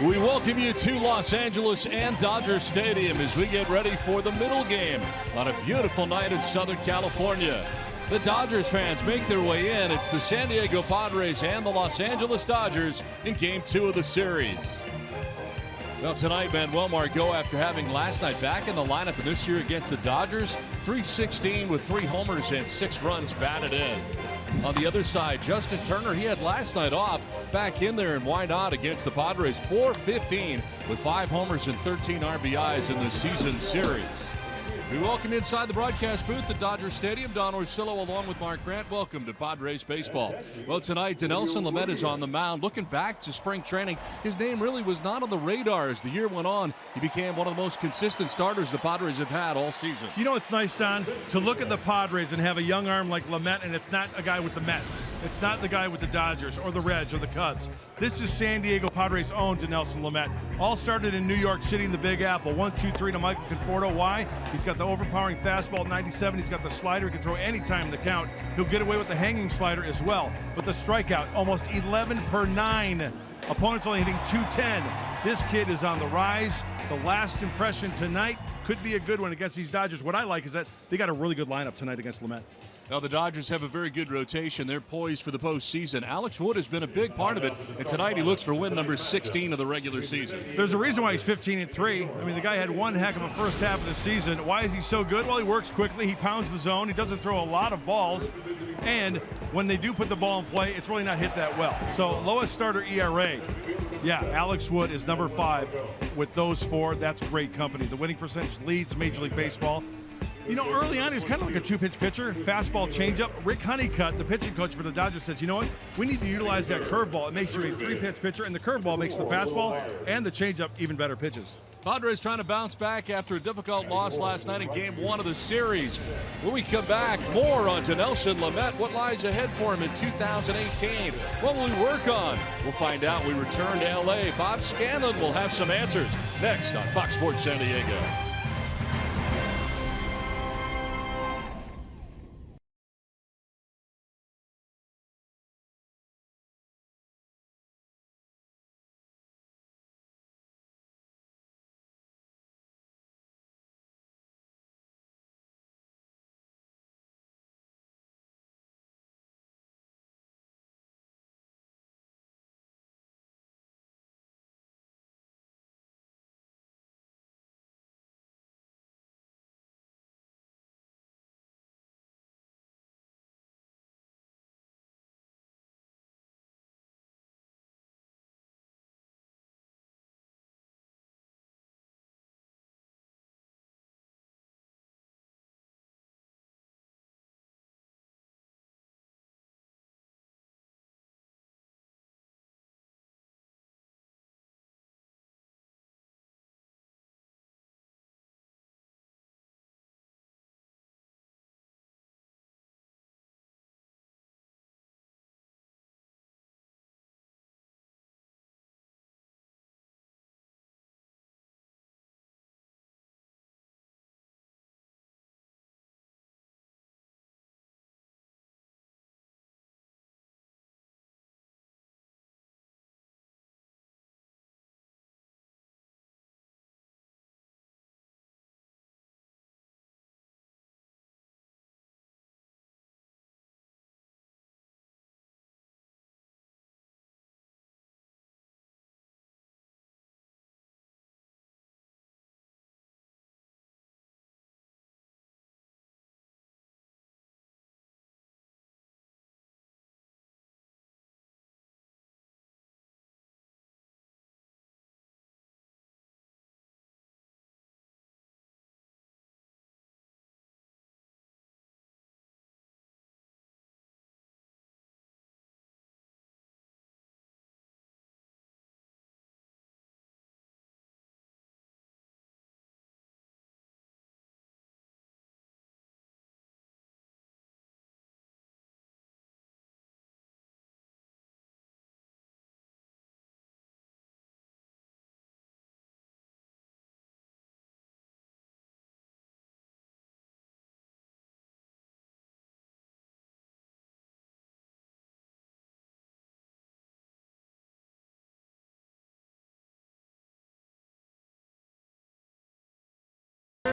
We welcome you to Los Angeles and Dodger Stadium as we get ready for the middle game on a beautiful night in Southern California. The Dodgers fans make their way in. It's the San Diego Padres and the Los Angeles Dodgers in Game 2 of the series. Well, tonight, Manuel Margot, after having last night back in the lineup and this year against the Dodgers, .316 with 3 homers and 6 runs batted in. On the other side, Justin Turner, he had last night off, back in there, and why not against the Padres, .415 with 5 homers and 13 RBIs in the season series. We welcome you inside the broadcast booth at Dodger Stadium. Don Orsillo along with Mark Grant. Welcome to Padres baseball. Well, tonight, Dinelson Lamet is on the mound. Looking back to spring training, his name really was not on the radar as the year went on. He became one of the most consistent starters the Padres have had all season. You know, it's nice, Don, to look at the Padres and have a young arm like Lamet, and it's not a guy with the Mets. It's not the guy with the Dodgers or the Reds or the Cubs. This is San Diego Padres' own Dinelson Lamet. All started in New York City in the Big Apple. 1-2-3 to Michael Conforto. Why? He's got the overpowering fastball at 97. He's got the slider. He can throw any time in the count. He'll get away with the hanging slider as well. But the strikeout, almost 11 per 9. Opponents only hitting .210. This kid is on the rise. The last impression tonight could be a good one against these Dodgers. What I like is that they got a really good lineup tonight against Lamet. Now, the Dodgers have a very good rotation. They're poised for the postseason. Alex Wood has been a big part of it, and tonight he looks for win number 16 of the regular season. There's a reason why he's 15-3. I mean, the guy had one heck of a first half of the season. Why is he so good? Well, he works quickly. He pounds the zone. He doesn't throw a lot of balls. And when they do put the ball in play, it's really not hit that well. So, lowest starter ERA. Yeah, Alex Wood is number 5 with those 4. That's great company. The winning percentage leads Major League Baseball. You know, early on, he was kind of like a 2-pitch pitcher, fastball, changeup. Rick Honeycutt, the pitching coach for the Dodgers, says, you know what? We need to utilize that curveball. It makes you a 3-pitch pitcher, and the curveball makes the fastball and the changeup even better pitches. Padres trying to bounce back after a difficult loss last night in Game 1 of the series. When we come back, more on Dinelson Lamet. What lies ahead for him in 2018? What will he work on? We'll find out. We return to L.A. Bob Scanlon will have some answers next on Fox Sports San Diego.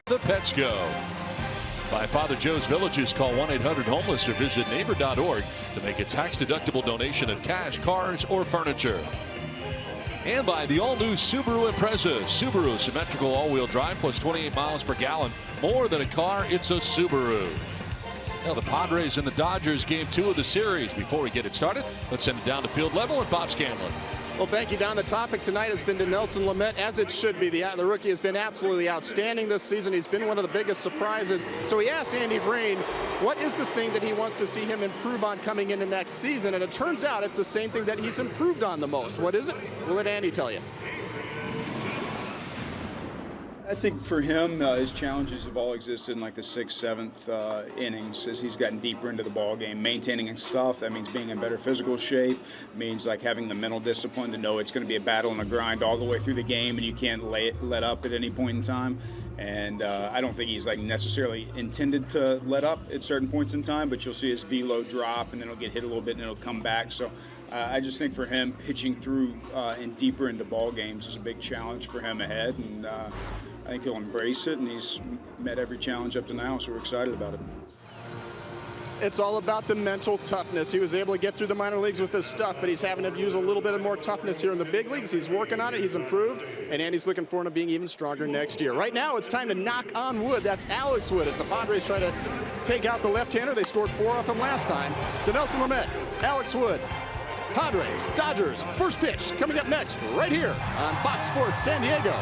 The pets go. By Father Joe's Villages, call 1-800-HOMELESS or visit neighbor.org to make a tax-deductible donation of cash, cars, or furniture. And by the all-new Subaru Impreza. Subaru symmetrical all-wheel drive plus 28 miles per gallon. More than a car, it's a Subaru. Now the Padres and the Dodgers, game 2 of the series. Before we get it started, let's send it down to field level at Bob Scanlon. Well, thank you, Don. The topic tonight has been Dinelson Lamet, as it should be. The rookie has been absolutely outstanding this season. He's been one of the biggest surprises. So he asked Andy Green, what is the thing that he wants to see him improve on coming into next season? And it turns out it's the same thing that he's improved on the most. What is it? We'll let Andy tell you. I think for him, his challenges have all existed in like the 6th, 7th innings as he's gotten deeper into the ball game. Maintaining his stuff, that means being in better physical shape, means like having the mental discipline to know it's going to be a battle and a grind all the way through the game and you can't let up at any point in time. And I don't think he's like necessarily intended to let up at certain points in time, but you'll see his velo drop and then it'll get hit a little bit and it'll come back. So I just think for him, pitching through and deeper into ball games is a big challenge for him ahead. And I think he'll embrace it, and he's met every challenge up to now, so we're excited about it. It's all about the mental toughness. He was able to get through the minor leagues with his stuff, but he's having to use a little bit of more toughness here in the big leagues. He's working on it. He's improved, and Andy's looking forward to being even stronger next year. Right now, it's time to knock on wood. That's Alex Wood as the Padres try to take out the left-hander. They scored 4 off him last time. Dinelson Lamet, Alex Wood, Padres, Dodgers, first pitch coming up next right here on Fox Sports San Diego.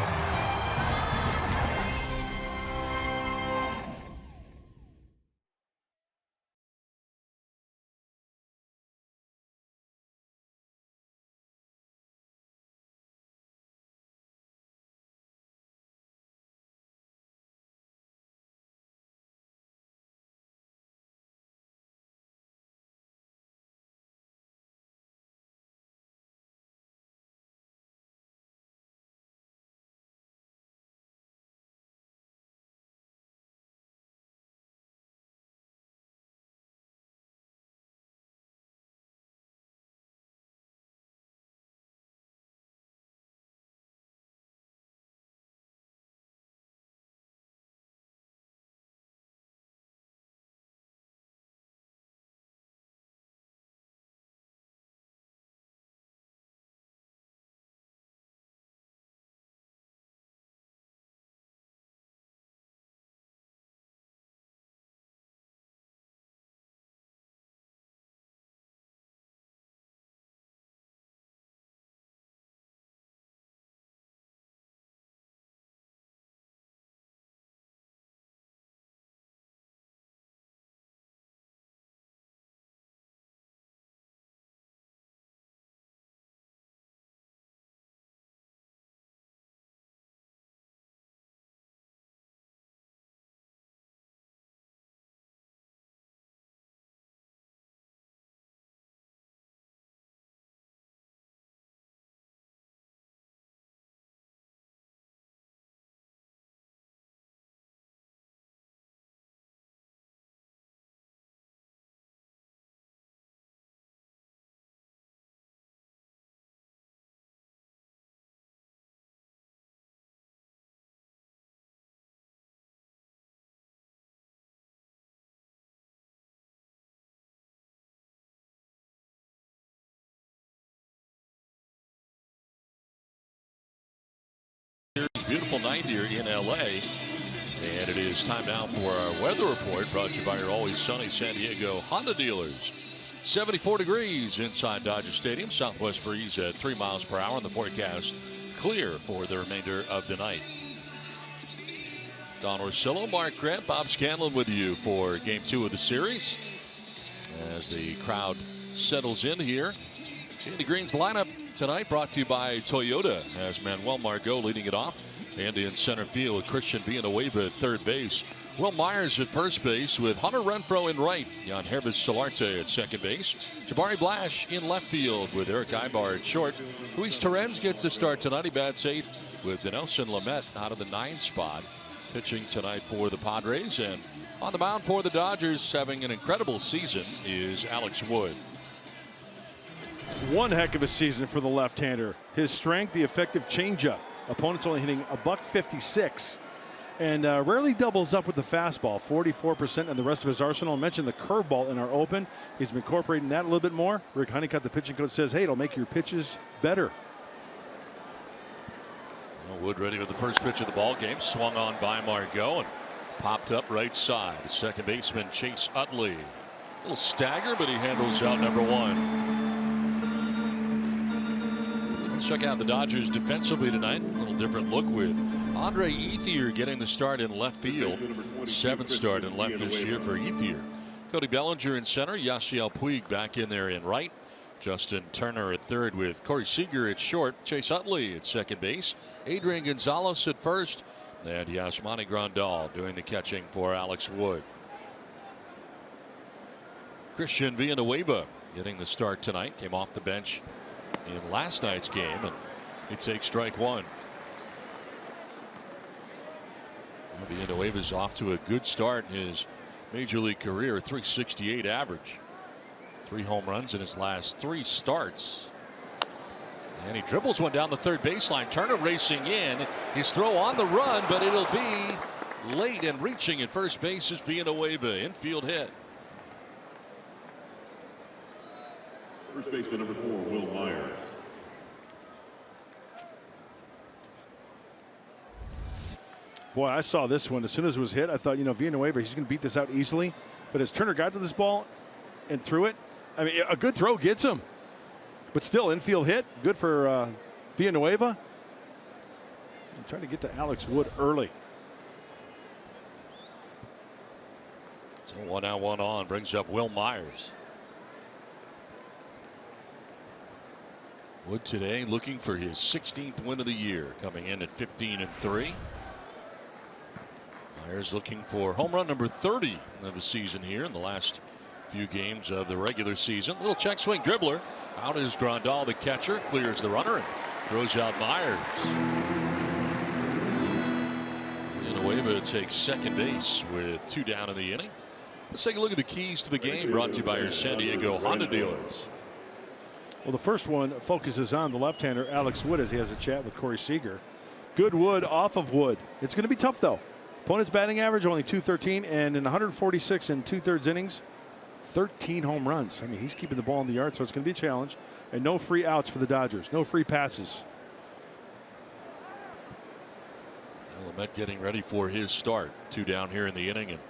Beautiful night here in LA, and it is time now for our weather report, brought to you by your always sunny San Diego Honda dealers. 74 degrees inside Dodger Stadium, southwest breeze at 3 miles per hour, and the forecast clear for the remainder of the night. Don Orsillo, Mark Grant, Bob Scanlon with you for game 2 of the series as the crowd settles in here. Andy Green's lineup tonight brought to you by Toyota, as Manuel Margot leading it off. Andy in center field, Christian Villanueva at third base. Will Myers at first base with Hunter Renfroe in right. Jan Hervis Solarte at second base. Jabari Blash in left field with Eric Ibar at short. Luis Torrens gets the start tonight. He bats 8th with Dinelson Lamet out of the 9th spot. Pitching tonight for the Padres, and on the mound for the Dodgers, having an incredible season, is Alex Wood. One heck of a season for the left-hander. His strength, the effective changeup. Opponents only hitting $156. and rarely doubles up with the fastball. 44% in the rest of his arsenal. I mentioned the curveball in our open. He's been incorporating that a little bit more. Rick Honeycutt, the pitching coach, says, hey, it'll make your pitches better. Well, Wood ready for the first pitch of the ball game. Swung on by Margot and popped up right side. Second baseman Chase Utley. A little stagger, but he handles out number one. Let's check out the Dodgers defensively tonight. A little different look with Andre Ethier getting the start in left field. 7th start in left this year for Ethier. Cody Bellinger in center. Yasiel Puig back in there in right. Justin Turner at third with Corey Seager at short. Chase Utley at second base. Adrian Gonzalez at first. And Yasmani Grandal doing the catching for Alex Wood. Christian Villanueva getting the start tonight. Came off the bench in last night's game, and he takes strike one. Villanueva's off to a good start in his major league career. 368 average. 3 home runs in his last 3 starts. And he dribbles one down the third baseline. Turner racing in. His throw on the run, but it'll be late, and reaching at first base is Villanueva. Infield hit. First baseman number 4, Will Myers. Boy, I saw this one as soon as it was hit. I thought, Villanueva, he's going to beat this out easily. But as Turner got to this ball and threw it, I mean, a good throw gets him. But still, infield hit. Good for Villanueva. I'm trying to get to Alex Wood early. So 1 out, 1 on brings up Will Myers. Wood today looking for his 16th win of the year, coming in at 15-3. Myers looking for home run number 30 of the season here in the last few games of the regular season. Little check swing dribbler. Out is Grandal, the catcher, clears the runner and throws out Myers. Villanueva takes second base with 2 down in the inning. Let's take a look at the keys to the game, brought to you by your San Diego Honda dealers. Well, the first one focuses on the left-hander Alex Wood as he has a chat with Corey Seager. Good Wood off of Wood. It's going to be tough, though. Opponent's batting average only .213, and in 146 and 2/3 innings, 13 home runs. I mean, he's keeping the ball in the yard, so it's going to be a challenge. And no free outs for the Dodgers. No free passes. Lamet getting ready for his start. 2 down here in the inning, and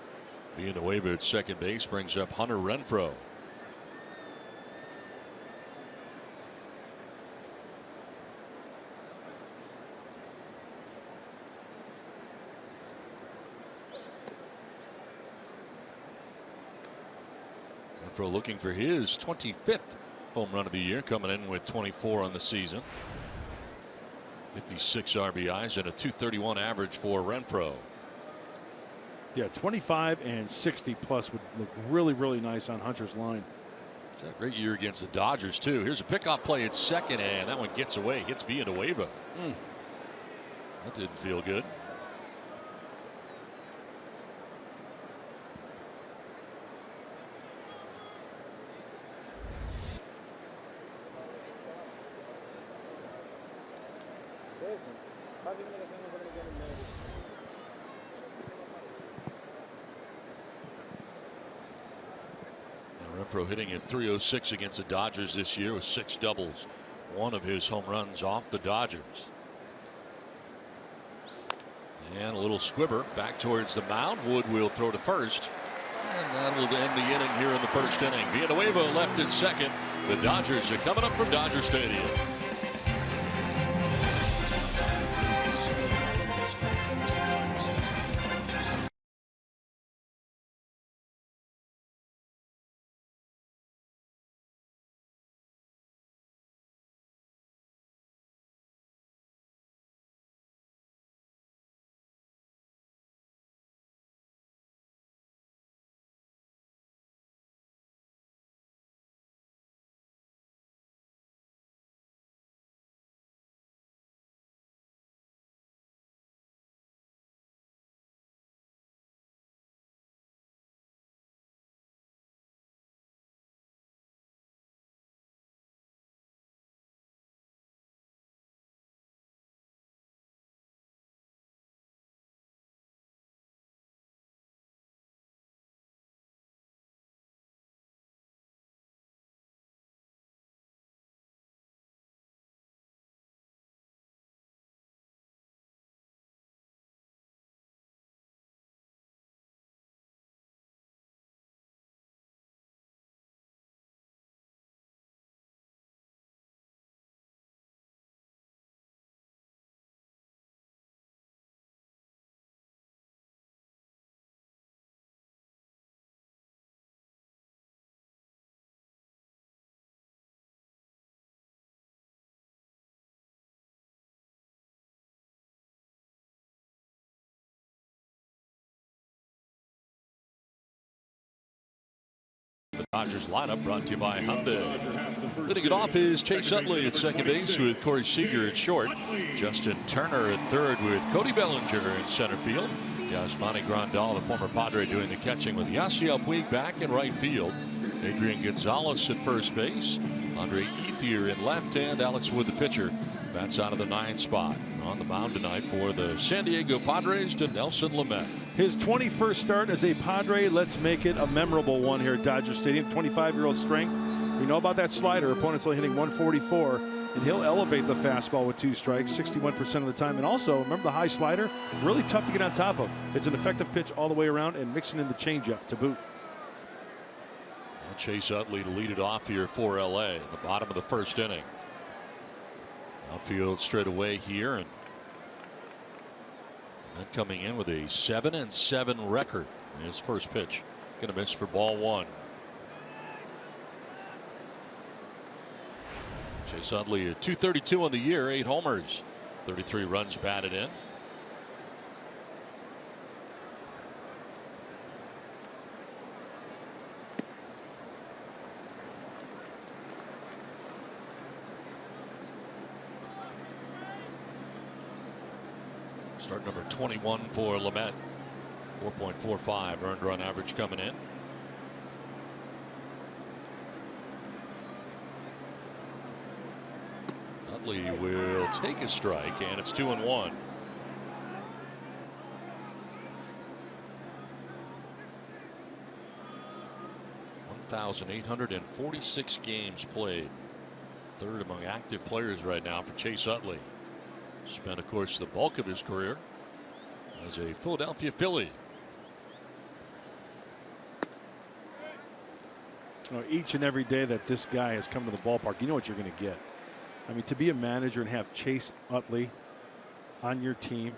Villanueva at second base brings up Hunter Renfroe. Renfroe looking for his 25th home run of the year, coming in with 24 on the season. 56 RBIs and a .231 average for Renfroe. Yeah, 25 and 60 plus would look really, really nice on Hunter's line. He's had a great year against the Dodgers, too. Here's a pickoff play at second, and that one gets away. Hits Villanueva. That didn't feel good. Renfroe hitting at .306 against the Dodgers this year with 6 doubles. One of his home runs off the Dodgers. And a little squibber back towards the mound. Wood will throw to first. And that will end the inning here in the first inning. Villanueva left at second. The Dodgers are coming up from Dodger Stadium. Dodgers lineup brought to you by Hyundai. Leading it off is Chase Utley at second base with Corey Seager at short. Justin Turner at third with Cody Bellinger in center field. Yasmani Grandal, the former Padre, doing the catching with Yasiel Puig back in right field. Adrian Gonzalez at first base. Andre Ethier in left, and Alex Wood, the pitcher, bats out of the 9th spot. On the mound tonight for the San Diego Padres, to Nelson Lamet. His 21st start as a Padre. Let's make it a memorable one here at Dodger Stadium. 25-year-old strength. We know about that slider. Opponents only hitting 144, and he'll elevate the fastball with 2 strikes 61% of the time. And also, remember the high slider? Really tough to get on top of. It's an effective pitch all the way around, and mixing in the changeup to boot. Chase Utley to lead it off here for LA in the bottom of the 1st inning. Outfield straight away here, and then coming in with a 7-7 record. His first pitch going to miss for ball 1. Chase Utley at .232 on the year, 8 homers, 33 runs batted in. Start number 21 for Lamet. 4.45 earned run average coming in. Utley will take a strike, and it's 2-1. 1,846 games played. 3rd among active players right now for Chase Utley. Spent, of course, the bulk of his career as a Philadelphia Philly. Each and every day that this guy has come to the ballpark, you know what you're going to get. I mean, to be a manager and have Chase Utley on your team,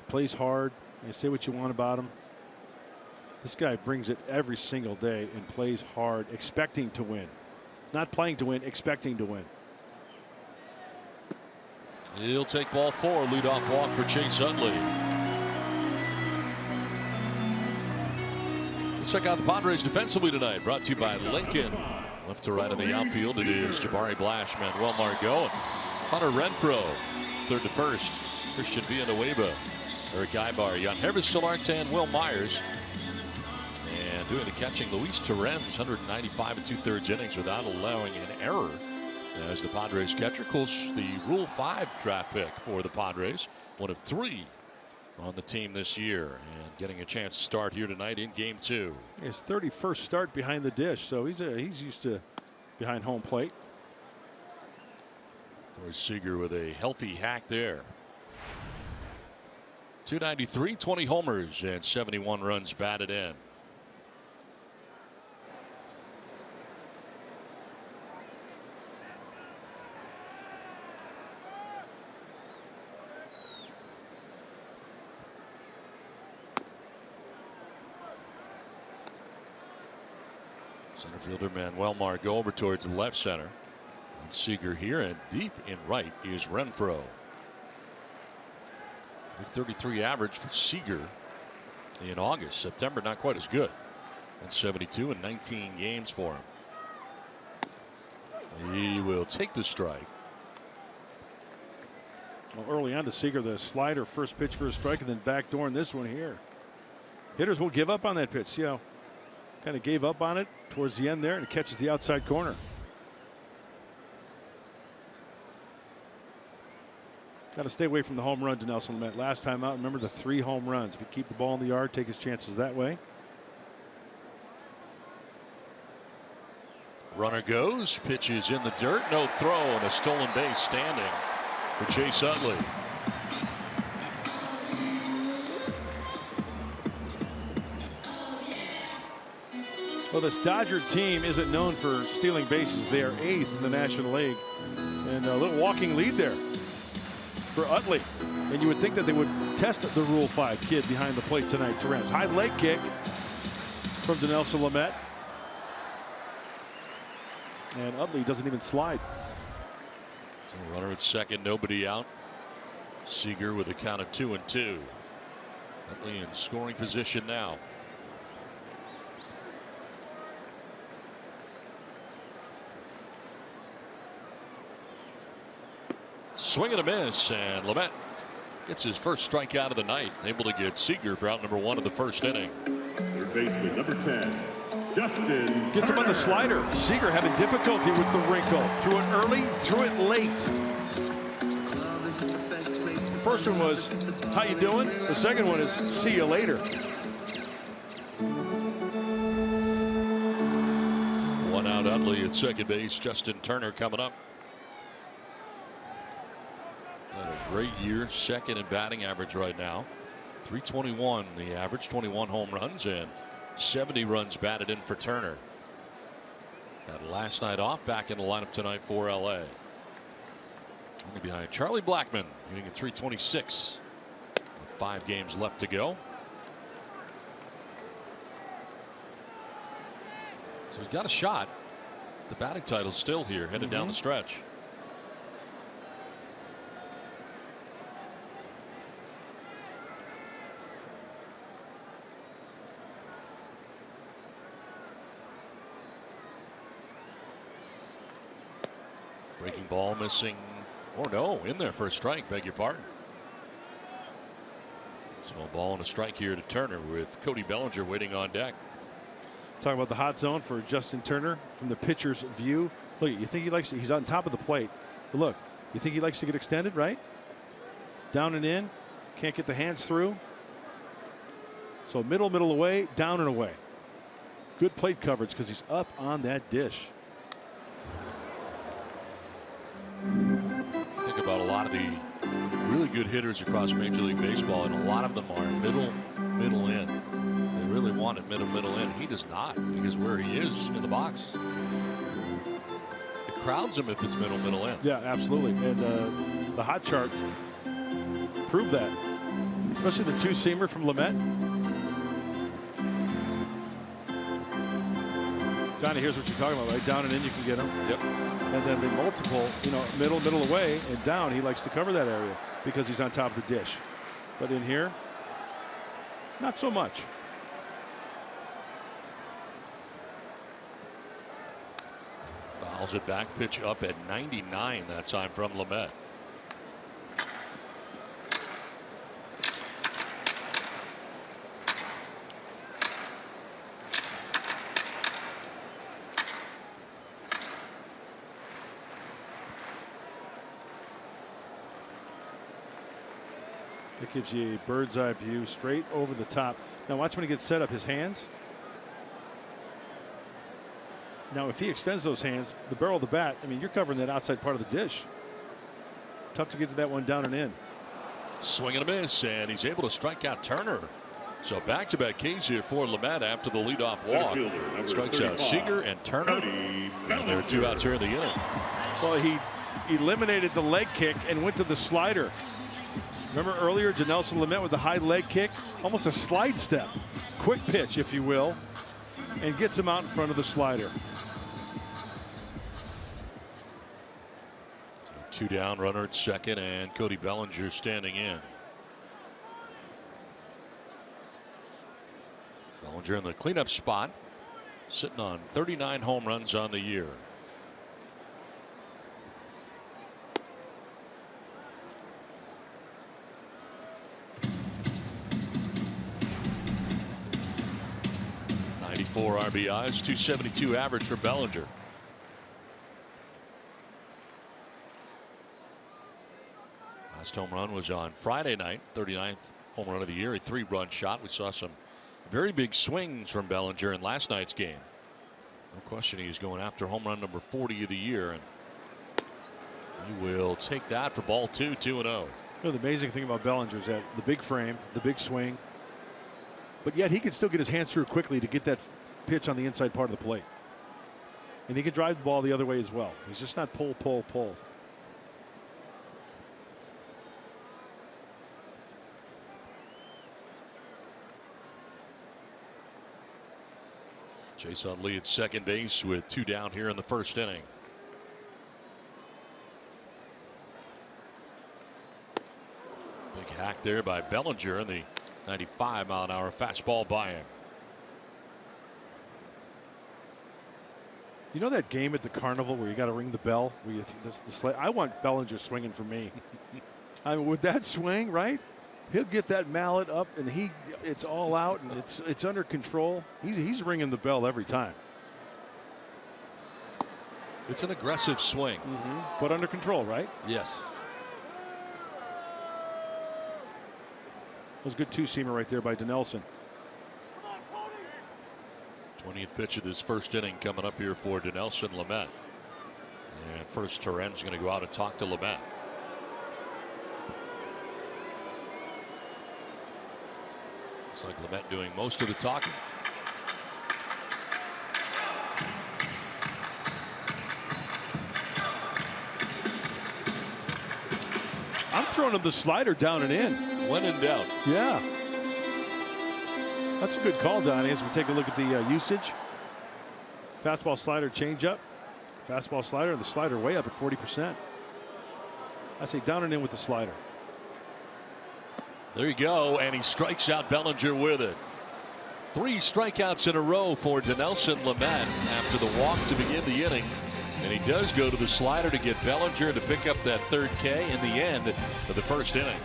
plays hard, you say what you want about him. This guy brings it every single day and plays hard, expecting to win. Not playing to win, expecting to win. He'll take ball 4, leadoff walk for Chase Utley. Let's check out the Padres defensively tonight, brought to you by Lincoln. Left to right in the outfield, it is Jabari Blash, Manuel Margot, and Hunter Renfroe. 3rd to 1st, Christian Villanueva, Eric Ibar, Jan Hervis Solarte, and Will Myers. And doing the catching, Luis Torrens, 195 2/3 innings without allowing an error. As the Padres catcher, of course, the Rule 5 draft pick for the Padres, one of 3 on the team this year, and getting a chance to start here tonight in Game 2. His 31st start behind the dish, so he's used to behind home plate. Corey Seager with a healthy hack there. 293, 20 homers, and 71 runs batted in. Center fielder Manuel Margot over towards the left center. And Seager here, and deep in right is Renfroe. 33 average for Seager in August. September not quite as good. 172 in 19 games for him. He will take the strike. Well, early on to Seager, the slider, first pitch for a strike, and then backdoor in this one here. Hitters will give up on that pitch. See how kind of gave up on it towards the end there, and it catches the outside corner. Got to stay away from the home run to Nelson Lamet. Last time out, remember the 3 home runs. If you keep the ball in the yard, take his chances that way. Runner goes, pitches in the dirt, no throw, and a stolen base standing for Chase Utley. Well, this Dodger team isn't known for stealing bases. They are 8th in the National League, and a little walking lead there for Utley. And you would think that they would test the Rule 5 kid behind the plate tonight. Torrens, high leg kick from Dinelson Lamet, and Utley doesn't even slide. So runner at second, nobody out. Seager with a count of 2-2. Utley in scoring position now. Swing and a miss, and Lamet gets his first strikeout of the night, able to get Seager for out number 1 of the first inning. Third baseman, number 10, Justin Gets him on the slider. Seager having difficulty with the wrinkle. Threw it early, threw it late. The first one was, how you doing? The second one is, see you later. One out Utley at second base. Justin Turner coming up. He's had a great year, second in batting average right now. 321 the average, 21 home runs, and 70 runs batted in for Turner. Had last night off, back in the lineup tonight for LA. Only behind Charlie Blackmon, hitting at 326 with 5 games left to go. So he's got a shot. The batting title's still here, headed down the stretch. Breaking ball missing, or no, in there for a strike, beg your pardon. So a ball and a strike here to Turner with Cody Bellinger waiting on deck. Talking about the hot zone for Justin Turner from the pitcher's view. Look, you think he likes to, he's on top of the plate. But look, you think he likes to get extended, right? Down and in, can't get the hands through. So middle away, down and away. Good plate coverage because he's up on that dish. Think about a lot of the really good hitters across Major League Baseball, and a lot of them are middle in. They really want it middle in. He does not, because where he is in the box, it crowds him if it's middle in. Yeah, absolutely. And the hot chart proved that, especially the two-seamer from Lamet. Johnny, here's what you're talking about, right? Down and in, you can get him. Yep. And then the multiple, you know, middle away and down, he likes to cover that area because he's on top of the dish. But in here, not so much. Fouls it back, pitch up at 99 that time from Lamet. That gives you a bird's eye view straight over the top. Now watch when he gets set up, his hands. Now if he extends those hands, the barrel of the bat, I mean, you're covering that outside part of the dish. Tough to get to that one down and in. Swing and a miss, and he's able to strike out Turner. So back-to-back Ks here for Lamet after the leadoff walk. Strikes out Seager and Turner. And there are 2 outs here in the inning. Well, he eliminated the leg kick and went to the slider. Remember earlier, Dinelson Lamet with the high leg kick, almost a slide step, quick pitch, if you will, and gets him out in front of the slider. So 2 down, runner at second, and Cody Bellinger standing in. Bellinger in the cleanup spot, sitting on 39 home runs on the year. Four RBIs, 272 average for Bellinger. Last home run was on Friday night, 39th home run of the year, a 3-run shot. We saw some very big swings from Bellinger in last night's game. No question he's going after home run number 40 of the year, and he will take that for ball 2, 2-0. You know, the amazing thing about Bellinger is that the big frame, the big swing, but yet he can still get his hands through quickly to get that pitch on the inside part of the plate. And he can drive the ball the other way as well. He's just not pull. Chase Utley at second base with 2 down here in the first inning. Big hack there by Bellinger, and the 95-mile-an-hour fastball by him. You know that game at the carnival where you got to ring the bell? Where I want Bellinger swinging for me. I mean, with that swing, right? He'll get that mallet up, and it's all out, and it's under control. He's ringing the bell every time. It's an aggressive swing, but under control, right? Yes. That was a good two-seamer right there by Dinelson. 20th pitch of this first inning coming up here for Dinelson Lamet. And first, Terren's going to go out and talk to Lamet. Looks like Lamet doing most of the talking. I'm throwing him the slider down and in. When in doubt. Yeah. That's a good call, Donnie, as we take a look at the usage. Fastball, slider, changeup. Fastball, slider, and the slider way up at 40%. I say down and in with the slider. There you go, and he strikes out Bellinger with it. 3 strikeouts in a row for Dinelson Lamet after the walk to begin the inning. And he does go to the slider to get Bellinger to pick up that 3rd K in the end of the first inning.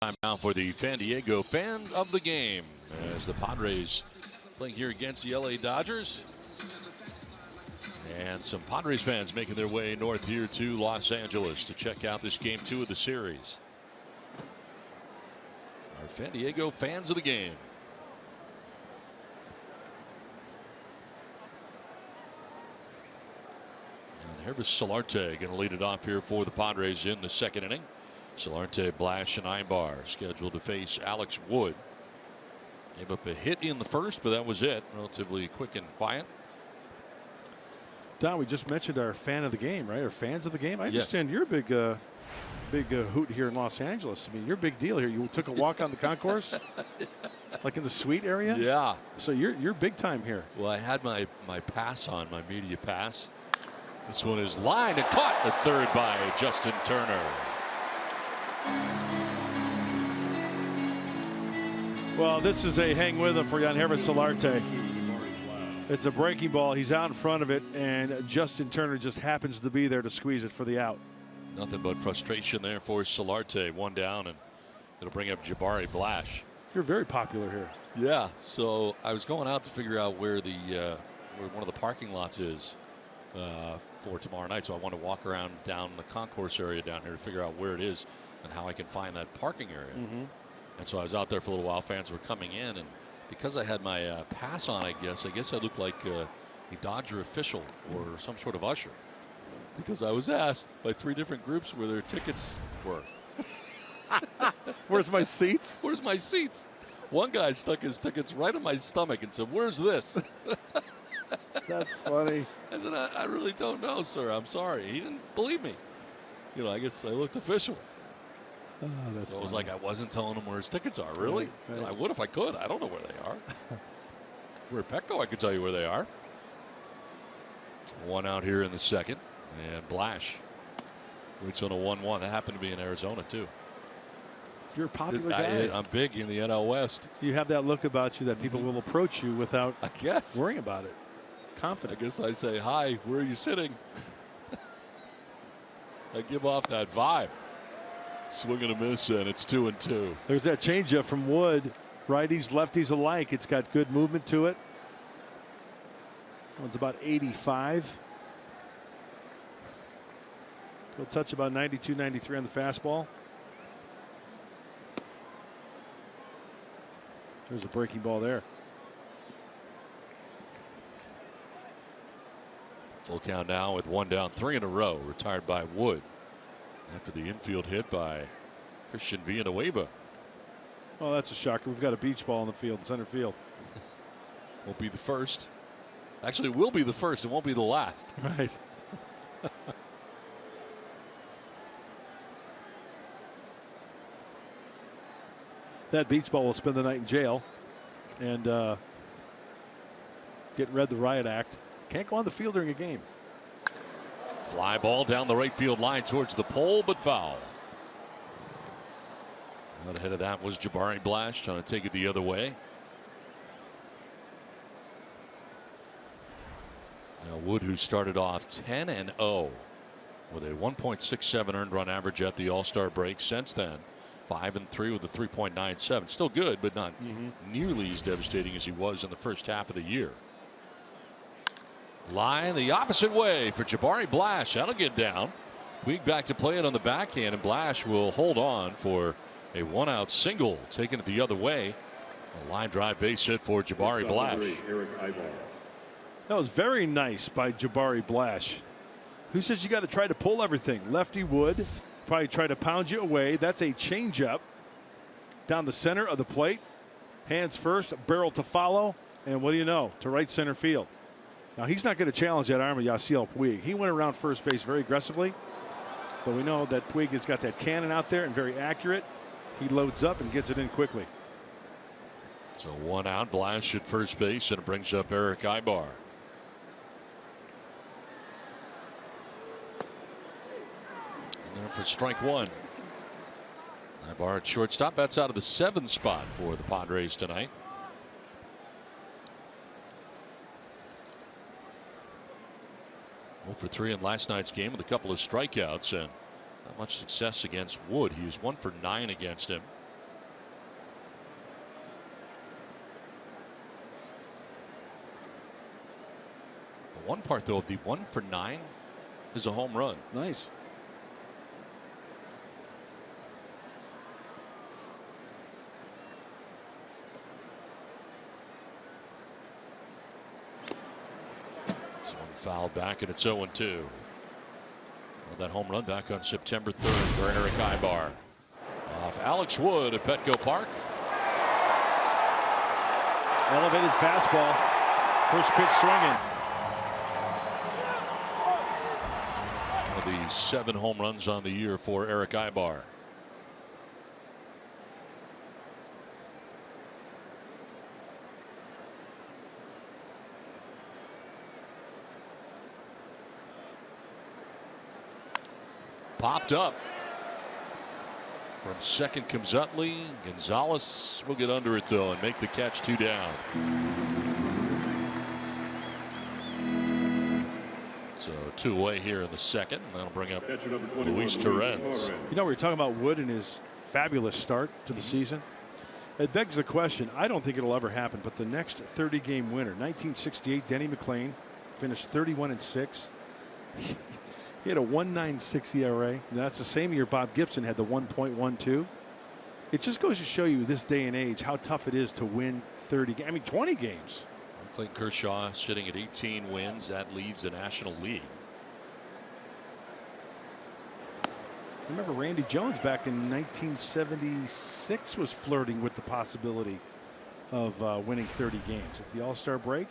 Time now for the San Diego fan of the game as the Padres playing here against the LA Dodgers. And some Padres fans making their way north here to Los Angeles to check out this game 2 of the series. Our San Diego fans of the game. And Hervis Solarte going to lead it off here for the Padres in the 2nd inning. Solarte, Blash, and Ibar scheduled to face Alex Wood. Gave up a hit in the first, but that was it. Relatively quick and quiet. Don, we just mentioned our fan of the game, right? Our fans of the game. I understand you're a big hoot here in Los Angeles. I mean, you're a big deal here. You took a walk on the concourse, like in the suite area. Yeah. So you're big time here. Well, I had my pass on, my media pass. This one is lined and caught at 3rd by Justin Turner. Well, this is a hang with him for Hervis Solarte. It's a breaking ball. He's out in front of it, and Justin Turner just happens to be there to squeeze it for the out. Nothing but frustration there for Solarte. 1 down, and it'll bring up Jabari Blash. You're very popular here. Yeah. So I was going out to figure out where where one of the parking lots is for tomorrow night. So I want to walk around down the concourse area down here to figure out where it is and how I can find that parking area. And so I was out there for a little while. Fans were coming in, and because I had my pass on, I guess I looked like a Dodger official or some sort of usher, because I was asked by 3 different groups where their tickets were. Where's my seats? Where's my seats? One guy stuck his tickets right in my stomach and said, "Where's this?" That's funny. I said, I really don't know, sir. I'm sorry. He didn't believe me. You know, I guess I looked official. Oh, that's So it was funny. like I wasn't telling him where his tickets are. Really? Right, right. I would if I could. I don't know where they are. Where Petco, I could tell you where they are. One out here in the second. And Blash waits on a 1-1. That happened to be in Arizona, too. You're a popular guy. I'm big in the NL West. You have that look about you that people will approach you without I guess. worrying about it. I Confident. guess I say, "Hi, where are you sitting?" I give off that vibe. Swing and a miss, and it's 2-2. There's that changeup from Wood. Righties, lefties alike. It's got good movement to it. That one's about 85. He'll touch about 92, 93 on the fastball. There's a breaking ball there. Full count now with 1 down, 3 in a row. Retired by Wood after the infield hit by Christian Villanueva. Oh, that's a shocker. We've got a beach ball in the field, center field. Won't be the first. Actually, it will be the first. It won't be the last. Right. That beach ball will spend the night in jail and get read the riot act. Can't go on the field during a game. Fly ball down the right field line towards the pole, but foul. Out ahead of that was Jabari Blash trying to take it the other way. Now Wood, who started off 10-0 with a 1.67 earned run average at the All-Star break. Since then, 5-3 with a 3.97. Still good, but not nearly as devastating as he was in the first half of the year. Line the opposite way for Jabari Blash. That'll get down. Puig back to play it on the backhand, and Blash will hold on for a 1-out single, taking it the other way. A line drive base hit for Jabari Blash. That was very nice by Jabari Blash. Who says you got to try to pull everything? Lefty Wood probably try to pound you away. That's a changeup down the center of the plate. Hands first, barrel to follow, and what do you know? To right center field. Now he's not going to challenge that arm of Yasiel Puig. He went around first base very aggressively, but we know that Puig has got that cannon out there and very accurate. He loads up and gets it in quickly. So 1 out, Blash at first base, and it brings up Eric Ibar. And there for strike 1. Ibar at shortstop. That's out of the 7 spot for the Padres tonight. For 3 in last night's game with a couple of strikeouts and not much success against Wood. He is 1 for 9 against him. The one part, though, of the 1 for 9 is a home run. Nice. Fouled back, and it's 0-2. Well, that home run back on September 3rd for Eric Ibar. Off Alex Wood at Petco Park. Elevated fastball. First pitch swinging. One of the 7 home runs on the year for Eric Ibar. Popped up. From second comes Utley. Gonzalez will get under it though and make the catch, 2 down. So 2 away here in the second. And that'll bring up Luis Torrens. You know, we were talking about Wood and his fabulous start to the season. It begs the question. I don't think it'll ever happen, but the next 30-game winner, 1968, Denny McLain, finished 31-6. He had a 1.96 ERA. And that's the same year Bob Gibson had the 1.12. It just goes to show you this day and age how tough it is to win 30 games. I mean, 20 games. Clayton Kershaw sitting at 18 wins. That leads the National League. remember Randy Jones back in 1976 was flirting with the possibility of winning 30 games at the All-Star break.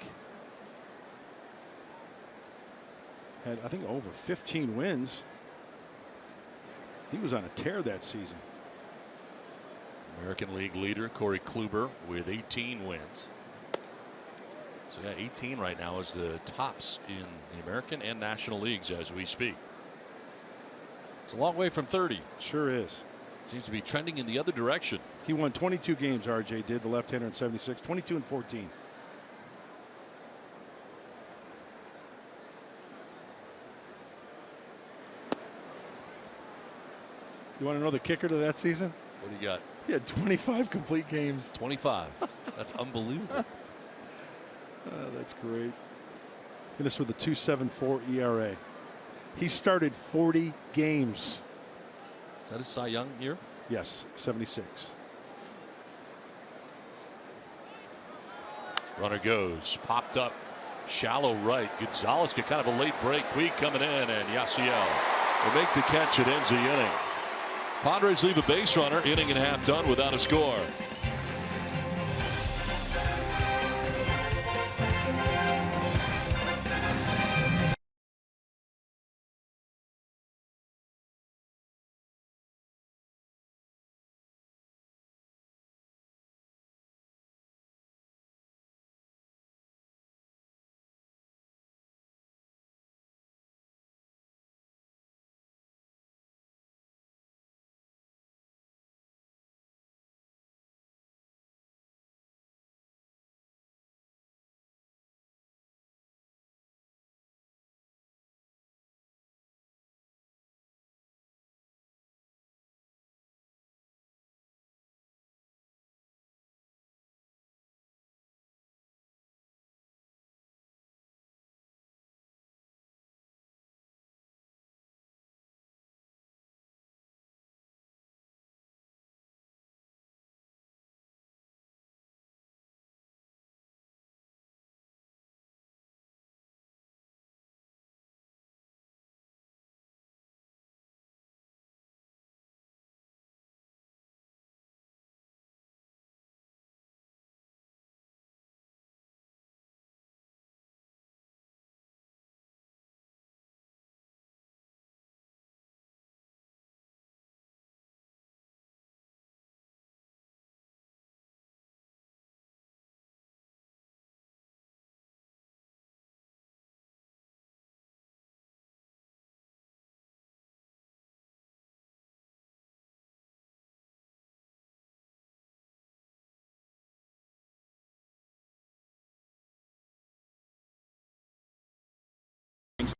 Had, I think, over 15 wins. He was on a tear that season. American League leader Corey Kluber with 18 wins. So yeah, 18 right now is the tops in the American and National Leagues as we speak. It's a long way from 30. Sure is. Seems to be trending in the other direction. He won 22 games, RJ did, the left-hander in 76, 22 and 14. You want to know the kicker to that season? What do you got? He had 25 complete games. 25. That's unbelievable. That's great. Finished with a 2.74 ERA. He started 40 games. Is that his Cy Young year? Yes, 76. Runner goes, popped up, shallow right. Gonzalez get kind of a late break. Puig coming in, and Yasiel will make the catch. It ends the inning. Padres leave a base runner, inning and a half done without a score.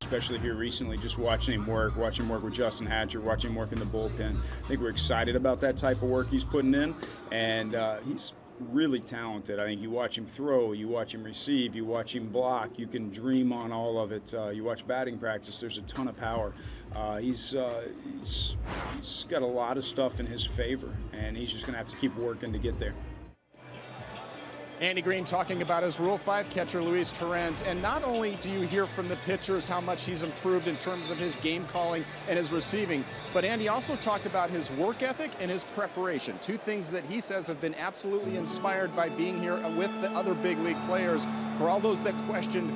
Especially here recently, just watching him work with Justin Hatcher, watching him work in the bullpen. I think we're excited about that type of work he's putting in, and he's really talented. I think you watch him throw, you watch him receive, you watch him block, you can dream on all of it. You watch batting practice, there's a ton of power. He's got a lot of stuff in his favor, and he's just going to have to keep working to get there. Andy Green talking about his Rule 5 catcher, Luis Torrens. And not only do you hear from the pitchers how much he's improved in terms of his game calling and his receiving, but Andy also talked about his work ethic and his preparation. Two things that he says have been absolutely inspired by being here with the other big league players. For all those that questioned,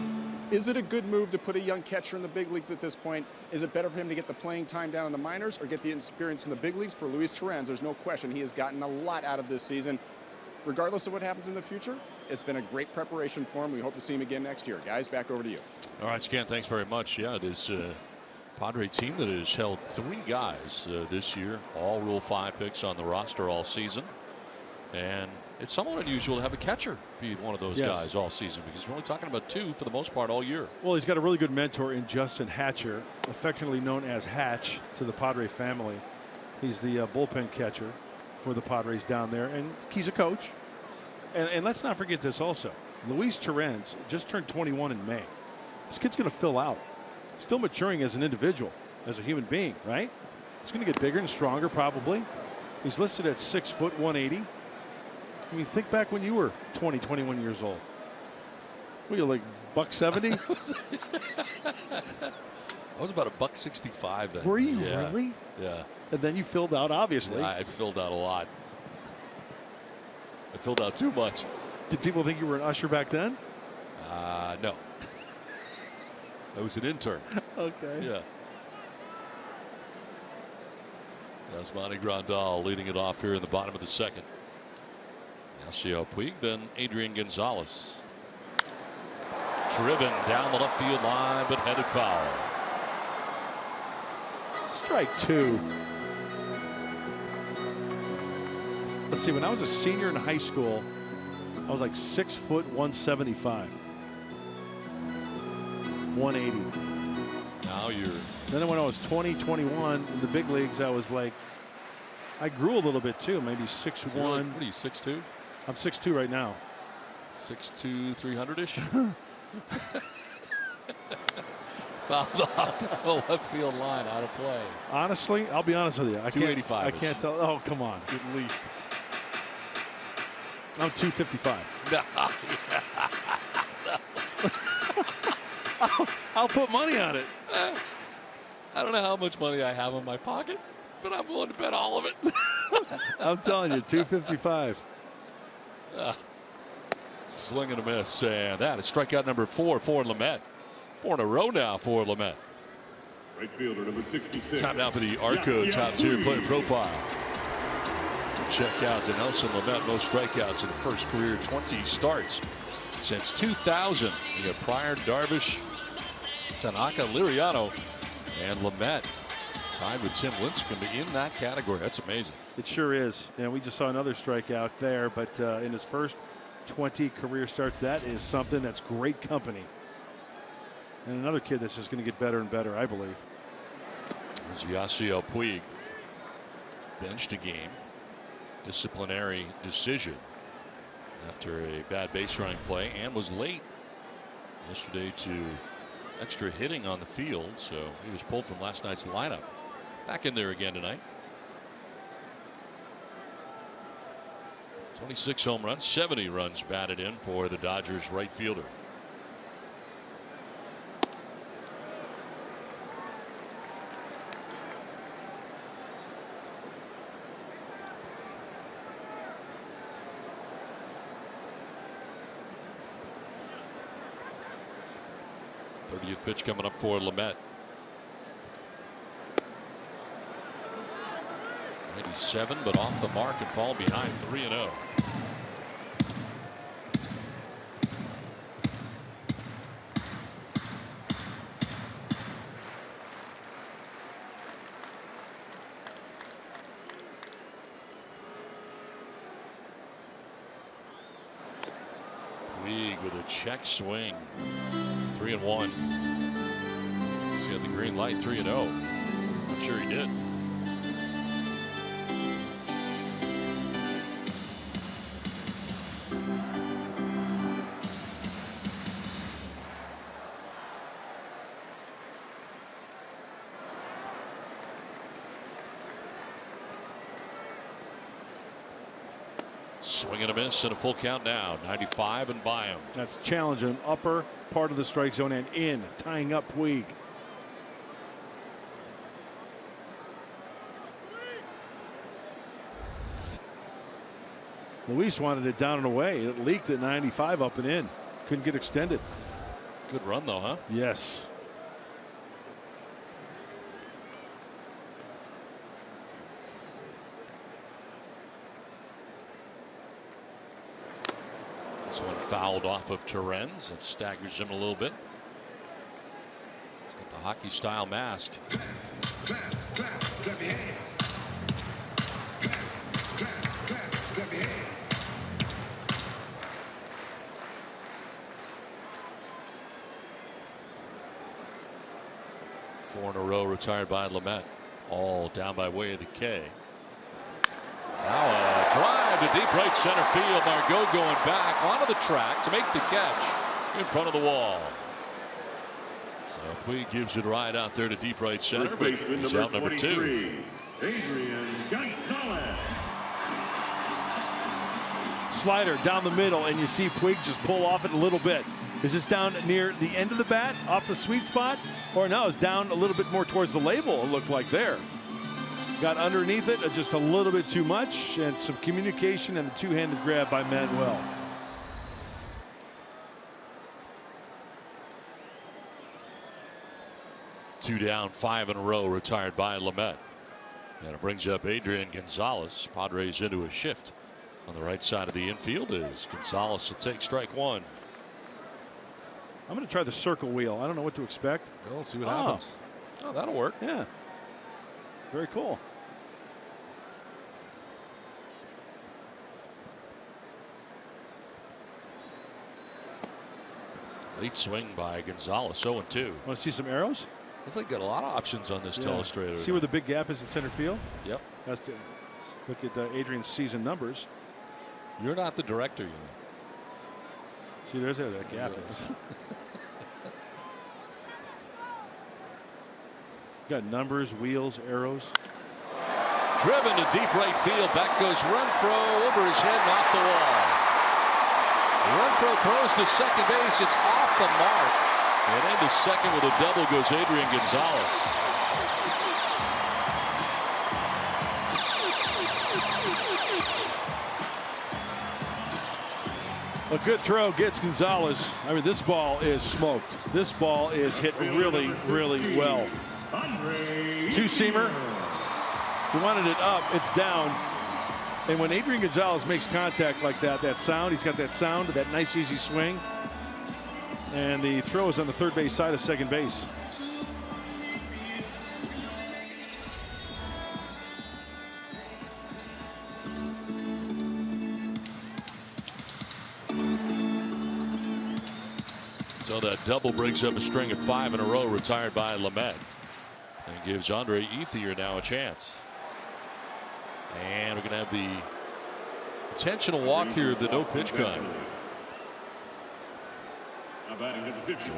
is it a good move to put a young catcher in the big leagues at this point? Is it better for him to get the playing time down in the minors or get the experience in the big leagues? For Luis Torrens, there's no question he has gotten a lot out of this season. Regardless of what happens in the future, it's been a great preparation for him. We hope to see him again next year. Guys, back over to you. All right, Scan, thanks very much. Yeah, it is Padre team that has held 3 guys this year, all Rule 5 picks on the roster all season. And it's somewhat unusual to have a catcher be one of those guys all season, because we're only talking about 2 for the most part all year. Well, he's got a really good mentor in Justin Hatcher, affectionately known as Hatch to the Padre family. He's the bullpen catcher for the Padres down there, and he's a coach. And let's not forget this also. Luis Torrens just turned 21 in May. This kid's going to fill out. Still maturing as an individual, as a human being, right? He's going to get bigger and stronger probably. He's listed at 6 foot 180. I mean, think back when you were 20, 21 years old. Were you like $170? I was about $1.65 then. Were you Yeah. really? Yeah. And then you filled out, obviously. I filled out a lot. I filled out too much. Did people think you were an usher back then? No. I was an intern. Okay. Yeah. Yasmani Grandal leading it off here in the bottom of the second. Yasiel Puig, then Adrian Gonzalez. Driven down the left field line, but headed foul. Strike 2. Let's see, when I was a senior in high school, I was like 6 foot 175. 180. Now you're. Then when I was 20, 21 in the big leagues, I was like, I grew a little bit too, maybe 6'1". What are you, 6'2"? I'm 6'2" right now. 6'2", 300-ish? Fouled off to the left field line, out of play. Honestly, I'll be honest with you. I 285. I can't tell. Oh, come on. At least. I'm 255. No. I'll put money on it. I don't know how much money I have in my pocket, but I'm willing to bet all of it. I'm telling you, 255. Swing and a miss, and that is strikeout number 4 for Lamet. 4 in a row now for Lamet. Right fielder number 66. Time now for the Arco top 2 player profile. Check out to Nelson Lamet, most strikeouts in the first career 20 starts since 2000. You got Pryor, Darvish, Tanaka, Liriano, and Lamet tied with Tim Lincecum in that category. That's amazing. It sure is. And we just saw another strikeout there, but in his first 20 career starts, that is something that's great company. And another kid that's just going to get better and better, I believe. There's Yasiel Puig. Benched a game. Disciplinary decision after a bad base running play, and was late yesterday to extra hitting on the field, so he was pulled from last night's lineup. Back in there again tonight. 26 home runs, 70 runs batted in for the Dodgers right fielder. Pitch coming up for Lamet. 97, but off the mark and fall behind 3-0. Puig with a check swing. 3-1. He's got the green light. 3-0. I'm sure he did. Swing and a miss and a full count now. 95 and by him. That's challenging. Upper part of the strike zone and in, tying up Puig. Luis wanted it down and away. It leaked at 95 up and in. Couldn't get extended. Good run though, huh? Yes. This one fouled off of Terrens. That staggers him a little bit. He's got the hockey style mask. Clap your hands. Clap your hands. 4 in a row retired by Lamet. All down by way of the K. Now a drive to deep right center field. Margot going back onto the track to make the catch in front of the wall. So Puig gives it right out there to deep right center. First baseman He's number out number 2. 23, Adrian Gonzalez. Slider down the middle, and you see Puig just pull off it a little bit. Is this down near the end of the bat, off the sweet spot? Or no, it's down a little bit more towards the label, it looked like there. Got underneath it just a little bit too much, and some communication and a two-handed grab by Manuel. Two down, 5 in a row, retired by Lamet. And it brings up Adrian Gonzalez. Padres into a shift on the right side of the infield as Gonzalez will take strike one. I'm going to try the circle wheel. I don't know what to expect. We'll see what happens. Oh, that'll work. Yeah. Very cool. Late swing by Gonzalez, 0-2. Want to see some arrows? Looks like got a lot of options on this telestrator. See where the big gap is in center field? Yep. That's good. Look at Adrian's season numbers. You're not the director, you know. See, there's that gap. Yeah. Got numbers, wheels, arrows. Driven to deep right field. Back goes Renfroe over his head and off the wall. Renfroe throws to second base. It's off the mark. And into second with a double goes Adrian Gonzalez. A good throw gets Gonzalez. I mean, this ball is smoked. This ball is hit really, really well. Two-seamer. He wanted it up. It's down. And when Adrian Gonzalez makes contact like that, that sound, he's got that sound, that nice, easy swing. And the throw is on the third base side of second base. So that double brings up a string of 5 in a row, retired by Lamet, and gives Andre Ethier now a chance. And we're going to have the intentional walk here at the no pitch count. So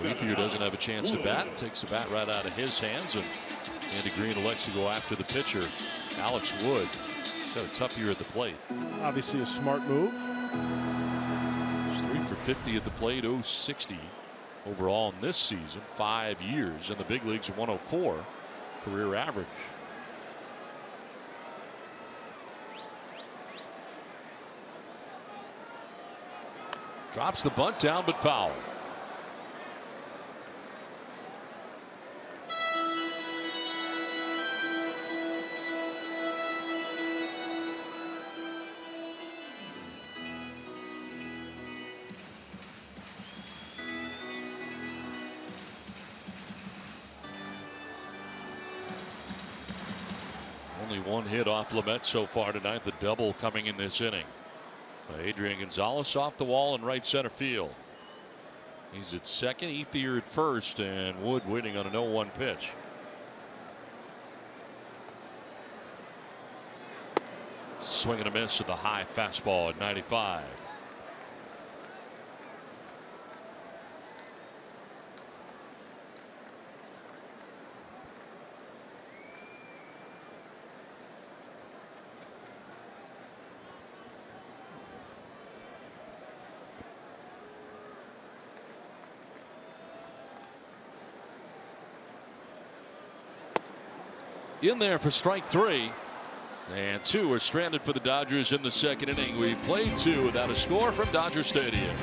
Ethier doesn't have a chance to bat. Takes the bat right out of his hands, and Andy Green elects to go after the pitcher, Alex Wood. He's had a tough year at the plate. Obviously a smart move. He's 3 for 50 at the plate, 060 overall in this season. 5 years in the big leagues, 104 career average. Drops the bunt down, but foul. Only one hit off Lamet so far tonight, the double coming in this inning. Adrian Gonzalez off the wall in right center field. He's at second, Ethier at first, and Wood waiting on an 0-1 pitch. Swing and a miss at the high fastball at 95. In there for strike 3, and 2 are stranded for the Dodgers in the second inning. We played 2 without a score from Dodger Stadium.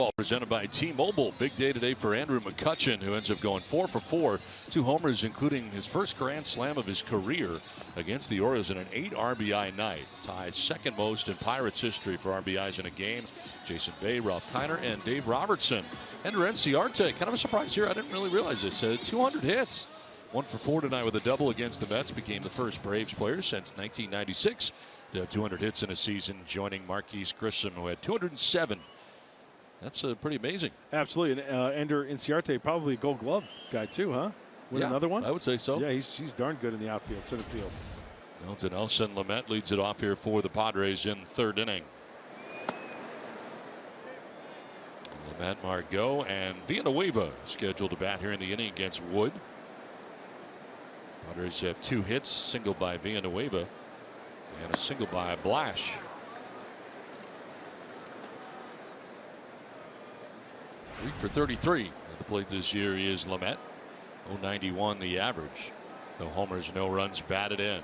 Presented by T-Mobile. Big day today for Andrew McCutchen, who ends up going 4 for 4. 2 homers, including his first grand slam of his career against the Orioles in an 8 RBI night. Ties second most in Pirates history for RBIs in a game. Jason Bay, Ralph Kiner, and Dave Robertson. Ender Enciarte, kind of a surprise here. I didn't really realize this. 200 hits. 1 for 4 tonight with a double against the Mets. Became the first Braves player since 1996 to have 200 hits in a season, joining Marquise Grissom, who had 207. That's pretty amazing. Absolutely. And Ender Enciarte, probably a Gold Glove guy too, huh? Win another one? I would say so. Yeah, he's darn good in the outfield, center field. Nelson Lamet leads it off here for the Padres in the 3rd inning. Lamet, Margot, and Villanueva scheduled to bat here in the inning against Wood. Padres have 2 hits, single by Villanueva and a single by Blash. 3 for 33 at the plate this year is Lamet. 091 the average. No homers, no runs batted in.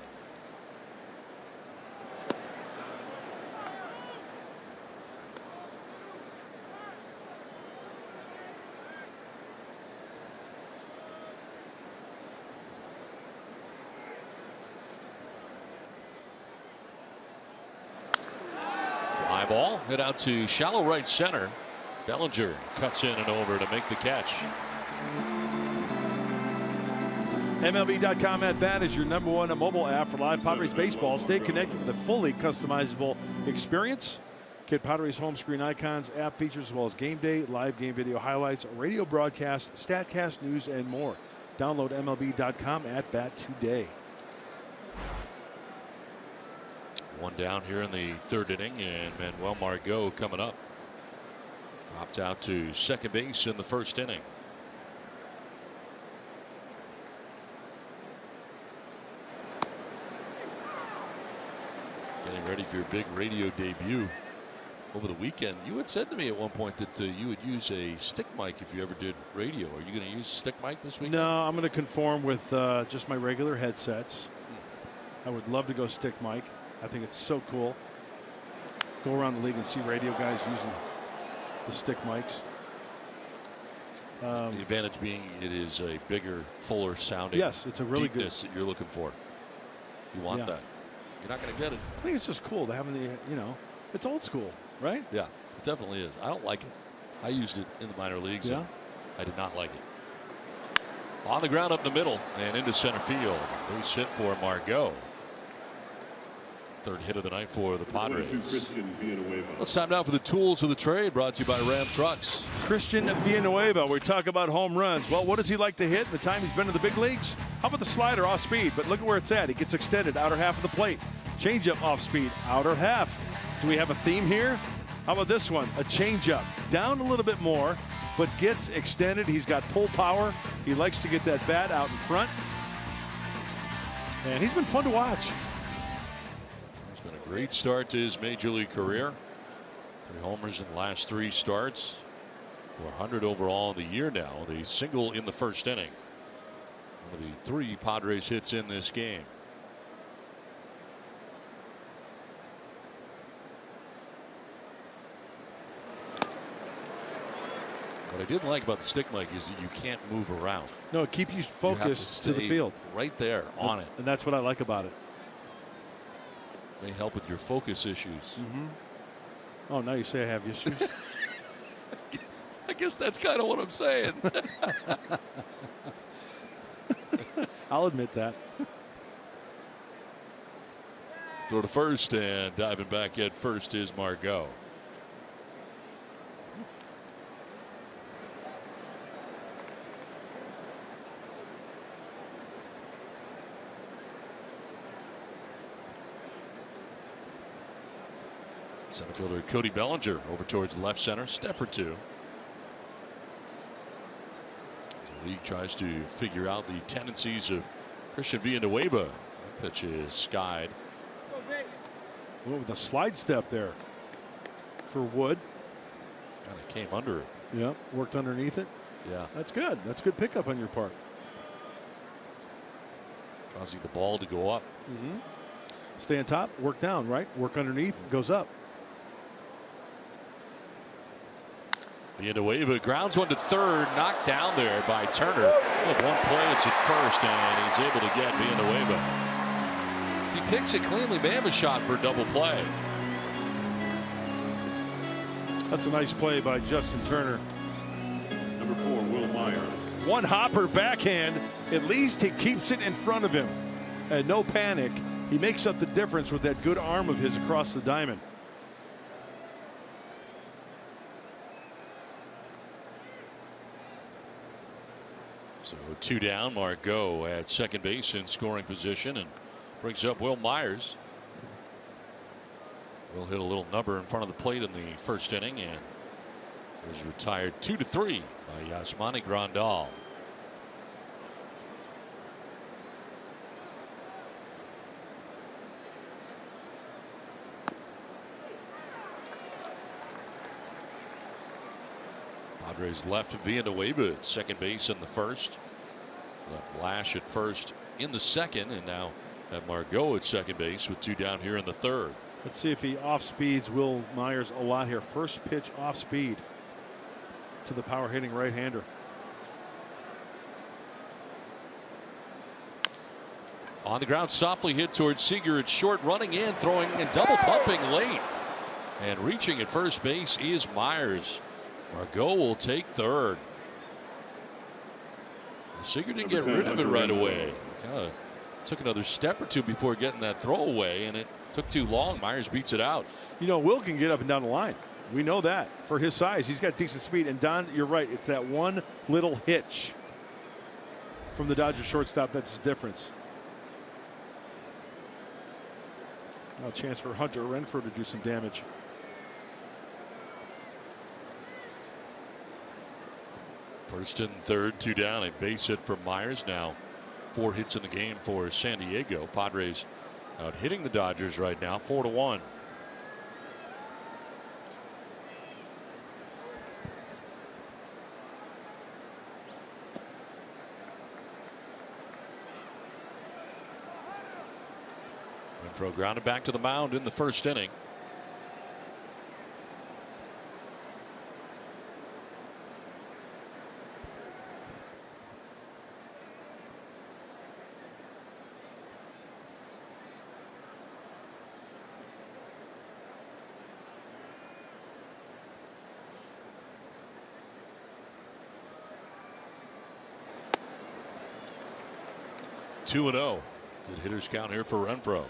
Fly ball hit out to shallow right center. Bellinger cuts in and over to make the catch. MLB.com at bat is your #1 mobile app for live Padres baseball. Stay connected with a fully customizable experience. Get Padres home screen icons, app features, as well as game day, live game video highlights, radio broadcast, StatCast news, and more. Download MLB.com at bat today. 1 down here in the 3rd inning, and Manuel Margot coming up. Popped out to second base in the 1st inning. Getting ready for your big radio debut over the weekend. You had said to me at one point that you would use a stick mic if you ever did radio. Are you going to use stick mic this weekend? No, I'm going to conform with just my regular headsets. I would love to go stick mic. I think it's so cool. Go around the league and see radio guys using the stick mics. The advantage being it is a bigger, fuller sounding. Yes, it's a really deepness that you're looking for. You want that. You're not going to get it. I think it's just cool to have the, it's old school, right? Yeah, it definitely is. I don't like it. I used it in the minor leagues. Yeah. I did not like it. On the ground up the middle and into center field. Base hit for Margot. 3rd hit of the night for the Padres. Let's time now for the tools of the trade, brought to you by Ram Trucks. Christian Villanueva. We talk about home runs. Well, what does he like to hit in the time he's been in the big leagues? How about the slider off speed? But look at where it's at. He gets extended, outer half of the plate. Changeup off speed, outer half. Do we have a theme here? How about this one? A changeup, down a little bit more, but gets extended. He's got pull power. He likes to get that bat out in front. And he's been fun to watch. Great start to his major league career. 3 homers in the last 3 starts. 400 overall in the year now. The single in the 1st inning. One of the 3 Padres hits in this game. What I didn't like about the stick mic is that you can't move around. No, it keeps you focused to the field. Right there on it. And that's what I like about it. May help with your focus issues. Oh, now you say I have issues? I guess that's kind of what I'm saying. I'll admit that. Throw to first, and diving back at first is Margot. Center fielder Cody Bellinger over towards left center, step or two. As the league tries to figure out the tendencies of Christian Villanueva. That pitch is skied. Well, with a slide step there for Wood. Kind of came under it. Yeah, worked underneath it. Yeah, that's good. That's good pickup on your part. Causing the ball to go up. Stay on top, work down, right? Work underneath, goes up. Villanueva grounds one to third, knocked down there by Turner. With one play, it's at first, and he's able to get Villanueva. If he picks it cleanly, may have a shot for a double play. That's a nice play by Justin Turner. Number 4, Will Myers. One hopper backhand. At least he keeps it in front of him. And no panic. He makes up the difference with that good arm of his across the diamond. So 2 down. Margot at second base in scoring position and brings up Will Myers. Will hit a little number in front of the plate in the first inning and was retired 2-3 by Yasmani Grandal. Padres left Villanueva at second base in the first. Left Lash at first in the second, and now have Margot at second base with 2 down here in the third. Let's see if he off speeds Will Myers a lot here. First pitch off speed to the power hitting right hander. On the ground, softly hit towards Seager at short, running in, throwing and double pumping late. And reaching at first base is Myers. Margot will take third. Seager didn't get rid of it right away. Kind of took another step or two before getting that throw away, and it took too long. Myers beats it out. You know, Will can get up and down the line. We know that. For his size, he's got decent speed. And Don, you're right. It's that one little hitch from the Dodgers shortstop that's the difference. Now a chance for Hunter Renfroe to do some damage. First and third, 2 down, a base hit for Myers. Now 4 hits in the game for San Diego. Padres out hitting the Dodgers right now, 4-1. Renfroe grounded back to the mound in the first inning. Two and 0. Good hitters count here for Renfroe.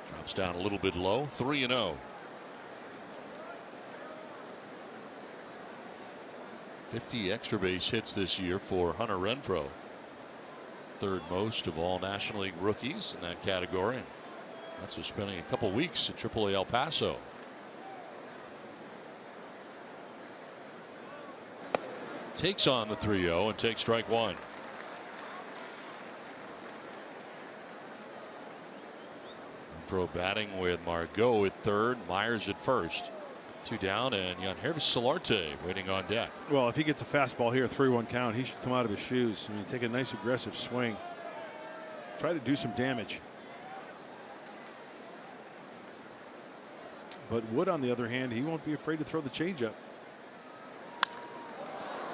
Drops down a little bit low. 3-0. 50 extra base hits this year for Hunter Renfroe. Third most of all National League rookies in that category. That's for spending a couple weeks at AAA El Paso. Takes on the 3-0 and takes strike one. Renfroe batting with Margot at third, Myers at first. 2 down, and Yangervis Solarte waiting on deck. Well, if he gets a fastball here, 3-1 count, he should come out of his shoes. I mean, take a nice aggressive swing. Try to do some damage. But Wood, on the other hand, he won't be afraid to throw the changeup.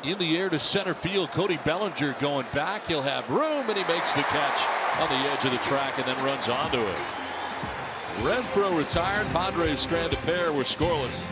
In the air to center field, Cody Bellinger going back. He'll have room, and he makes the catch on the edge of the track and then runs onto it. Renfroe retired. Padres strand a pair were scoreless.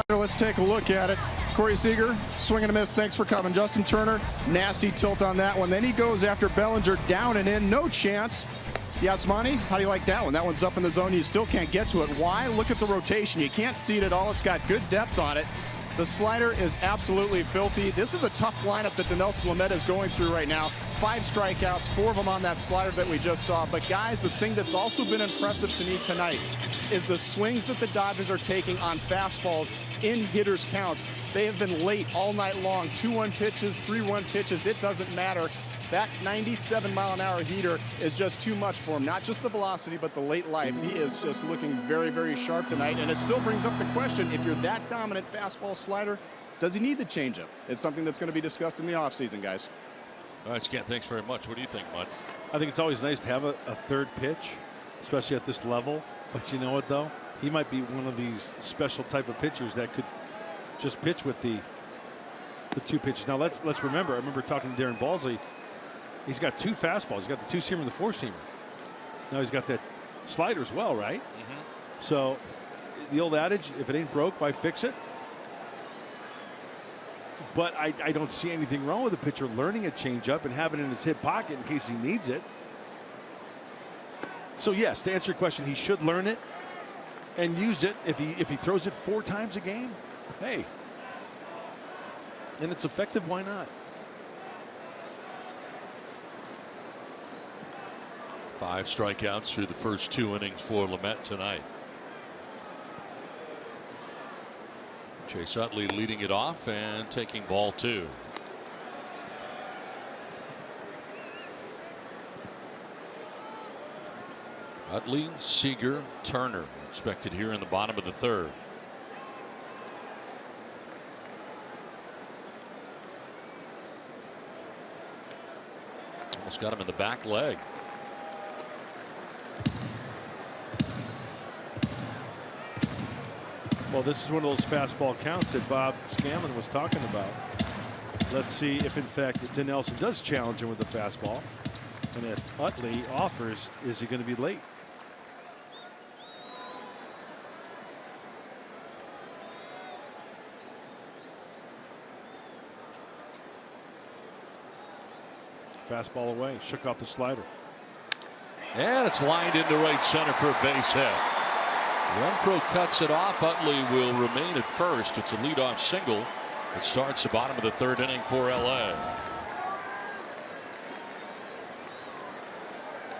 Let's take a look at it. Corey Seager, swing and a miss. Thanks for coming. Justin Turner, nasty tilt on that one. Then he goes after Bellinger, down and in, no chance. Yasmani, how do you like that one? That one's up in the zone. You still can't get to it. Why? Look at the rotation. You can't see it at all. It's got good depth on it. The slider is absolutely filthy. This is a tough lineup that Dinelson Lamet is going through right now. 5 strikeouts, 4 of them on that slider that we just saw. But guys, the thing that's also been impressive to me tonight is the swings that the Dodgers are taking on fastballs in hitters' counts. They have been late all night long. 2-1 pitches, 3-1 pitches, it doesn't matter. That 97-mile-an-hour heater is just too much for him. Not just the velocity, but the late life. He is just looking very, very sharp tonight. And it still brings up the question, if you're that dominant fastball slider, does he need the changeup? It's something that's going to be discussed in the offseason, guys. All right, Scott, thanks very much. What do you think, Mud? I think it's always nice to have a third pitch, especially at this level. But you know what, though? He might be one of these special type of pitchers that could just pitch with the 2 pitches. Now, let's remember, I remember talking to Darren Balsley. He's got 2 fastballs. He's got the 2-seamer and the 4-seamer. Now he's got that slider as well, right? Mm-hmm. So the old adage, if it ain't broke, why fix it? But I don't see anything wrong with a pitcher learning a changeup and having it in his hip pocket in case he needs it. So yes, to answer your question, he should learn it and use it. If he throws it 4 times a game, hey, and it's effective, why not? 5 strikeouts through the first 2 innings for Lamet tonight. Chase Utley leading it off and taking ball 2. Utley, Seager, Turner expected here in the bottom of the 3rd. Almost got him in the back leg. Well, this is one of those fastball counts that Bob Scanlon was talking about. Let's see if, in fact, Dinelson does challenge him with the fastball. And if Utley offers, is he going to be late? Fastball away, shook off the slider. And it's lined into right center for a base hit. Renfroe cuts it off. Utley will remain at first. It's a leadoff single. It starts the bottom of the 3rd inning for LA.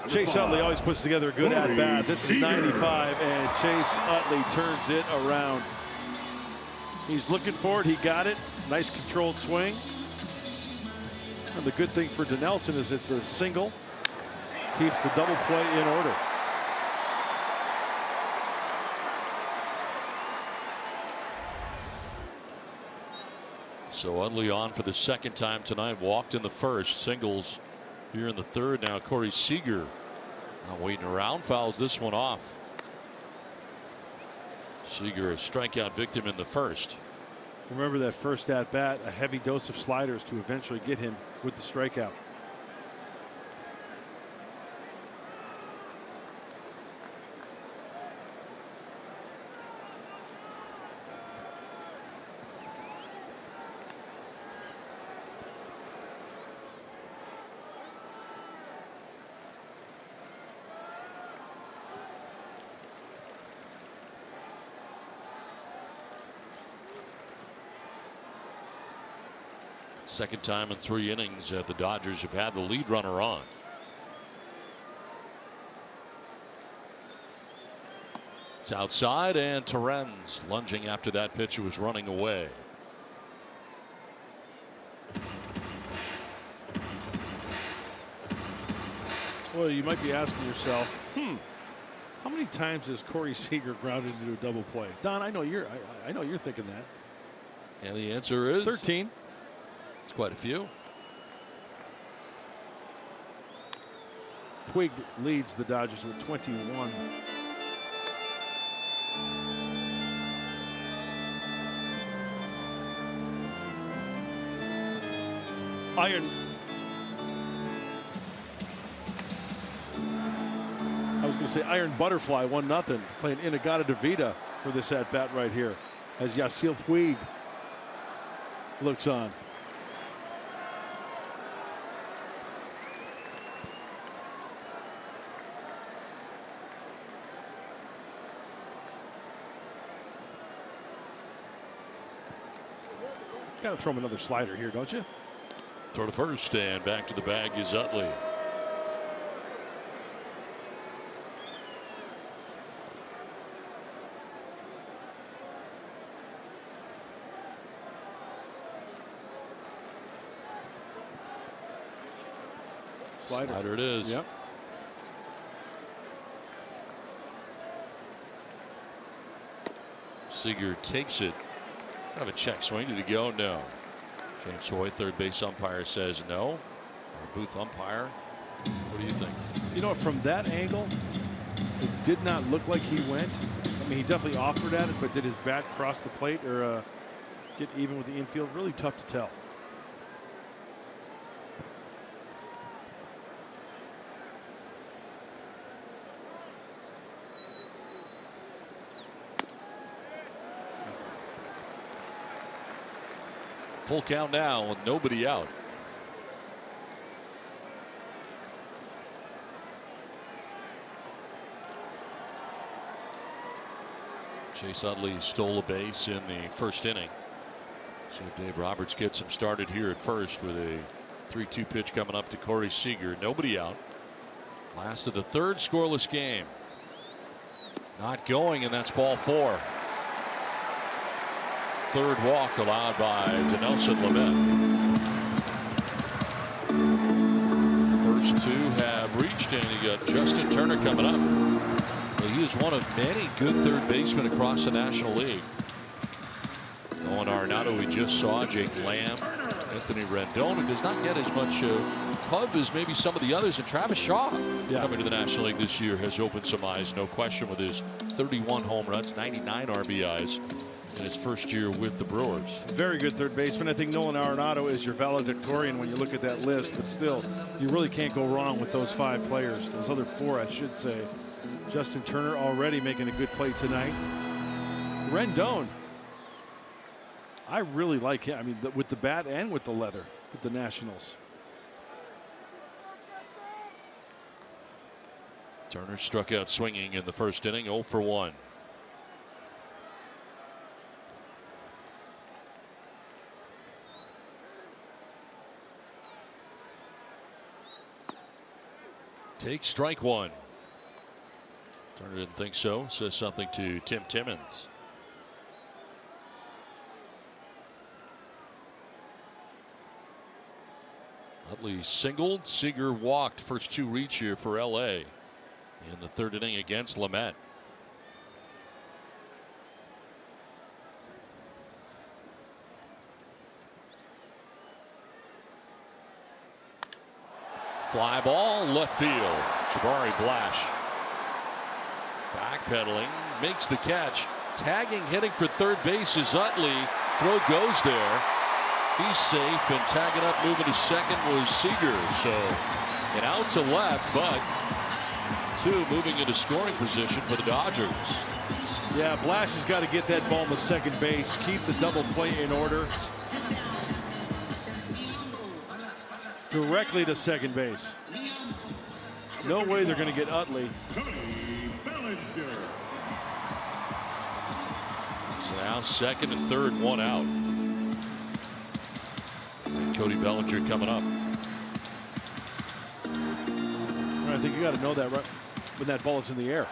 Chase Utley always puts together a good at bat. This is 95, and Chase Utley turns it around. He's looking for it. He got it. Nice controlled swing. And the good thing for Dinelson is it's a single. Keeps the double play in order. So Utley on for the 2nd time tonight. Walked in the 1st. Singles here in the 3rd. Now Corey Seager not waiting around. Fouls this one off. Seager a strikeout victim in the 1st. Remember that first at bat, a heavy dose of sliders to eventually get him with the strikeout. Second time in 3 innings the Dodgers have had the lead runner on. It's outside, and Torrens lunging after that pitch was running away. Well, you might be asking yourself, how many times has Corey Seager grounded into a double play? Don, I know you're thinking that. And the answer is 13. It's quite a few. Puig leads the Dodgers with 21. Iron. I was going to say Iron Butterfly 1-0 playing Inagata DeVita for this at bat right here. as Yasiel Puig looks on. Got to throw him another slider here, don't you? Throw to first, and back to the bag is Utley. Slider it is. Yep. Seager takes it. Kind of a check swing. Did he go? No. James Hoy, third base umpire, says no. Our booth umpire, what do you think? You know, from that angle, it did not look like he went. I mean, he definitely offered at it, but did his bat cross the plate or get even with the infield? Really tough to tell. Full count now with nobody out. Chase Utley stole a base in the first inning. See if Dave Roberts gets him started here at first with a 3-2 pitch coming up to Corey Seager. Nobody out. Last of the third, scoreless game. Not going, and that's ball 4. Third walk allowed by Dinelson Lamet. First 2 have reached, and you got Justin Turner coming up. Well, he is one of many good third basemen across the National League. Nolan Arenado, we just saw. Jake Lamb, Anthony Rendon, who does not get as much pub as maybe some of the others. And Travis Shaw, coming to the National League this year, has opened some eyes, no question, with his 31 home runs, 99 RBIs. In his first year with the Brewers. Very good third baseman. I think Nolan Arenado is your valedictorian when you look at that list, but still, you really can't go wrong with those 5 players. Those other 4, I should say. Justin Turner already making a good play tonight. Rendon, I really like him. I mean, with the bat and with the leather with the Nationals. Turner struck out swinging in the first inning, 0 for 1. Take strike 1. Turner didn't think so. Says something to Tim Timmons. Utley singled. Seager walked. First 2 reach here for LA in the third inning against Lamet. Fly ball left field. Jabari Blash backpedaling, makes the catch. Tagging, hitting for third base is Utley. Throw goes there. He's safe, and tagging up, moving to second was Seager. So an out to left, but 2 moving into scoring position for the Dodgers. Yeah, Blash has got to get that ball to second base, keep the double play in order. Directly to second base. No way they're going to get Utley. So now second and third, 1 out. And Cody Bellinger coming up. I think you got to know that right when that ball is in the air.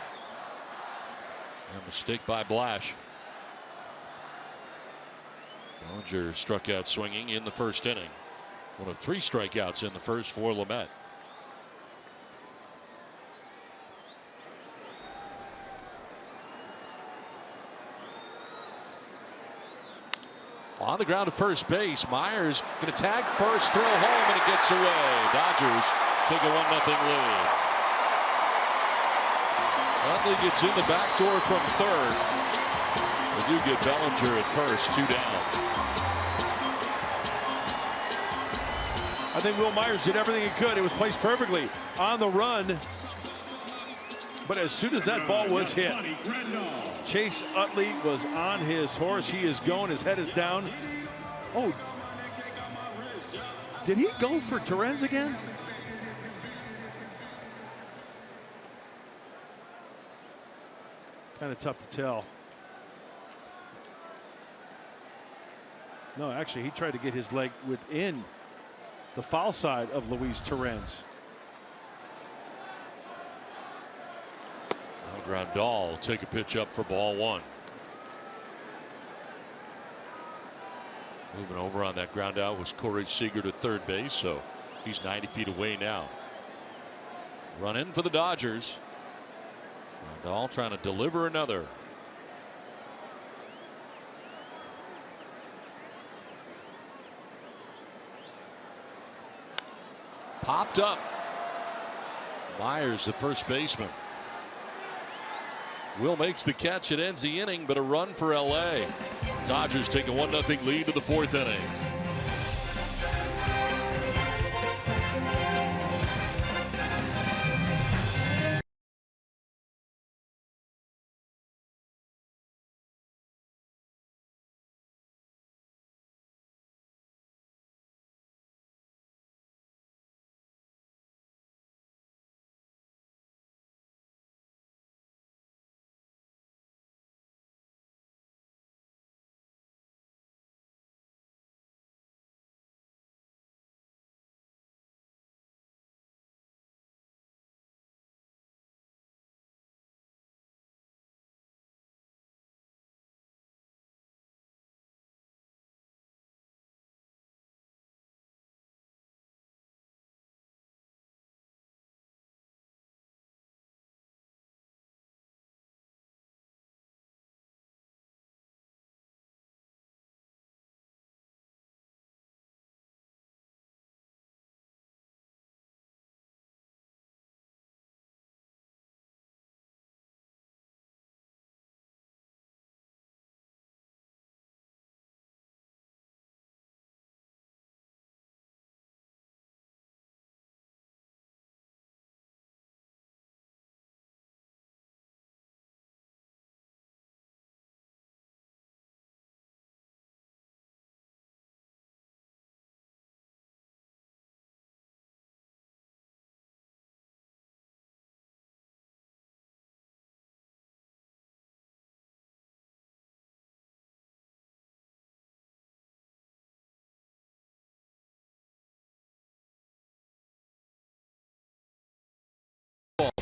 A mistake by Blash. Bellinger struck out swinging in the first inning. One of 3 strikeouts in the first for Lamet. On the ground to first base. Myers going to tag first, throw home, and it gets away. Dodgers take a 1-0 lead. Utley gets in the back door from third. They do get Bellinger at first, 2 down. I think Will Myers did everything he could. It was placed perfectly on the run. But as soon as that ball was hit, Chase Utley was on his horse. He is going. His head is down. Oh, did he go for Torrens again? Kind of tough to tell. No, actually, he tried to get his leg within the foul side of Luis Torrens. Grandal will take a pitch up for ball one. Moving over on that ground out was Corey Seager to third base, so he's 90 feet away now. Run in for the Dodgers. Grandal trying to deliver another. Popped up. Myers, the first baseman. Will makes the catch. It ends the inning, but a run for LA. Dodgers take a 1-0 lead to the fourth inning.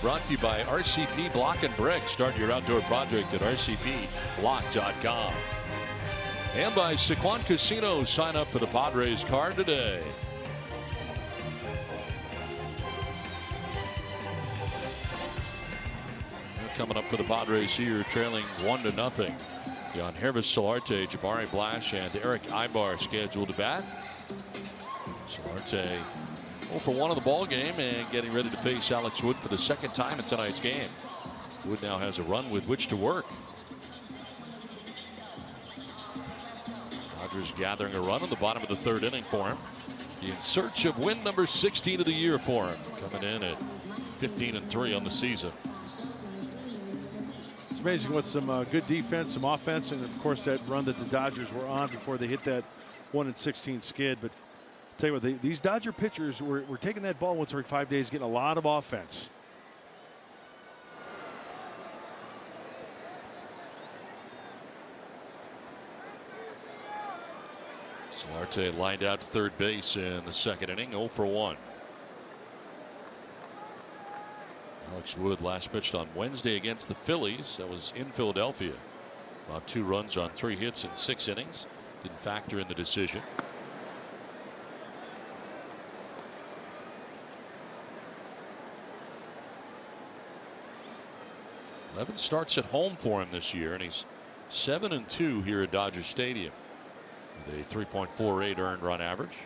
Brought to you by RCP Block and Brick. Start your outdoor project at rcpblock.com. And by Sequan Casino. Sign up for the Padres card today. Coming up for the Padres here, trailing 1-0. Jan Hervis, Solarte, Jabari Blash, and Eric Ibar scheduled to bat. Solarte 0-for-1 of the ball game and getting ready to face Alex Wood for the second time in tonight's game. Wood now has a run with which to work. Dodgers gathering a run in the bottom of the third inning for him. In search of win number 16 of the year for him. Coming in at 15-3 on the season. It's amazing with some good defense, some offense, and of course that run that the Dodgers were on before they hit that 1-16 skid. But tell you what, these Dodger pitchers were taking that ball once every 5 days, getting a lot of offense. Solarte lined out to third base in the second inning, 0-for-1. Alex Wood last pitched on Wednesday against the Phillies. That was in Philadelphia. About 2 runs on 3 hits in 6 innings. Didn't factor in the decision. Eleven starts at home for him this year, and he's 7-2 here at Dodger Stadium with a 3.48 earned run average.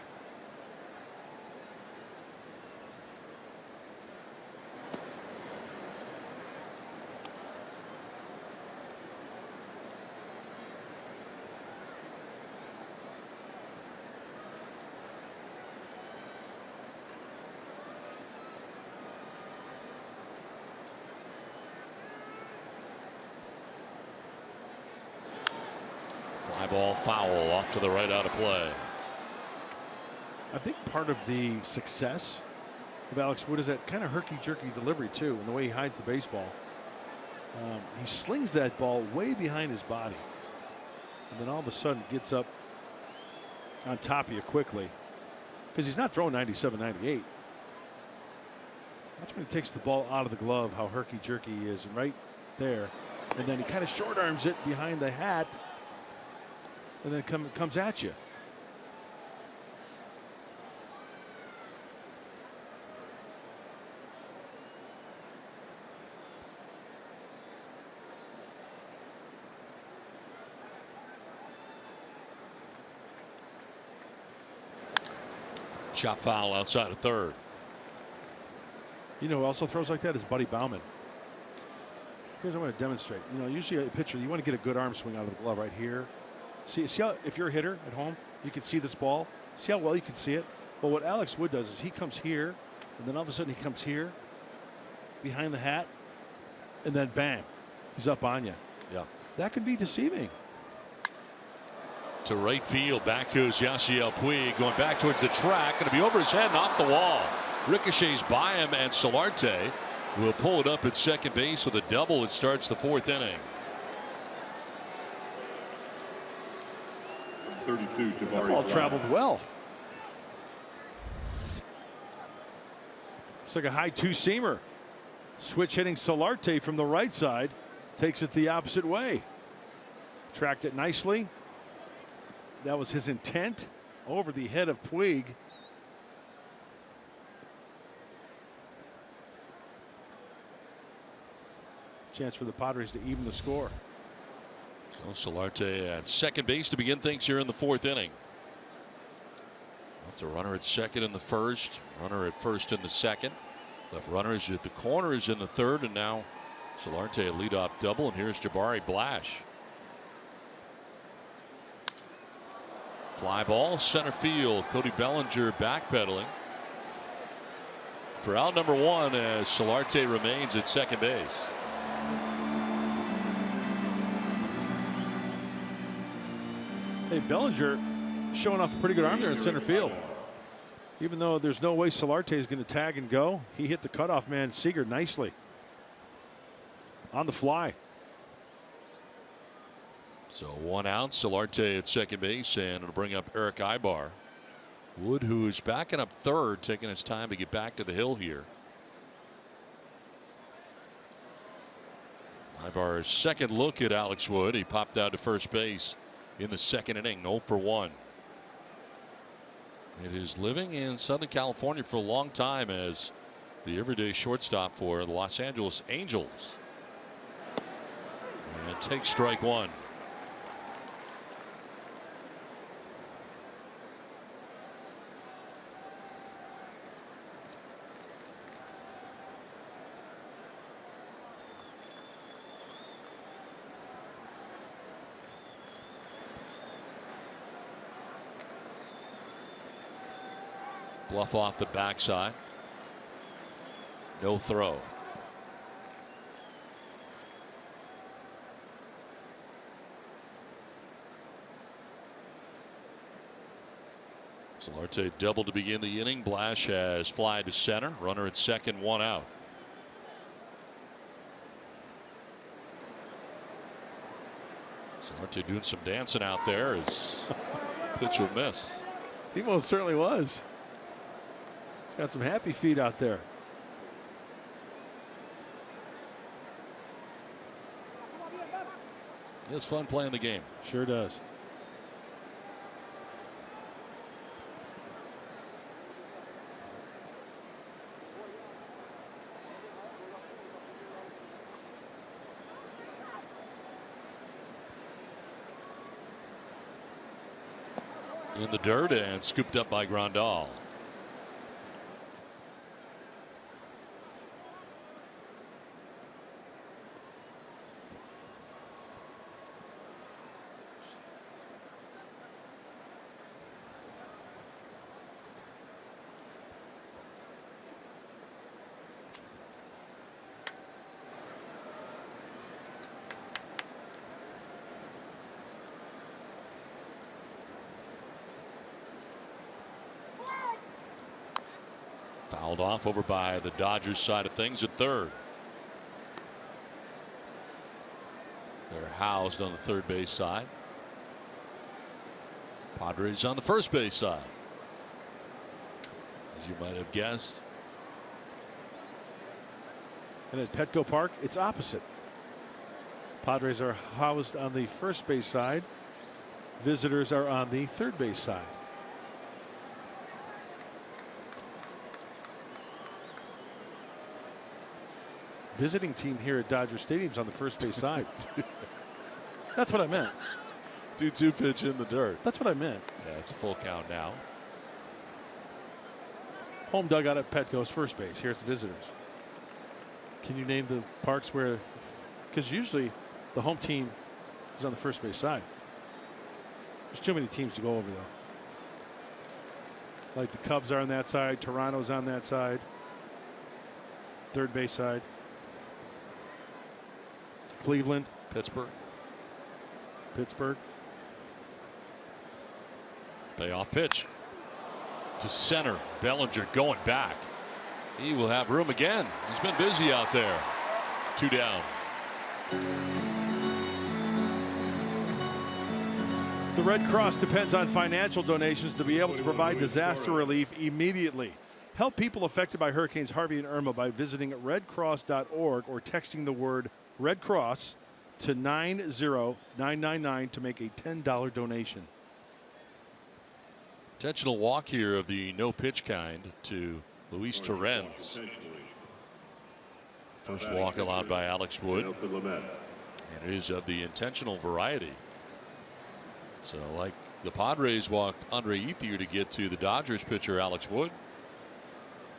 Fly ball foul off to the right out of play. I think part of the success of Alex Wood is that kind of herky-jerky delivery too, and the way he hides the baseball. He slings that ball way behind his body, and then all of a sudden gets up on top of you quickly, because he's not throwing 97, 98. Watch when he takes the ball out of the glove, how herky-jerky he is, and right there, and then he kind of short arms it behind the hat, and then comes at you. Chop foul outside of third. You know who also throws like that is Buddy Bauman. Here's what I want to demonstrate. You know, usually a pitcher, you want to get a good arm swing out of the glove right here. See how, if you're a hitter at home, you can see this ball. See how well you can see it? Well, what Alex Wood does is he comes here, and then all of a sudden he comes here, behind the hat, and then bang, he's up on you. Yeah. That can be deceiving. To right field, back goes Yasiel Puig, going back towards the track, going to be over his head and off the wall. Ricochets by him, and Solarte will pull it up at second base with a double. It starts the fourth inning. 32, Jabari. That ball traveled well. It's like a high two-seamer. Switch hitting Solarte from the right side, takes it the opposite way. Tracked it nicely. That was his intent, over the head of Puig. Chance for the Padres to even the score. So Solarte at second base to begin things here in the fourth inning. Left a runner at second in the first, runner at first in the second. Left runners at the corners in the third, and now Solarte a leadoff double, and here's Jabari Blash. Fly ball center field. Cody Bellinger backpedaling for out number one as Solarte remains at second base. Hey, Bellinger showing off a pretty good arm there in center field. Even though there's no way Solarte is going to tag and go, he hit the cutoff man Seager nicely on the fly. So 1 out, Solarte at second base, and it'll bring up Eric Ibar. Wood, who is backing up third, taking his time to get back to the hill here. Ibar's second look at Alex Wood. He popped out to first base in the second inning, 0 for 1. It is living in Southern California for a long time as the everyday shortstop for the Los Angeles Angels. And takes strike one. Bluff off the backside. No throw. Solarte double to begin the inning. Blash has fly to center. Runner at second, 1 out. Solarte doing some dancing out there as pitch will miss. He most certainly was. He's got some happy feet out there. It's fun playing the game. Sure does. In the dirt and scooped up by Grandal. Fouled off over by the Dodgers side of things at third. They're housed on the third base side. Padres on the first base side. As you might have guessed. And at Petco Park, it's opposite. Padres are housed on the first base side. Visitors are on the third base side. Visiting team here at Dodger Stadium's on the first base side. That's what I meant. 2-2 pitch in the dirt. That's what I meant. Yeah, it's a full count now. Home dugout at Petco's first base. Here's the visitors. Can you name the parks where? Because usually the home team is on the first base side. There's too many teams to go over though. Like the Cubs are on that side. Toronto's on that side. Third base side. Cleveland. Pittsburgh. Payoff pitch to center. Bellinger going back. He will have room again. He's been busy out there. 2 down. The Red Cross depends on financial donations to be able to provide disaster relief immediately. Help people affected by Hurricanes Harvey and Irma by visiting redcross.org or texting the word Red Cross to 90999 to make a $10 donation. Intentional walk here of the no pitch kind to Luis Torrens. First walk allowed by Alex Wood. And it is of the intentional variety. So like the Padres walked Andre Ethier to get to the Dodgers pitcher Alex Wood.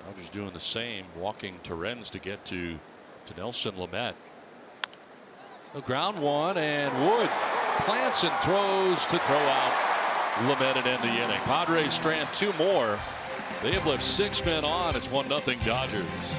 Dodgers doing the same, walking Torrens to get to Nelson Lamet. The ground one, and Wood plants and throws to throw out Lamet and end the inning. Padres strand 2 more. They have left 6 men on. It's 1-0 Dodgers.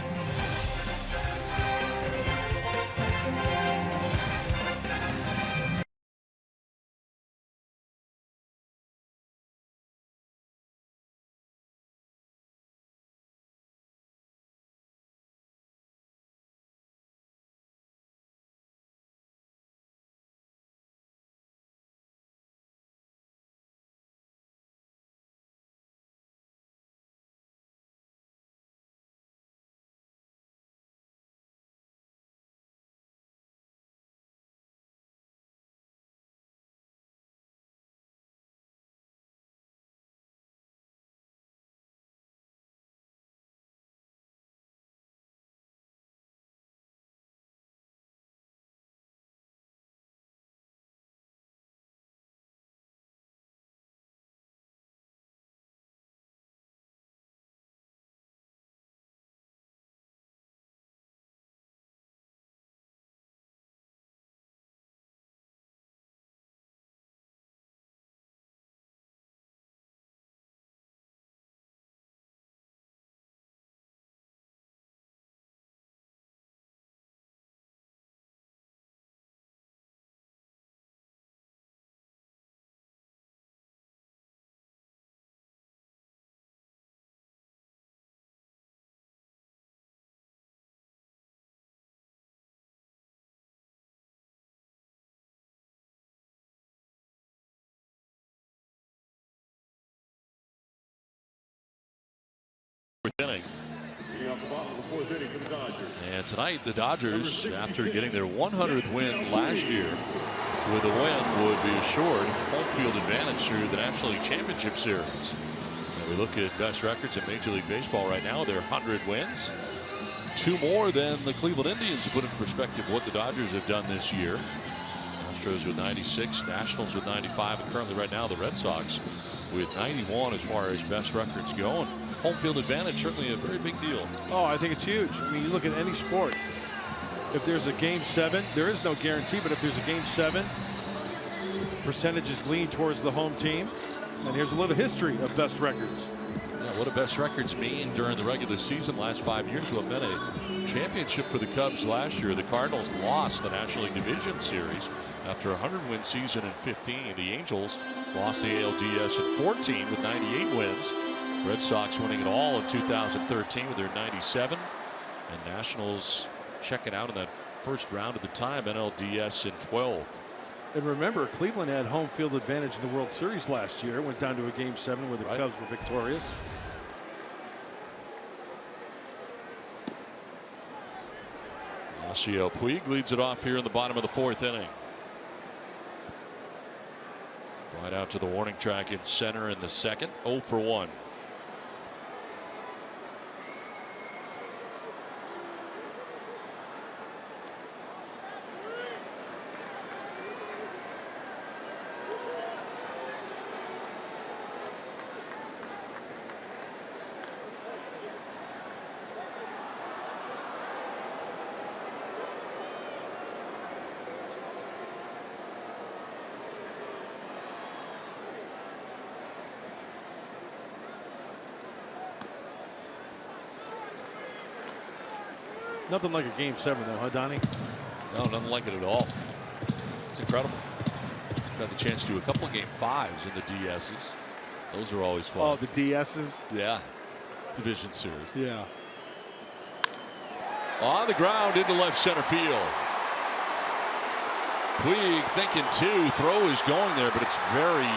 Inning. And tonight the Dodgers, after getting their 100th win last year, with a win would be assured home field advantage through the National League Championship Series. And we look at best records in Major League Baseball right now. They're 100 wins, 2 more than the Cleveland Indians, to put in perspective what the Dodgers have done this year. Astros with 96, Nationals with 95, and currently right now the Red Sox with 91 as far as best records go. And home field advantage certainly a very big deal. Oh, I think it's huge. I mean, you look at any sport. If there's a game 7, there is no guarantee, but if there's a game 7, percentages lean towards the home team. And here's a little history of best records. Yeah, what do best records mean during the regular season? Last 5 years will have been a championship for the Cubs last year. The Cardinals lost the National League Division Series after a 100-win season in 15. The Angels lost the ALDS in 14 with 98 wins. Red Sox winning it all in 2013 with their 97, and Nationals checking out in that first round at the time, NLDS in 12. And remember, Cleveland had home field advantage in the World Series last year. It went down to a Game 7 where the Cubs were victorious. Yasiel Puig leads it off here in the bottom of the 4th inning. Flied out to the warning track in center in the 2nd. 0 for 1. Nothing like a Game 7, though, huh, Donnie? No, nothing like it at all. It's incredible. Got the chance to do a couple of Game 5s in the DSs. Those are always fun. Oh, the DSs? Yeah. Division series. Yeah. On the ground into left center field. Puig thinking 2. Throw is going there, but it's very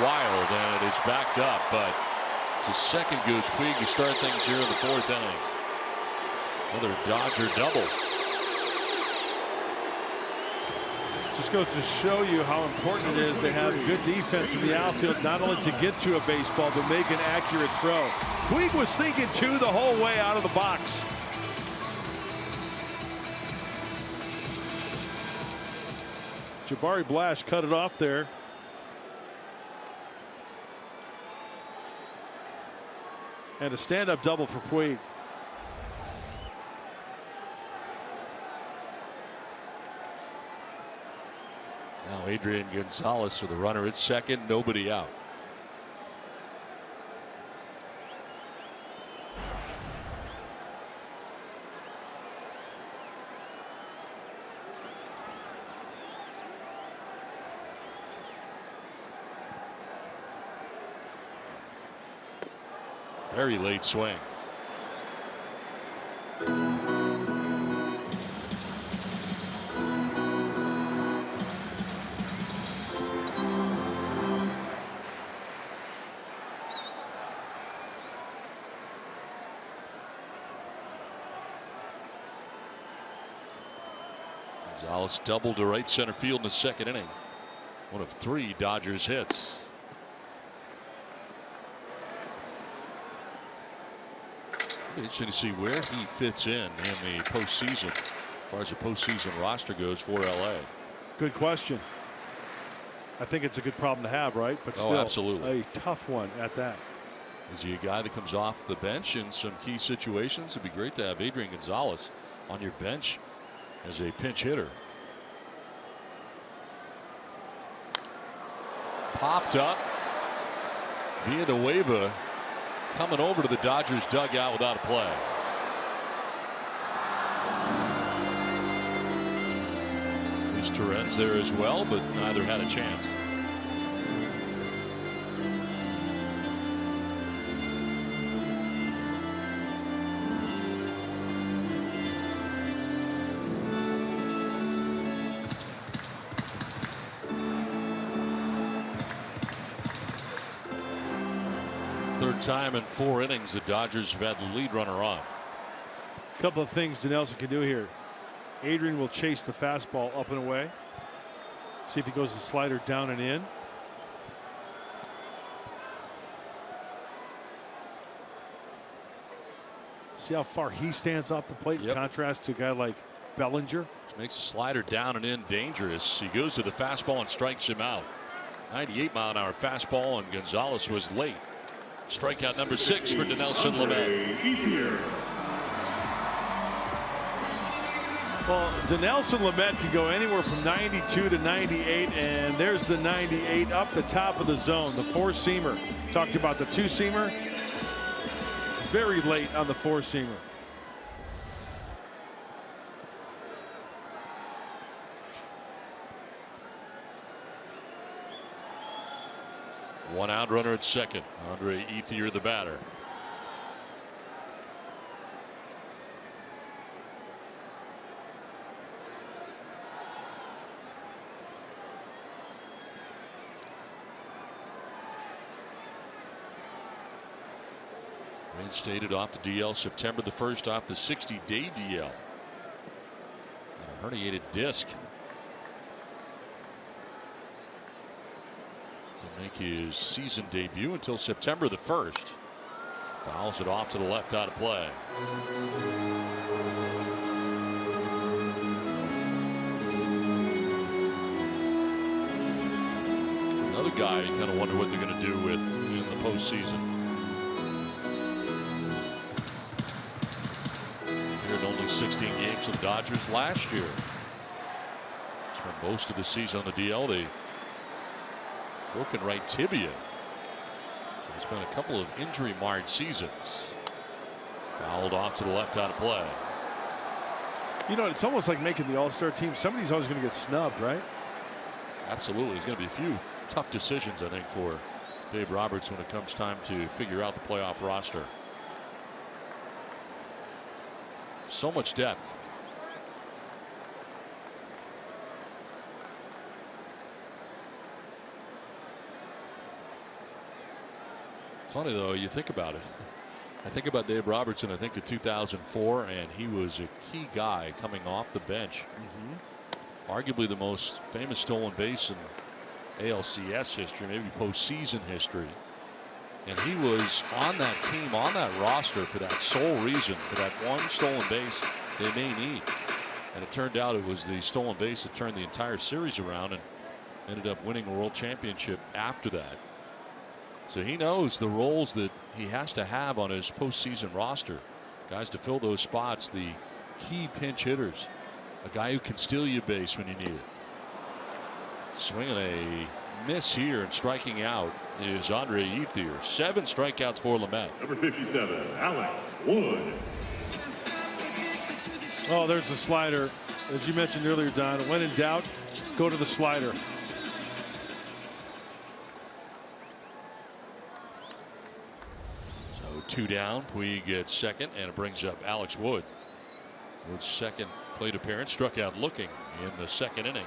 wild, and it is backed up. But to second goes Puig to start things here in the 4th inning. Another Dodger double. Just goes to show you how important it is to have good defense in the outfield, not only to get to a baseball, but make an accurate throw. Puig was thinking 2 the whole way out of the box. Jabari Blash cut it off there. And a stand-up double for Puig. Now Adrian Gonzalez with the runner at second, nobody out. Very late swing. Gonzalez doubled to right center field in the 2nd inning. One of 3 Dodgers hits. It'll be interesting to see where he fits in the postseason, as far as the postseason roster goes for LA. Good question. I think it's a good problem to have, right? But still, absolutely. A tough one at that. Is he a guy that comes off the bench in some key situations? It'd be great to have Adrian Gonzalez on your bench as a pinch hitter. Popped up. Villanueva coming over to the Dodgers dugout without a play. Luis Torrens there as well, but neither had a chance. Third time in 4 innings the Dodgers have had the lead runner on. A couple of things Dinelson can do here. Adrian will chase the fastball up and away. See if he goes the slider down and in. See how far he stands off the plate in contrast to a guy like Bellinger. Which makes the slider down and in dangerous. He goes to the fastball and strikes him out. 98-mile-an-hour fastball, and Gonzalez was late. Strikeout number 6 for Dinelson Lamet. Well, Dinelson Lamet can go anywhere from 92 to 98, and there's the 98 up the top of the zone. The 4-seamer. Talked about the 2-seamer. Very late on the 4-seamer. One out runner at second. Andre Ethier, the batter. Reinstated off the DL September the 1st off the 60-day DL. And a herniated disc. To make his season debut until September the 1st. Fouls it off to the left out of play. Another guy you kind of wonder what they're going to do with in the postseason. Only 16 games for the Dodgers last year. Spent most of the season on the DL. They broken right tibia. So it's been a couple of injury-marred seasons. Fouled off to the left out of play. You know, it's almost like making the All-Star team. Somebody's always going to get snubbed, right? Absolutely. There's going to be a few tough decisions, I think, for Dave Roberts when it comes time to figure out the playoff roster. So much depth. It's funny though, you think about it. I think about Dave Robertson. I think of 2004, and he was a key guy coming off the bench. Arguably the most famous stolen base in ALCS history, maybe postseason history. And he was on that team, on that roster for that sole reason, for that one stolen base they may need. And it turned out it was the stolen base that turned the entire series around and ended up winning a world championship after that. So he knows the roles that he has to have on his postseason roster. Guys to fill those spots, the key pinch hitters. A guy who can steal you a base when you need it. Swinging a miss here and striking out is Andre Ethier. 7 strikeouts for Lamet. Number 57, Alex Wood. Oh, there's the slider. As you mentioned earlier, Don, when in doubt, go to the slider. So 2 down. Puig gets second, and it brings up Alex Wood. Wood's second plate appearance, struck out looking in the second inning.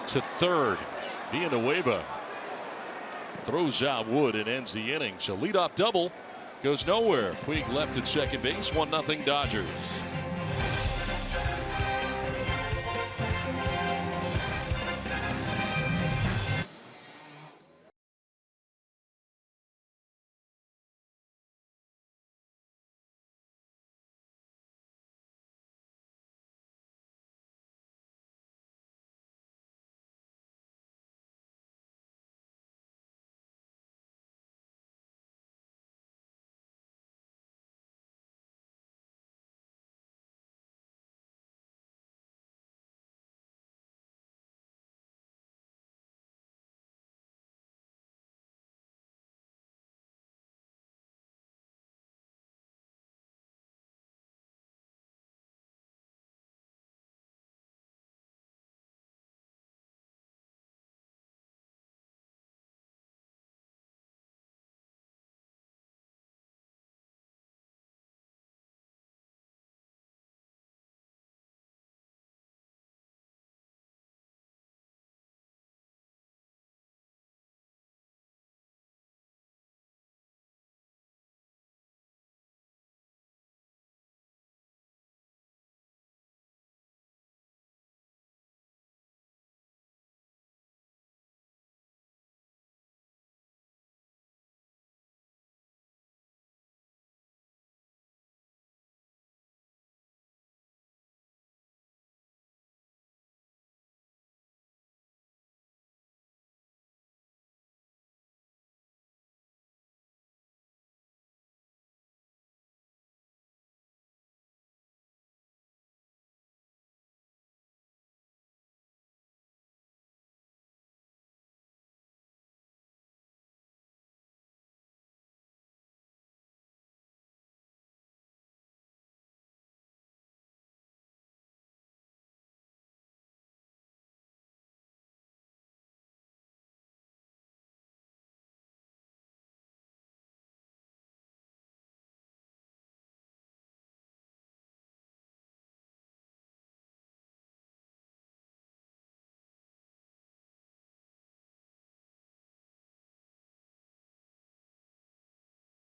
To third, Villanueva throws out Wood and ends the inning. So leadoff double goes nowhere. Puig left at second base. 1-0 Dodgers.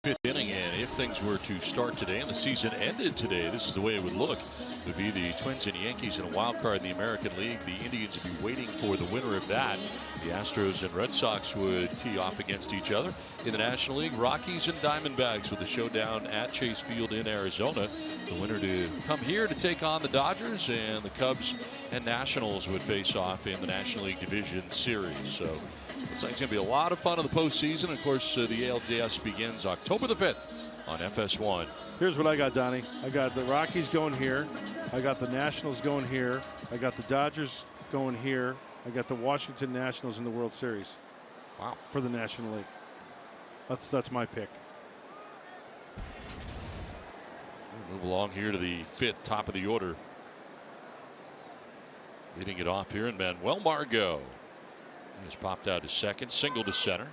Fifth inning, and if things were to start today and the season ended today, this is the way it would look. It would be the Twins and Yankees in a wild card in the American League. The Indians would be waiting for the winner of that. The Astros and Red Sox would tee off against each other. In the National League, Rockies and Diamondbacks with a showdown at Chase Field in Arizona. The winner to come here to take on the Dodgers, and the Cubs and Nationals would face off in the National League Division Series. So looks like it's going to be a lot of fun in the postseason. Of course, the ALDS begins October the 5th on FS1. Here's what I got, Donnie. I got the Rockies going here. I got the Nationals going here. I got the Dodgers going here. I got the Washington Nationals in the World Series. Wow. For the National League. That's my pick. We'll move along here to the 5th, top of the order. Leading it off here in Manuel Margot. He has popped out to second, single to center.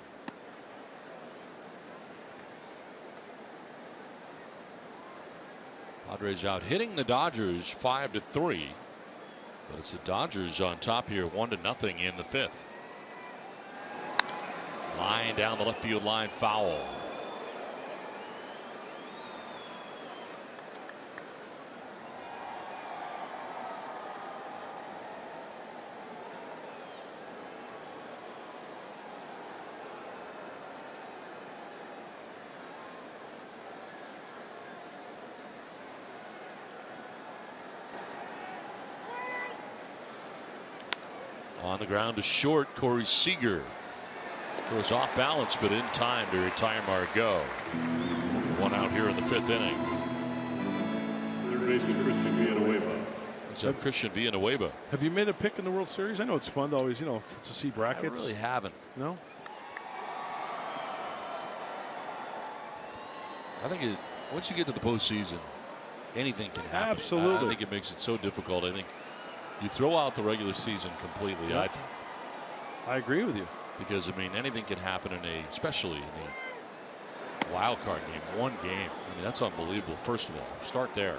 Padres out hitting the Dodgers 5-3. But it's the Dodgers on top here, 1-0 in the 5th. Line down the left field line, foul. On the ground to short, Corey Seager goes off balance, but in time to retire Margot. One out here in the 5th inning. Third baseman Christian Villanueva. It's up Christian Villanueva. Have you made a pick in the World Series? I know it's fun to always, to see brackets. I really haven't. No? I think once you get to the postseason, anything can happen. Absolutely. I think it makes it so difficult. I think you throw out the regular season completely. Yep. I think. I agree with you. Because anything can happen especially in the wild card game, one game. That's unbelievable. First of all, start there.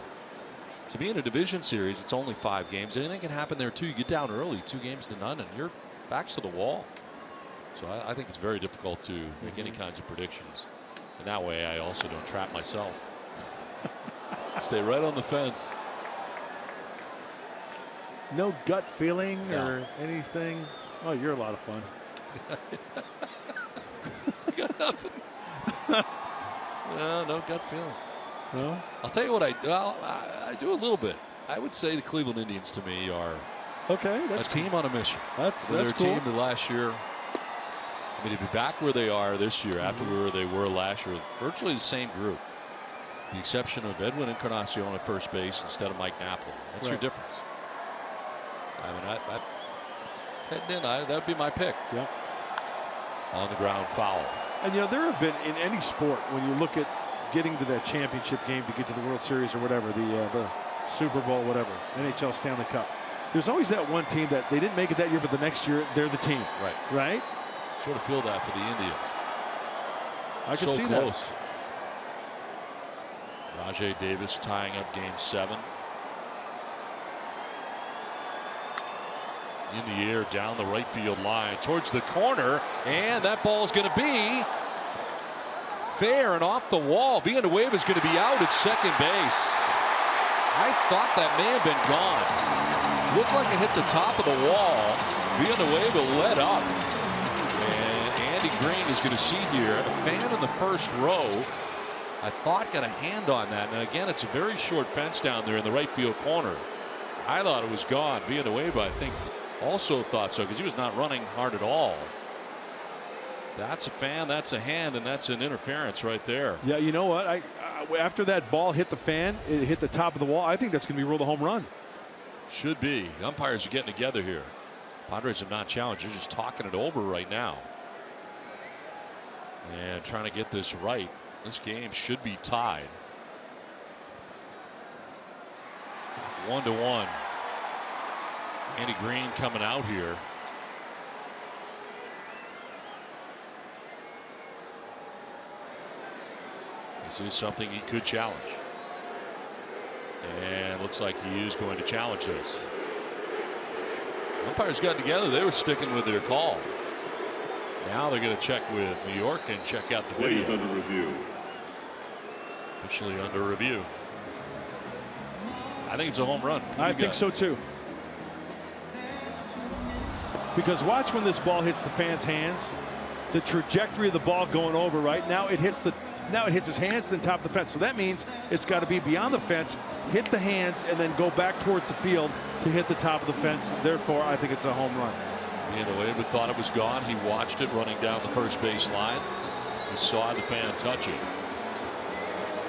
To be in a division series, it's only 5 games. Anything can happen there too. You get down early, 2-0 and your back's to the wall. So I think it's very difficult to make any kinds of predictions. And that way, I also don't trap myself. Stay right on the fence. No gut feeling or anything. Oh, you're a lot of fun. You got nothing. No gut feeling. No? I'll tell you what I do. I do a little bit. I would say the Cleveland Indians to me are that's a team on a mission. That's they're a cool. team that last year. To be back where they are this year after where they were last year, virtually the same group. The exception of Edwin Encarnacion at first base instead of Mike Napoli. That's your difference. Heading in, that would be my pick. Yep. On the ground, foul. And there have been in any sport, when you look at getting to that championship game to get to the World Series or whatever, the Super Bowl, whatever, NHL Stanley Cup, there's always that one team that they didn't make it that year, but the next year they're the team. Right. Right? Sort of feel that for the Indians. I can see close. that. Rajay Davis tying up game 7. In the air down the right field line towards the corner, and that ball is going to be fair and off the wall. Villanueva is going to be out at second base. I thought that may have been gone. Looked like it hit the top of the wall. Villanueva let up, and Andy Green is going to see here a fan in the first row. I thought got a hand on that, and again, it's a very short fence down there in the right field corner. I thought it was gone. Villanueva, I think, also thought so because he was not running hard at all. That's a fan, that's a hand, and that's an interference right there. Yeah, you know what? After that ball hit the fan, it hit the top of the wall. I think that's going to be ruled a home run. Should be. The umpires are getting together here. Padres have not challenged. They're just talking it over right now. And trying to get this right. This game should be tied. 1-1. Andy Green coming out here. This is something he could challenge. And looks like he is going to challenge this. Umpires got together. They were sticking with their call. Now they're going to check with New York and check out the Play is video. under review. Officially under review. I think it's a home run. I think so too. Because watch when this ball hits the fan's hands, the trajectory of the ball going over. Right now, it hits his hands, then top of the fence. So that means it's got to be beyond the fence, hit the hands, and then go back towards the field to hit the top of the fence. Therefore, I think it's a home run. Villanueva thought it was gone. He watched it running down the first base line. He saw the fan touch it.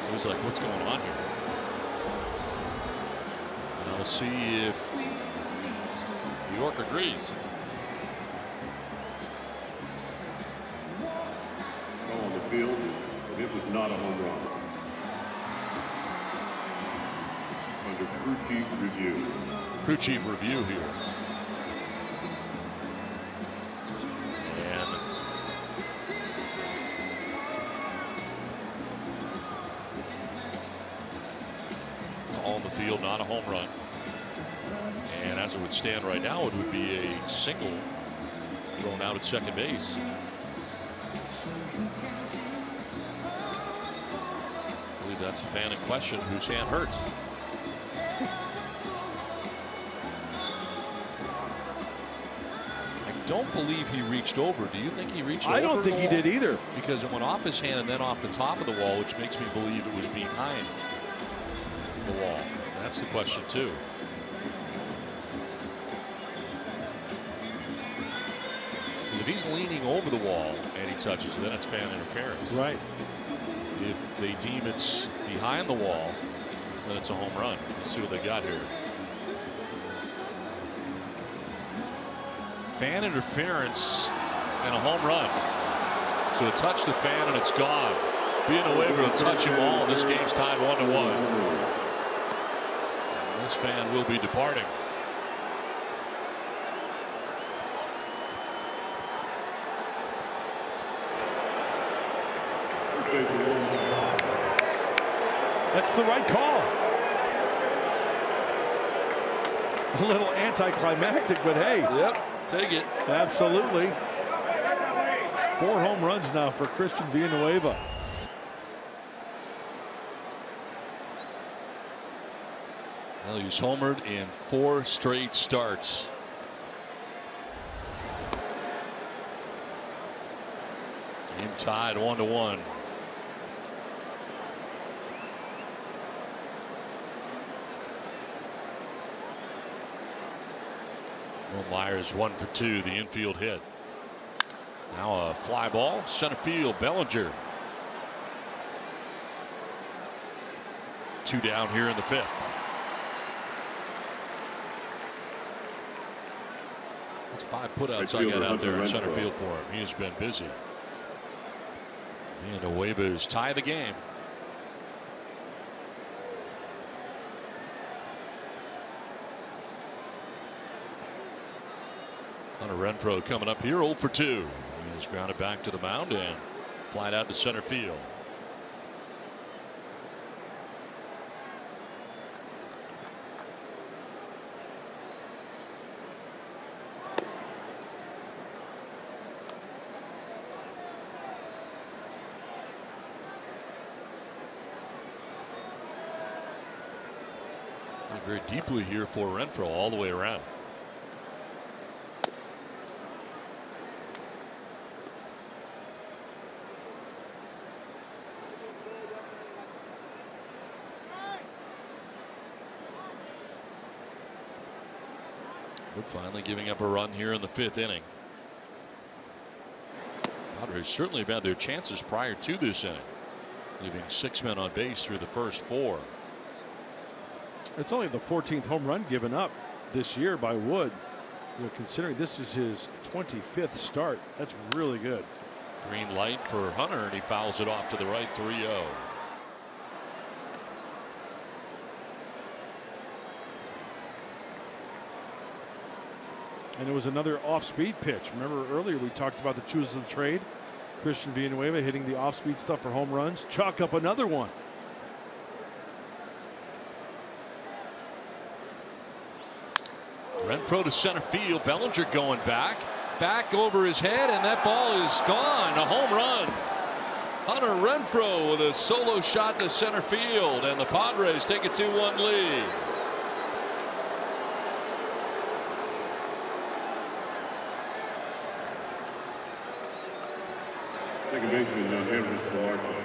So he's like, what's going on here? And we'll see if New York agrees. Ball on the field, but it was not a home run. Under crew chief review. Crew chief review here. On the field, not a home run. And as it would stand right now, it would be a single thrown out at second base. I believe that's the fan in question whose hand hurts. I don't believe he reached over. Do you think he reached over? I don't think he did either. Because it went off his hand and then off the top of the wall, which makes me believe it was behind the wall. That's the question too. Because if he's leaning over the wall and he touches it, then it's fan interference. Right. If they deem it's behind the wall, then it's a home run. Let's see what they got here. Fan interference and a home run. So it touched the fan and it's gone. Villanueva will touch them all. This game's tied 1-1. This fan will be departing. That's the right call. A little anticlimactic, but hey. Yep, take it. Absolutely. 4 home runs now for Christian Villanueva. Well, he's homered in 4 straight starts. Game tied 1-1. Will Myers 1 for 2, the infield hit. Now a fly ball, center field, Bellinger. 2 down here in the 5th. That's 5 putouts I got out there in center field for him. He has been busy. And Villanueva's tie the game. Hunter Renfroe coming up here, 0 for 2. He is grounded back to the mound and flied out to center field. Very deeply here for Renfroe all the way around. Wood finally giving up a run here in the 5th inning. Padres certainly have had their chances prior to this inning, leaving 6 men on base through the first 4. It's only the 14th home run given up this year by Wood. You know, considering this is his 25th start, that's really good. Green light for Hunter, and he fouls it off to the right, 3-0. And it was another off-speed pitch. Remember earlier we talked about the choices of the trade. Christian Villanueva hitting the off-speed stuff for home runs. Chalk up another one. Renfroe to center field. Bellinger going back over his head, and that ball is gone. A home run. Hunter Renfroe with a solo shot to center field, and the Padres take a 2-1 lead. Second baseman, Henry Solarte.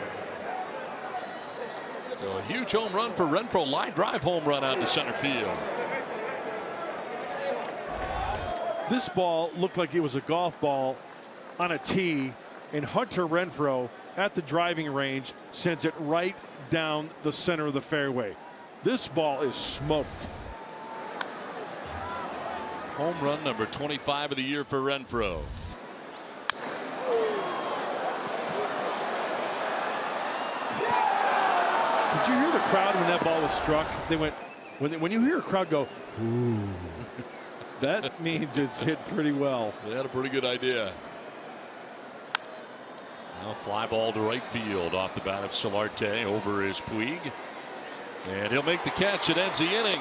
So a huge home run for Renfroe. Line drive home run out to center field. This ball looked like it was a golf ball on a tee, and Hunter Renfroe at the driving range sends it right down the center of the fairway. This ball is smoked. Home run number 25 of the year for Renfroe. Did you hear the crowd when that ball was struck? They went, when you hear a crowd go, ooh, that means it's hit pretty well. They had a pretty good idea. Now fly ball to right field off the bat of Solarte. Over is Puig. And he'll make the catch. It ends the inning.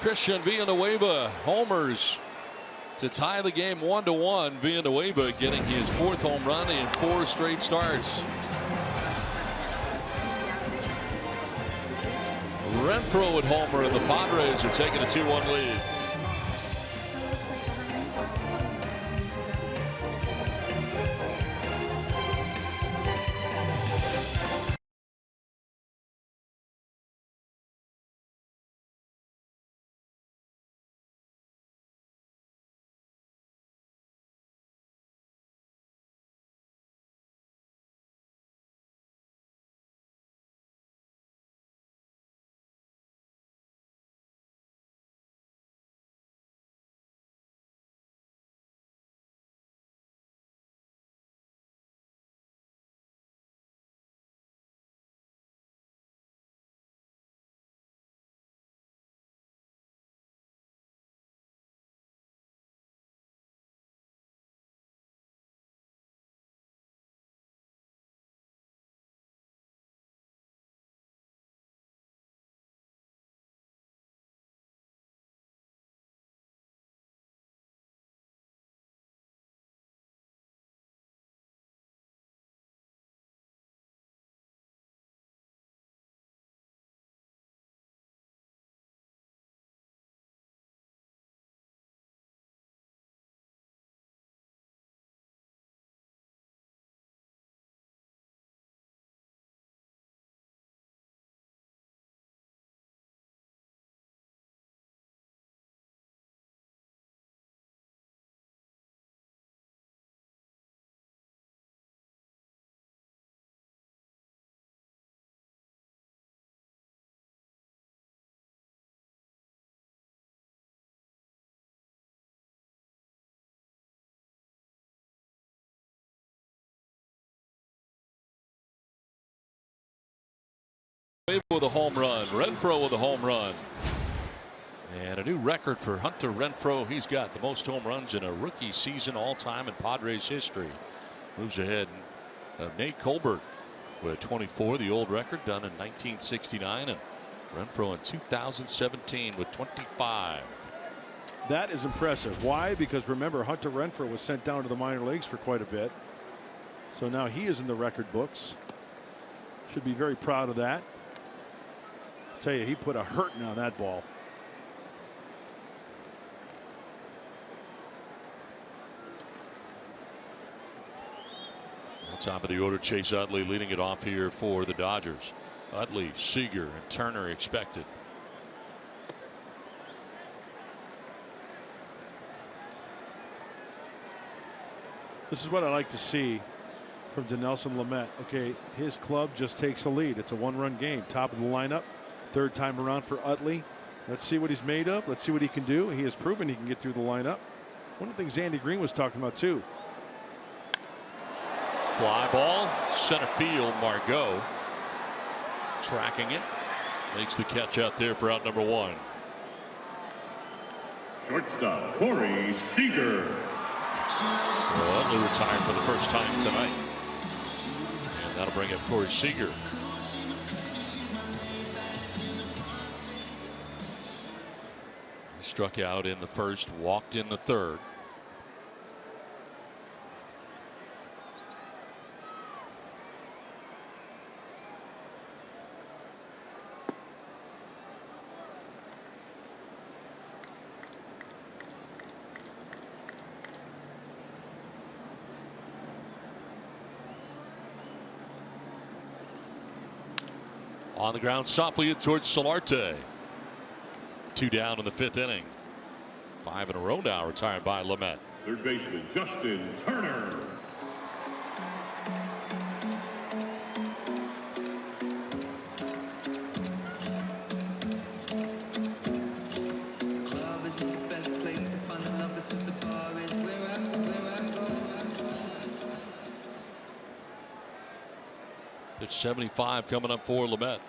Christian Villanueva homers to tie the game 1-1. Villanueva getting his 4th home run in 4 straight starts. Renfroe would homer, and the Padres are taking a 2-1 lead. With a home run. Renfroe with a home run. And a new record for Hunter Renfroe. He's got the most home runs in a rookie season all time in Padres history. Moves ahead of Nate Colbert with 24, the old record done in 1969, and Renfroe in 2017 with 25. That is impressive. Why? Because remember, Hunter Renfroe was sent down to the minor leagues for quite a bit. So now he is in the record books. Should be very proud of that. I'll tell you, he put a hurting on that ball. On top of the order, Chase Utley leading it off here for the Dodgers. Utley, Seager, and Turner expected. This is what I like to see from Dinelson Lamet. Okay, his club just takes a lead. It's a one-run game. Top of the lineup. Third time around for Utley. Let's see what he's made of. Let's see what he can do. He has proven he can get through the lineup. One of the things Andy Green was talking about too. Fly ball, center field. Margot tracking it. Makes the catch out there for out number 1. Shortstop, Corey Seager. Well, Utley retired for the first time tonight. And that'll bring up Corey Seager. He struck out in the first, walked in the third. On the ground softly towards Solarte. 2 down in the 5th inning. 5 in a row now retired by Lamet. Third baseman Justin Turner. Pitch 75 coming up for Lamet.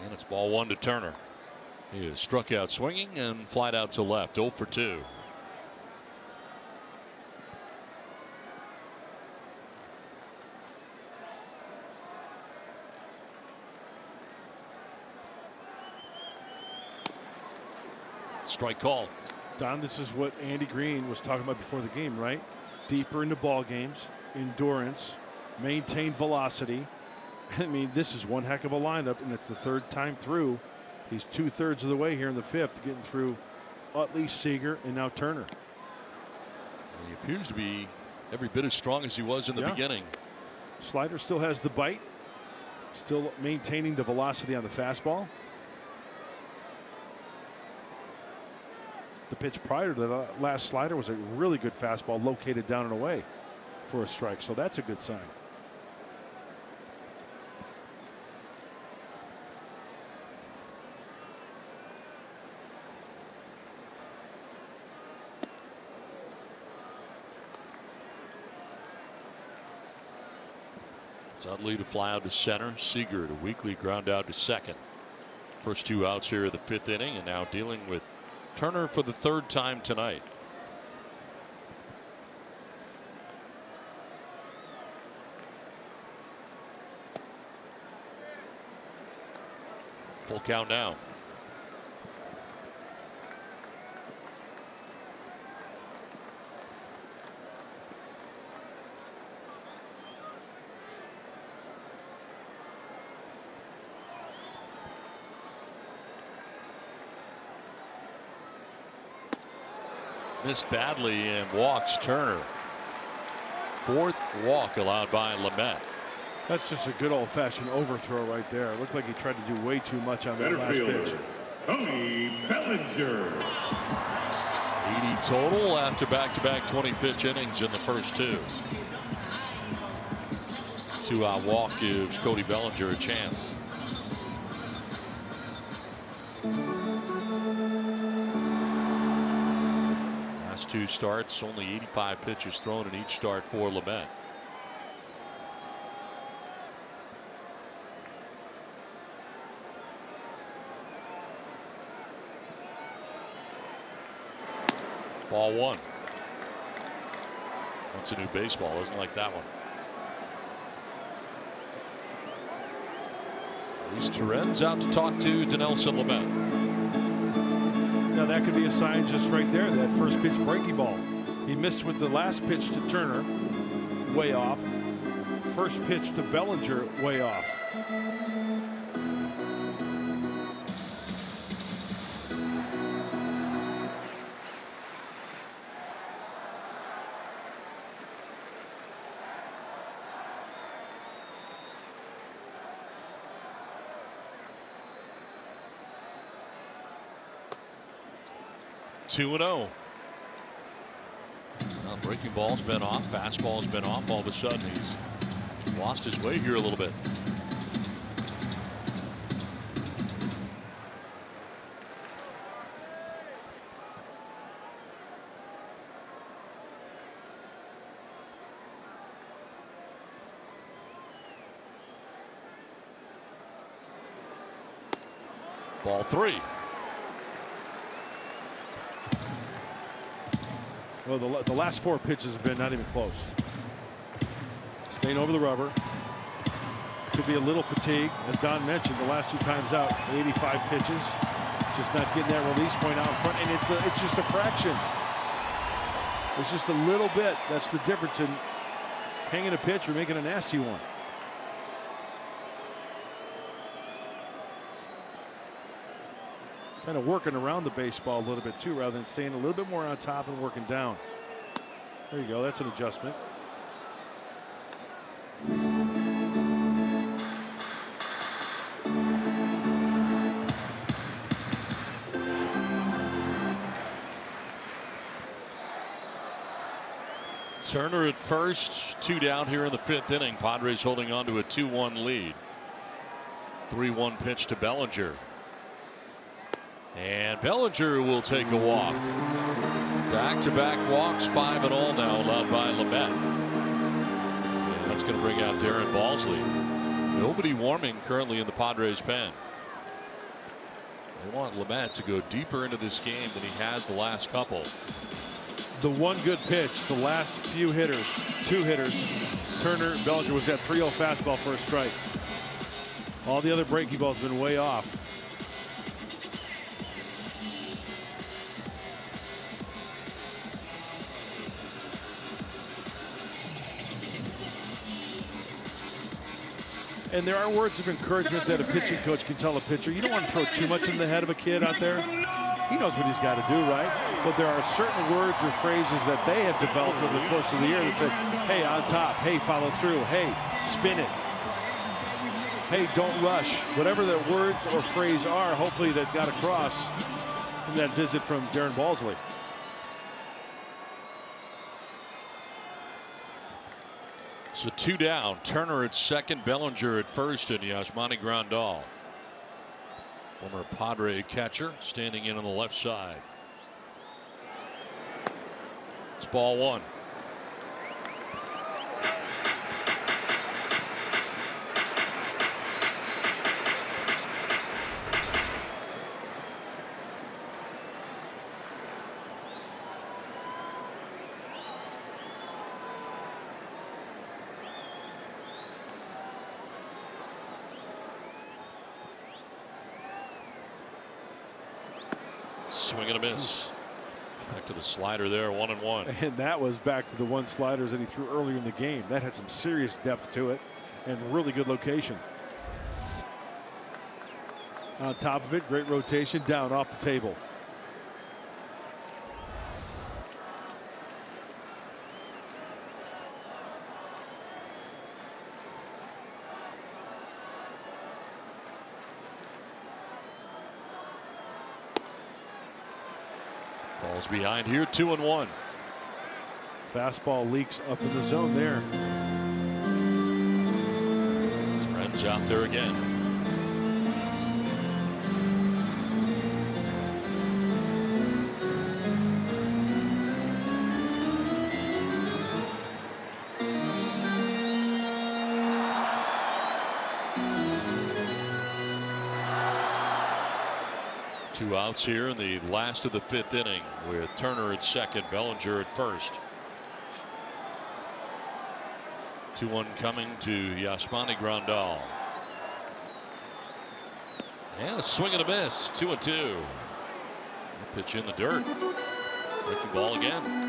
And it's ball 1 to Turner. He is struck out swinging and flied out to left. 0 for 2. Strike call. Don, this is what Andy Green was talking about before the game, right? Deeper into ball games, endurance, maintain velocity. I mean, this is one heck of a lineup, and it's the 3rd time through. He's 2/3 of the way here in the 5th, getting through at least Seager and now Turner. And he appears to be every bit as strong as he was in the beginning. Slider still has the bite, still maintaining the velocity on the fastball. The pitch prior to the last slider was a really good fastball located down and away for a strike, so that's a good sign. It's Utley to fly out to center. Seager to weakly ground out to second. First 2 outs here of the 5th inning, and now dealing with Turner for the 3rd time tonight. Full count now. Missed badly and walks Turner. 4th walk allowed by Lamet. That's just a good old-fashioned overthrow right there. It looked like he tried to do way too much on that last pitch. Tony Bellinger. 80 total after back-to-back 20-pitch innings in the first 2. 2-out walk gives Cody Bellinger a chance. Last 2 starts, only 85 pitches thrown in each start for Lamet. Ball 1. That's a new baseball. Isn't like that one. Luis Torrens out to talk to Dinelson Lamet. Now that could be a sign just right there. That first pitch breaking ball. He missed with the last pitch to Turner. Way off. First pitch to Bellinger. Way off. Two and 0. Now breaking ball's been off. Fastball's been off. All of a sudden he's lost his way here a little bit. Ball 3. Well, the last 4 pitches have been not even close. Staying over the rubber. Could be a little fatigue. As Don mentioned, the last 2 times out, 85 pitches. Just not getting that release point out in front. And it's just a fraction. It's just a little bit. That's the difference in hanging a pitch or making a nasty one. kind of working around the baseball a little bit too, rather than staying a little bit more on top and working down. There you go. That's an adjustment. Turner at first, 2 down here in the 5th inning. Padres holding on to a 2-1 lead. 3-1 pitch to Bellinger. And Bellinger will take a walk. Back-to-back walks, 5 in all now allowed by Lamet. And that's going to bring out Darren Balsley. Nobody warming currently in the Padres pen. They want Lamet to go deeper into this game than he has the last couple. The one good pitch, the last few hitters, 2 hitters, Turner and Bellinger, was that 3-0 fastball for a strike. All the other breaking balls have been way off. And there are words of encouragement that a pitching coach can tell a pitcher. You don't want to throw too much in the head of a kid out there. He knows what he's got to do, right? But there are certain words or phrases that they have developed over the course of the year that say, hey, on top, hey, follow through, hey, spin it, hey, don't rush. Whatever the words or phrase are, hopefully that got across from that visit from Darren Balsley. So 2 down. Turner at second, Bellinger at first, and Yasmani Grandal, former Padre catcher, standing in on the left side. It's ball 1. Swing and a miss. Back to the slider there, 1-1. And that was back to the one sliders that he threw earlier in the game. That had some serious depth to it and really good location. On top of it, great rotation, down off the table. Falls behind here, 2-1. Fastball leaks up in the zone there. Trent's out there again. Two outs here in the last of the 5th inning, with Turner at second, Bellinger at first. 2-1 coming to Yasmani Grandal. And a swing and a miss, 2-2. Pitch in the dirt. Breaking ball again.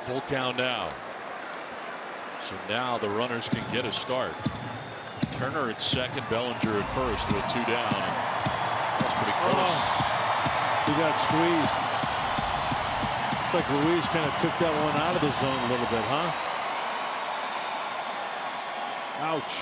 Full count now. So now the runners can get a start. Turner at second, Bellinger at first with 2 down. That's pretty close. He got squeezed. Looks like Luis kind of took that one out of the zone a little bit, huh? Ouch.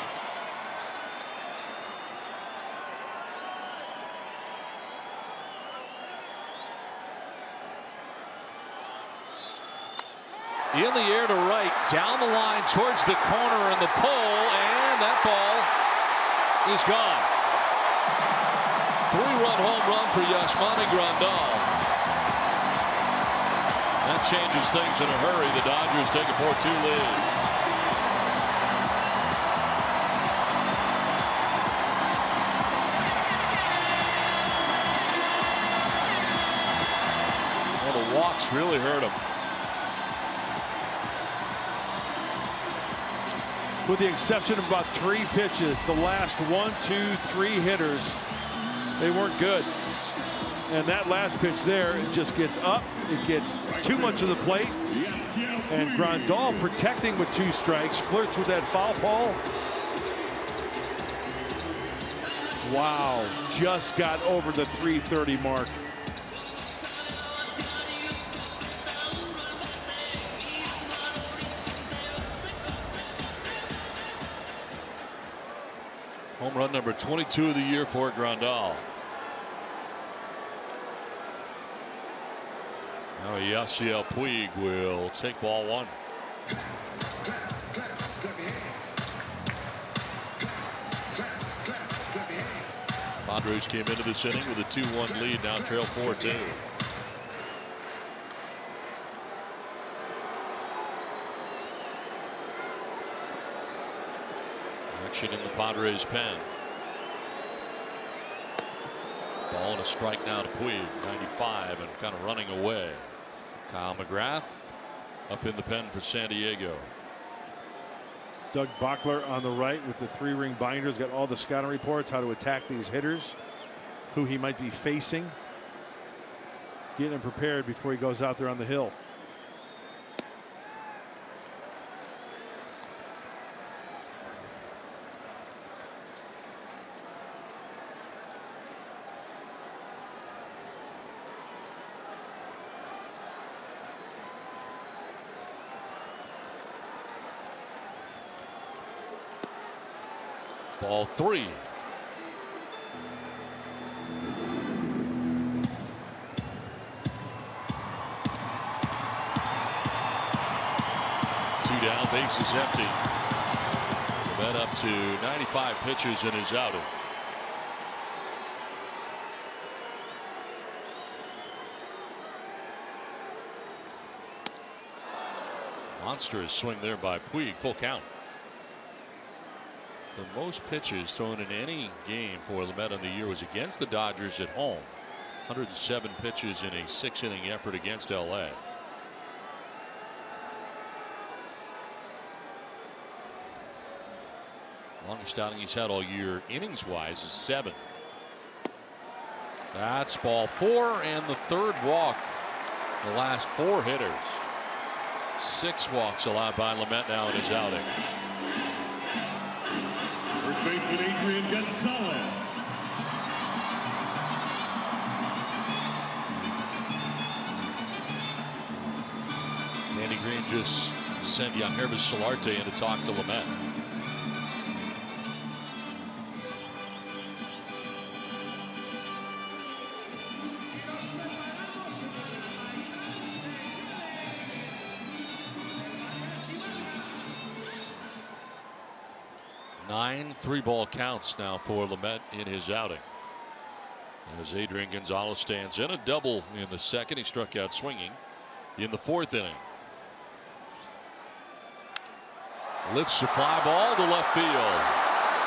In the air to right, down the line towards the corner and the pole, and that ball is gone. 3-run home run for Yasmani Grandal. That changes things in a hurry. The Dodgers take a 4-2 lead. Well, the walks really hurt him. With the exception of about 3 pitches, the last 1, 2, 3 hitters, they weren't good. And that last pitch there, it just gets up. It gets too much of the plate. And Grandal protecting with 2 strikes, flirts with that foul ball. Wow, just got over the 330 mark. Home run number 22 of the year for Grandal. Now Yasiel Puig will take ball 1. Padres came into this inning with a 2-1 lead, now trail 4-2. Action in the Padres pen. Ball and a strike now to Puig, 95, and kind of running away. Kyle McGrath up in the pen for San Diego. Doug Bachler on the right with the 3-ring binders, got all the scouting reports, how to attack these hitters, who he might be facing, getting him prepared before he goes out there on the hill. Ball 3. Two down, bases empty. That up to 95 pitches and is outed. Monstrous swing there by Puig, full count. The most pitches thrown in any game for Lamet in the year was against the Dodgers at home. 107 pitches in a 6-inning effort against LA. Longest outing he's had all year innings wise is 7. That's ball 4 and the 3rd walk. The last 4 hitters. 6 walks allowed by Lamet now in his outing. First baseman Adrian Gonzalez. Andy Green just sent Yangervis Solarte in to talk to Lamet. Nine 3-ball counts now for Lamet in his outing. As Adrian Gonzalez stands in, a double in the 2nd. He struck out swinging in the 4th inning. Lifts a fly ball to left field.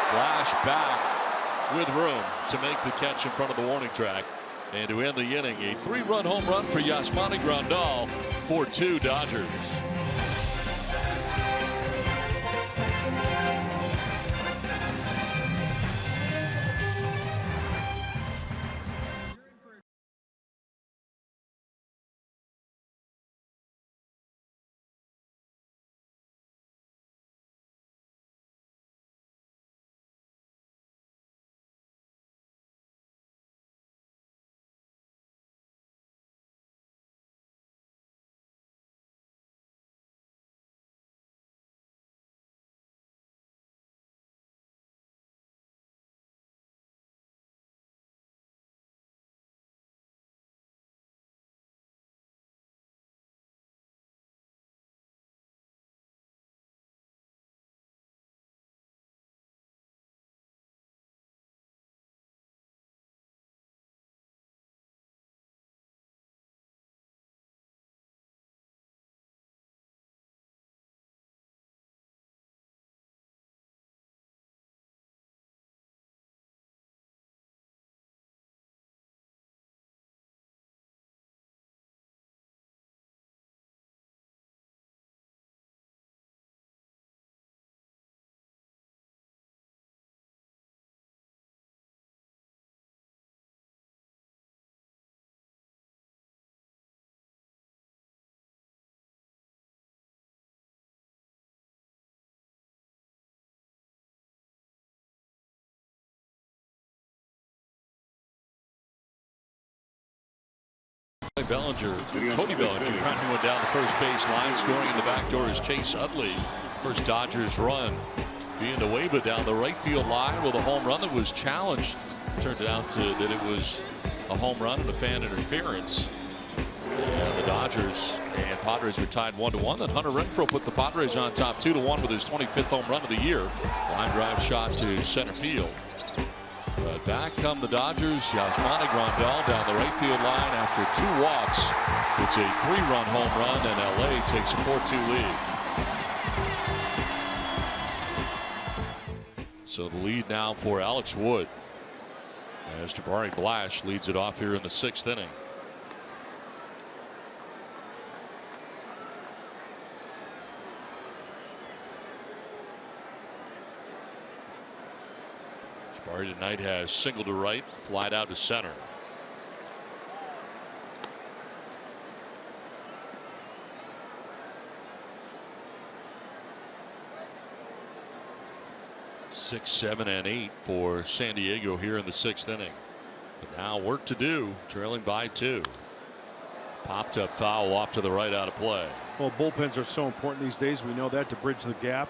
Flash back with room to make the catch in front of the warning track. And to end the inning, a 3-run home run for Yasmani Grandal, 4-2 Dodgers. Bellinger, Cody Bellinger, trying one down the first base line. Scoring in the back door is Chase Utley. First Dodgers run being Nueva down the right field line with a home run that was challenged. Turned out that it was a home run and a fan interference. And the Dodgers and Padres were tied 1-1. Then Hunter Renfroe put the Padres on top 2-1 with his 25th home run of the year. Line drive shot to center field. But back come the Dodgers. Yasmani Grandal down the right field line after 2 walks. It's a 3-run home run, and LA takes a 4-2 lead. So the lead now for Alex Wood, as Jabari Blash leads it off here in the 6th inning. Jabari tonight has single to right, flied out to center. Six, 7, and 8 for San Diego here in the 6th inning. But now work to do, trailing by 2. Popped up foul off to the right, out of play. Well, bullpens are so important these days. We know that, to bridge the gap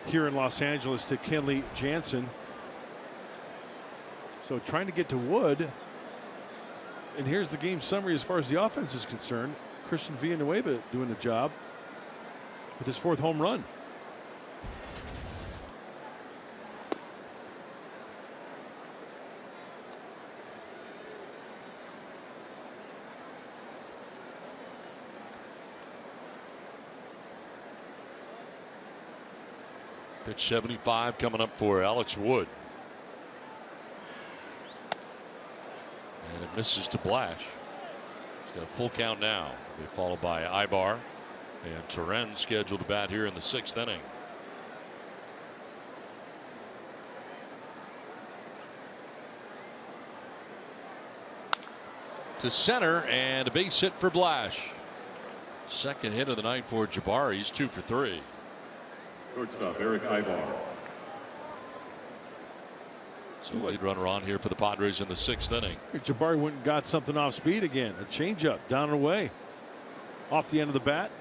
here in Los Angeles to Kenley Jansen. So trying to get to Wood. And here's the game summary as far as the offense is concerned. Christian Villanueva doing the job with his 4th home run. Pitch 75 coming up for Alex Wood. And it misses to Blash. He's got a full count now. Be followed by Ibar and Turen scheduled to bat here in the 6th inning. To center, and a base hit for Blash. Second hit of the night for Jabari. He's 2 for 3. Shortstop Eric Ibar. So lead runner on here for the Padres in the 6th inning. Jabari went and got something off speed again. A changeup down and away off the end of the bat.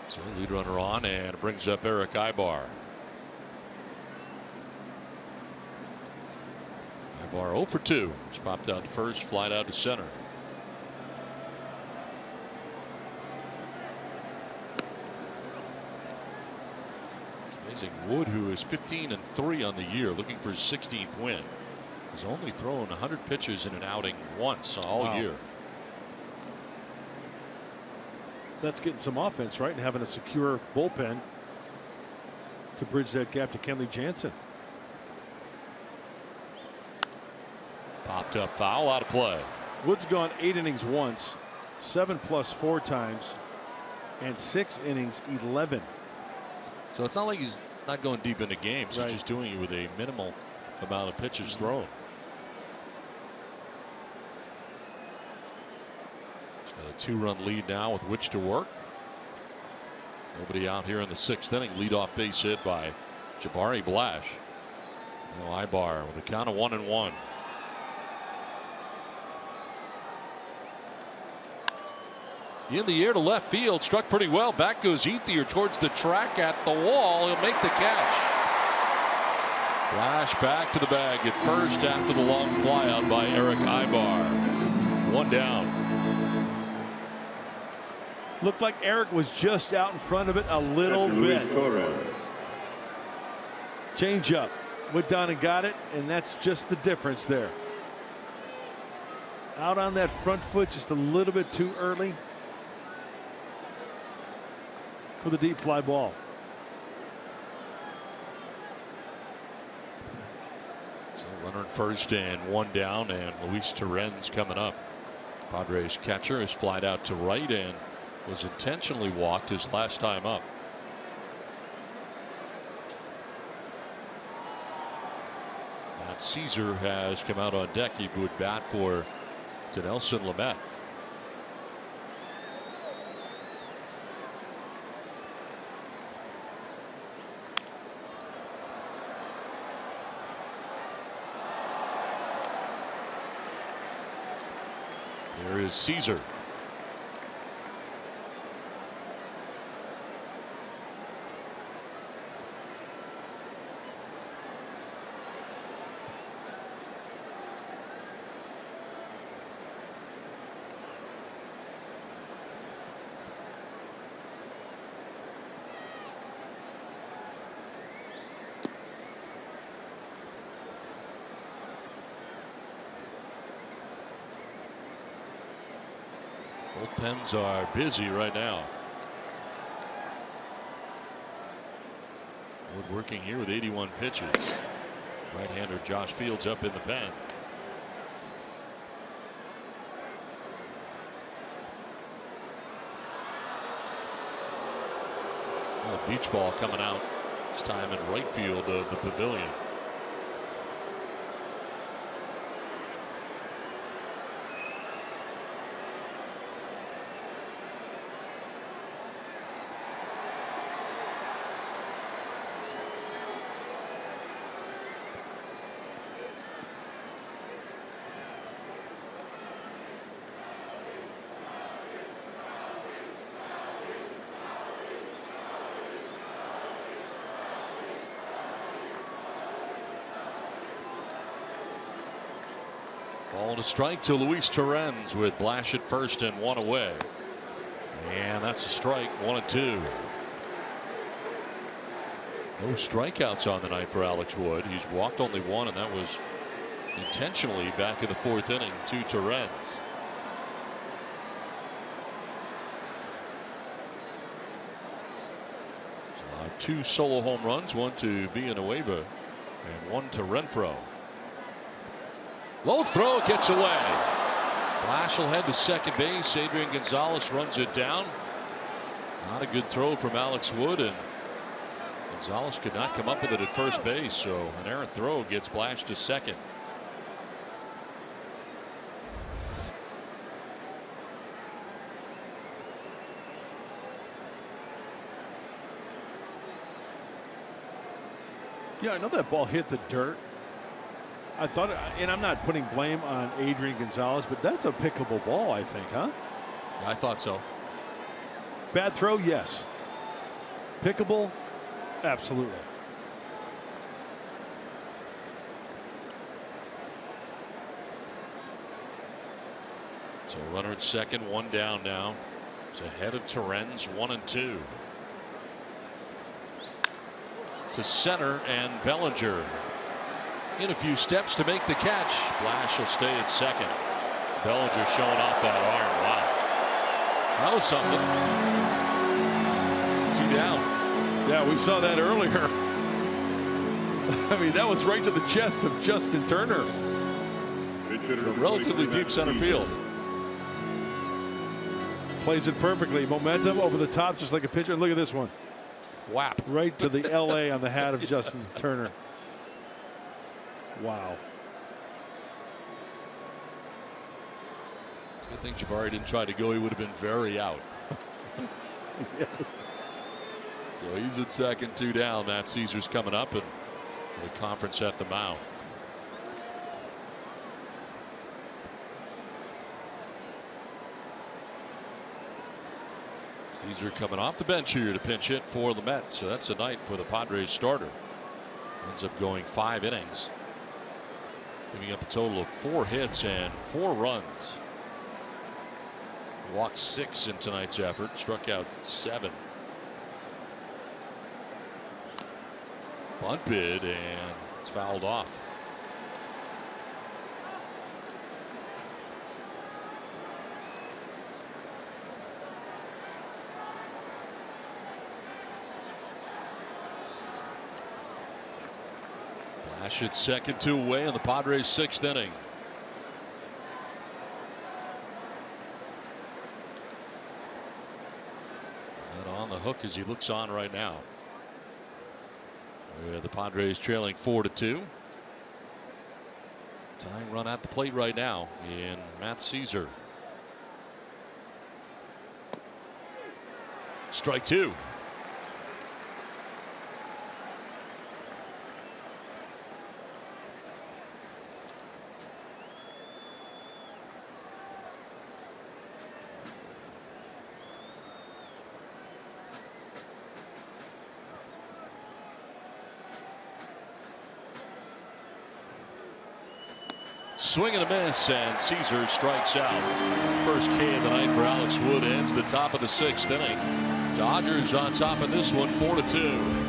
So lead runner on, and it brings up Eric Ibar. Ibar 0 for 2. He's popped out to first, flied out to center. It's amazing. Wood, who is 15-3 on the year, looking for his 16th win, has only thrown 100 pitches in an outing once all year. That's getting some offense, right, and having a secure bullpen to bridge that gap to Kenley Jansen. Popped up foul, out of play. Wood's gone 8 innings once, 7 plus 4 times, and 6 innings 11. So it's not like he's not going deep into games. Right. He's just doing it with a minimal amount of pitches thrown. He's got a 2-run lead now with which to work. Nobody out here in the 6th inning. Leadoff base hit by Jabari Blash. Now Ibar with a count of 1-1. In the air to left field, struck pretty well. Back goes Ethier towards the track at the wall. He'll make the catch. Flash back to the bag at first after the long flyout by Eric Ibar. 1 down. Looked like Eric was just out in front of it a little bit. Change up. Went down and got it, and that's just the difference there. Out on that front foot just a little bit too early for the deep fly ball. So runner at first and 1 down, and Luis Turen's coming up. Padres catcher is flied out to right and was intentionally walked his last time up. Matt Caesar has come out on deck. He would bat for Dinelson Lamet. There is Caesar. Both pens are busy right now. Wood working here with 81 pitches. Right-hander Josh Fields up in the pen. Well, a beach ball coming out this time in right field of the pavilion. Ball and a strike to Luis Torrens with Blash at first and one away. And that's a strike, 1-2. No strikeouts on the night for Alex Wood. He's walked only one, and that was intentionally back in the fourth inning to Torrens. Two solo home runs, one to Villanueva and one to Renfroe. Low throw, gets away. Blash will head to second base. Adrian Gonzalez runs it down. Not a good throw from Alex Wood, and Gonzalez could not come up with it at first base, so an errant throw gets Blash to second. Yeah, I know that ball hit the dirt. I thought, and I'm not putting blame on Adrian Gonzalez, but that's a pickable ball, I think, huh? I thought so. Bad throw, yes. Pickable, absolutely. So runner at second, one down now. It's ahead of Torrens, 1-2. To center, and Bellinger in a few steps to make the catch. Blash will stay at second. Bellinger showing off that arm. Wow. That was something. 2 down. Yeah, we saw that earlier. I mean, that was right to the chest of Justin Turner. From relatively deep center field. Plays it perfectly. Momentum over the top, just like a pitcher. Look at this one. Whap. Right to the LA on the hat of Justin Turner. Wow. It's a good thing Jabari didn't try to go. He would have been very out. Yes. So he's at second, 2 down. Matt Caesar's coming up, and the conference at the mound. Caesar coming off the bench here to pinch hit for the Mets. So that's a night for the Padres starter. Ends up going 5 innings, giving up a total of 4 hits and 4 runs. Walked 6 in tonight's effort, struck out 7. Bunt bid, and it's fouled off. Blash at second, 2 away in the Padres' 6th inning. And on the hook as he looks on right now. The Padres trailing 4-2. Tying run at the plate right now in Matt Caesar. Strike 2. Swing and a miss, and Caesar strikes out. First K of the night for Alex Wood ends the top of the 6th inning. Dodgers on top of this one, 4-2.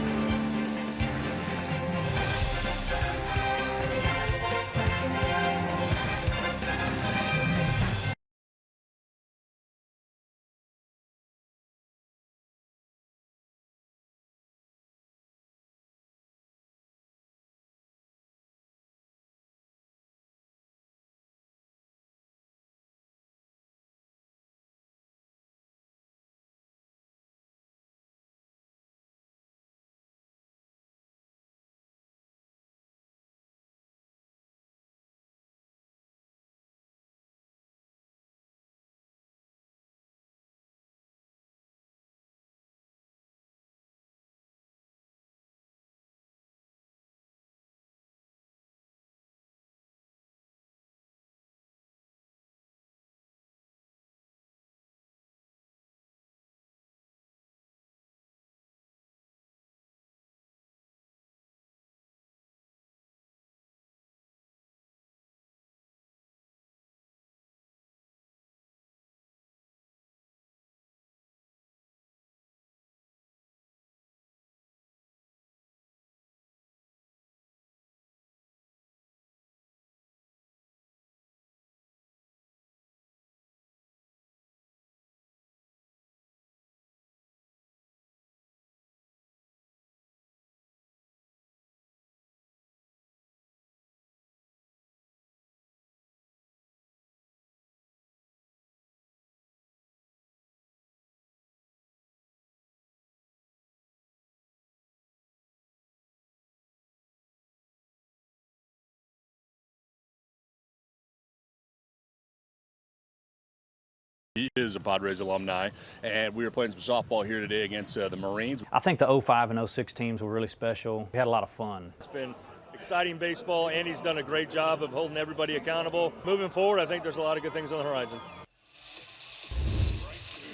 He is a Padres alumni, and we were playing some softball here today against the Marines. I think the 05 and 06 teams were really special. We had a lot of fun. It's been exciting baseball. Andy's done a great job of holding everybody accountable. Moving forward, I think there's a lot of good things on the horizon.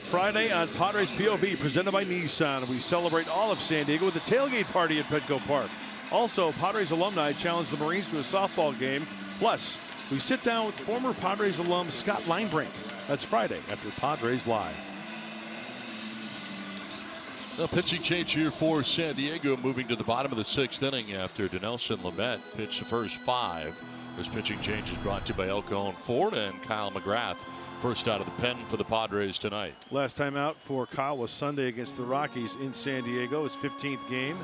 Friday on Padres POV, presented by Nissan. We celebrate all of San Diego with a tailgate party at Petco Park. Also, Padres alumni challenge the Marines to a softball game. Plus, we sit down with former Padres alum Scott Linebrink. That's Friday after Padres Live. The pitching change here for San Diego, moving to the bottom of the 6th inning after Dinelson Lamet pitched the first 5. This pitching change is brought to you by El Cajon Ford and Kyle McGrath. First out of the pen for the Padres tonight. Last time out for Kyle was Sunday against the Rockies in San Diego, his 15th game.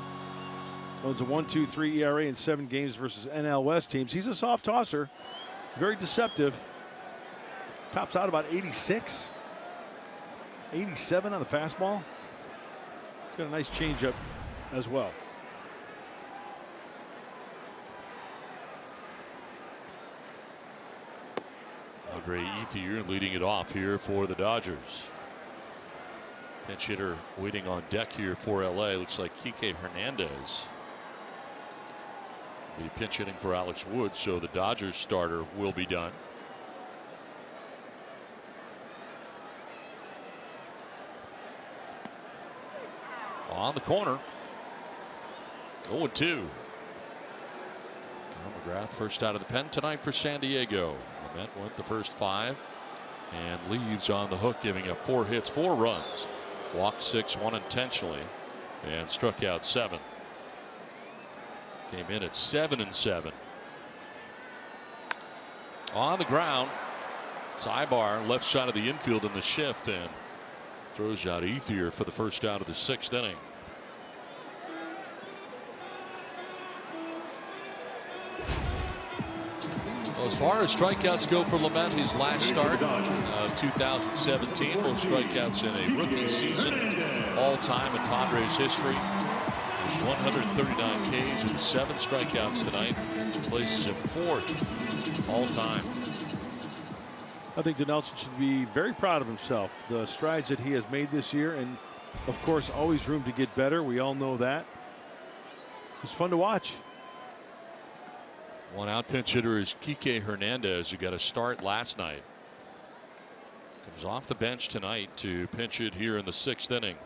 Owns a 1.23 ERA in 7 games versus NL West teams. He's a soft tosser, very deceptive. Tops out about 86, 87 on the fastball. He's got a nice changeup as well. Andre Ethier leading it off here for the Dodgers. Pinch hitter waiting on deck here for LA. Looks like Kike Hernandez. Be pinch hitting for Alex Wood, so the Dodgers starter will be done. On the corner. 0-2. Kyle McGrath first out of the pen tonight for San Diego. Lamet went the first 5 and leaves on the hook, giving up 4 hits, 4 runs. Walked 6, 1 intentionally, and struck out 7. Came in at 7-7. On the ground. Zybar left side of the infield in the shift and throws out Ethier for the first out of the 6th inning. Well, as far as strikeouts go for Lamet, his last start of 2017, most strikeouts in a rookie season all time in Padres history. There's 139 Ks with 7 strikeouts tonight. Places him 4th all time. I think Dinelson should be very proud of himself. The strides that he has made this year, and of course always room to get better. We all know that. It's fun to watch. One out pinch hitter is Kike Hernandez, who got a start last night. Comes off the bench tonight to pinch hit here in the 6th inning.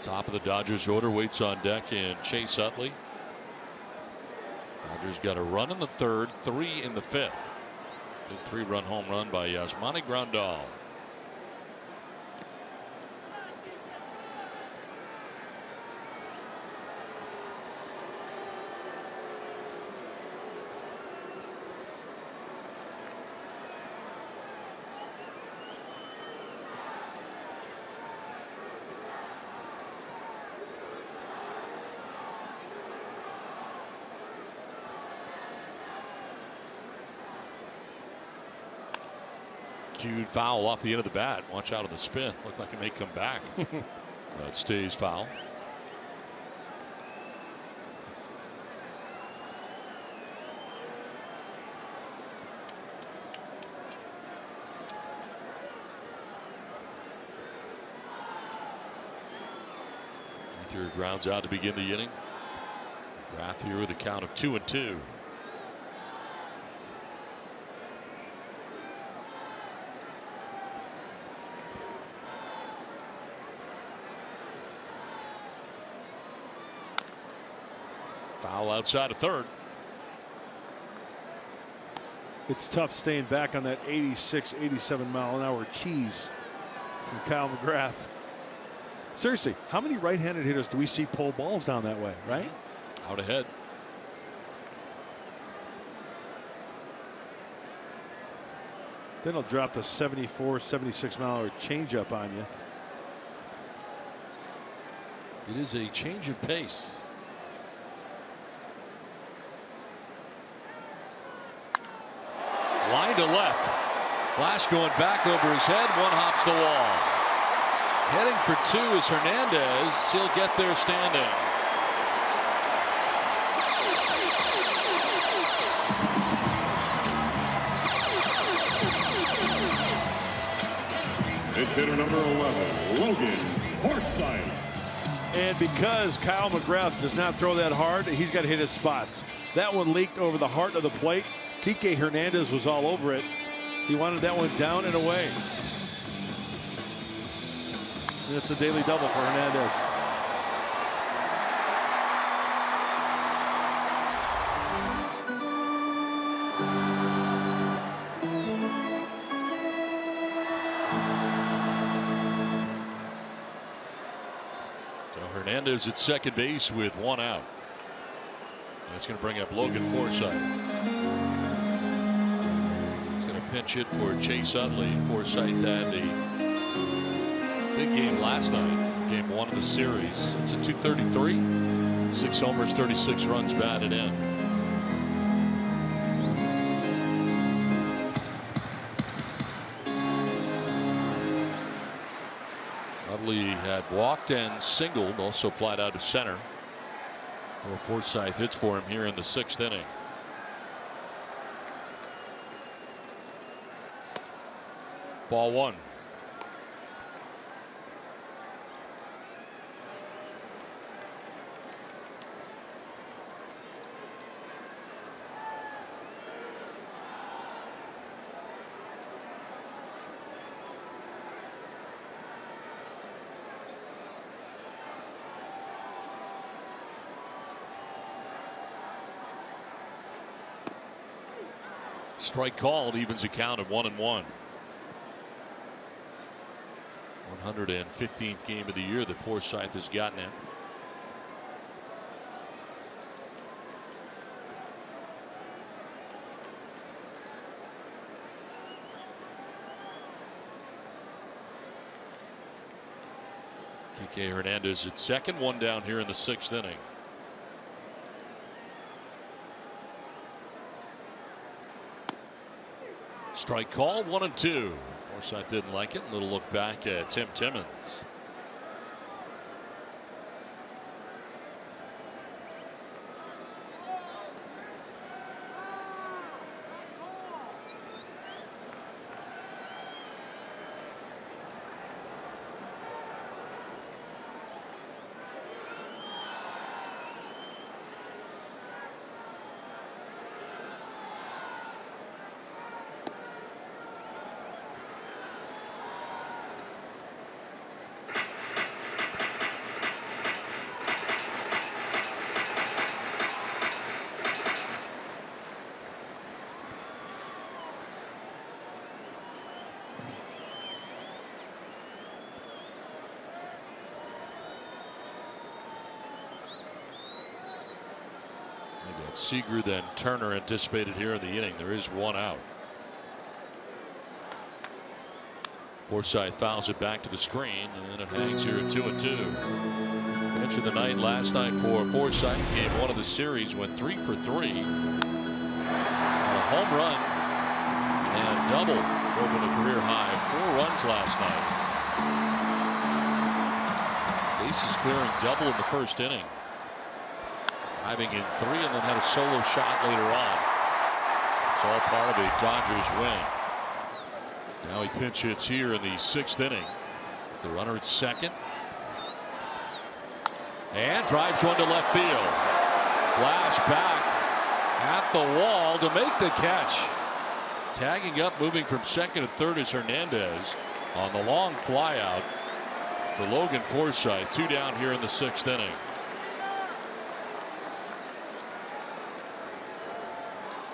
Top of the Dodgers order waits on deck and Chase Utley. Dodgers got a run in the third, 3 in the fifth. Big 3-run home run by Yasmani Grandal. Cued foul off the end of the bat. Watch out of the spin. Looked like it may come back. That stays foul. Ether grounds out to begin the inning. Grath here with a count of 2-2. Foul outside of third. It's tough staying back on that 86, 87 mile an hour cheese from Kyle McGrath. Seriously, how many right-handed hitters do we see pull balls down that way, right? Out ahead. Then he'll drop the 74, 76 mile an hour changeup on you. It is a change of pace. Line to left. Flash going back over his head. One hops the wall. Heading for 2 is Hernandez. He'll get there standing. It's hitter number 11, Logan Forsythe. And because Kyle McGrath does not throw that hard, he's got to hit his spots. That one leaked over the heart of the plate. Kike Hernandez was all over it. He wanted that one down and away. And it's a daily double for Hernandez. So Hernandez at second base with 1 out. That's going to bring up Logan Forsythe. Pinch hit for Chase Utley. Forsythe had a big game last night. Game 1 of the series. It's a .233. 6 homers, 36 runs batted in. Utley had walked and singled, also flied out to center. Well, Forsythe hits for him here in the 6th inning. Ball 1. Strike called, evens the count at 1-1. 115th game of the year that Forsythe has gotten in. Kike Hernandez at second, 1 down here in the 6th inning. Strike call, 1-2. Forsythe didn't like it. A little look back at Tim Timmons. We got Seager, then Turner anticipated here in the inning. There is one out. Forsythe fouls it back to the screen, and it hangs here at 2-2. Entered the night last night for Forsythe. Game 1 of the series, went 3 for 3. A home run and double. Drove in a career high 4 runs last night. Bases clearing double in the first inning. Driving in 3 and then had a solo shot later on. It's all part of a Dodgers win. Now he pinch hits here in the 6th inning. The runner at second. And drives one to left field. Flash back at the wall to make the catch. Tagging up, moving from second to third is Hernandez on the long fly out to Logan Forsythe. 2 down here in the 6th inning.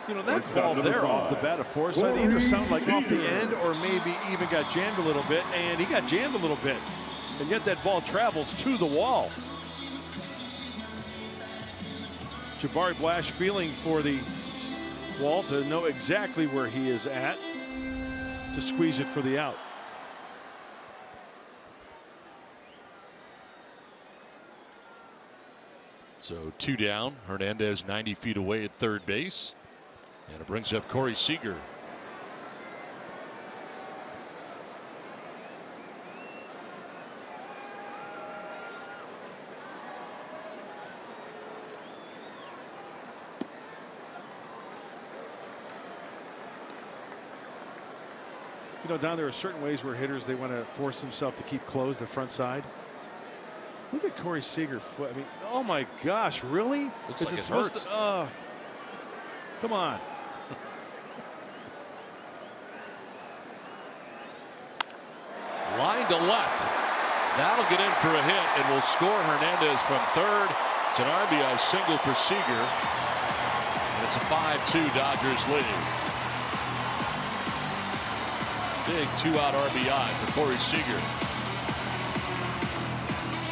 You know, that ball there off the bat of Forsythe either sounded like off the end or maybe even got jammed a little bit, and he got jammed a little bit, and yet that ball travels to the wall. Jabari Blash feeling for the wall to know exactly where he is at to squeeze it for the out. So 2 down. Hernandez 90 feet away at third base. And it brings up Corey Seager. You know, Don, there are certain ways where hitters, they want to force themselves to keep closed the front side. Look at Corey Seager foot. I mean, oh my gosh, really? Looks like it hurts. Come on. Line to left. That'll get in for a hit and will score Hernandez from third. It's an RBI single for Seager. And it's a 5-2 Dodgers lead. Big 2-out RBI for Corey Seager.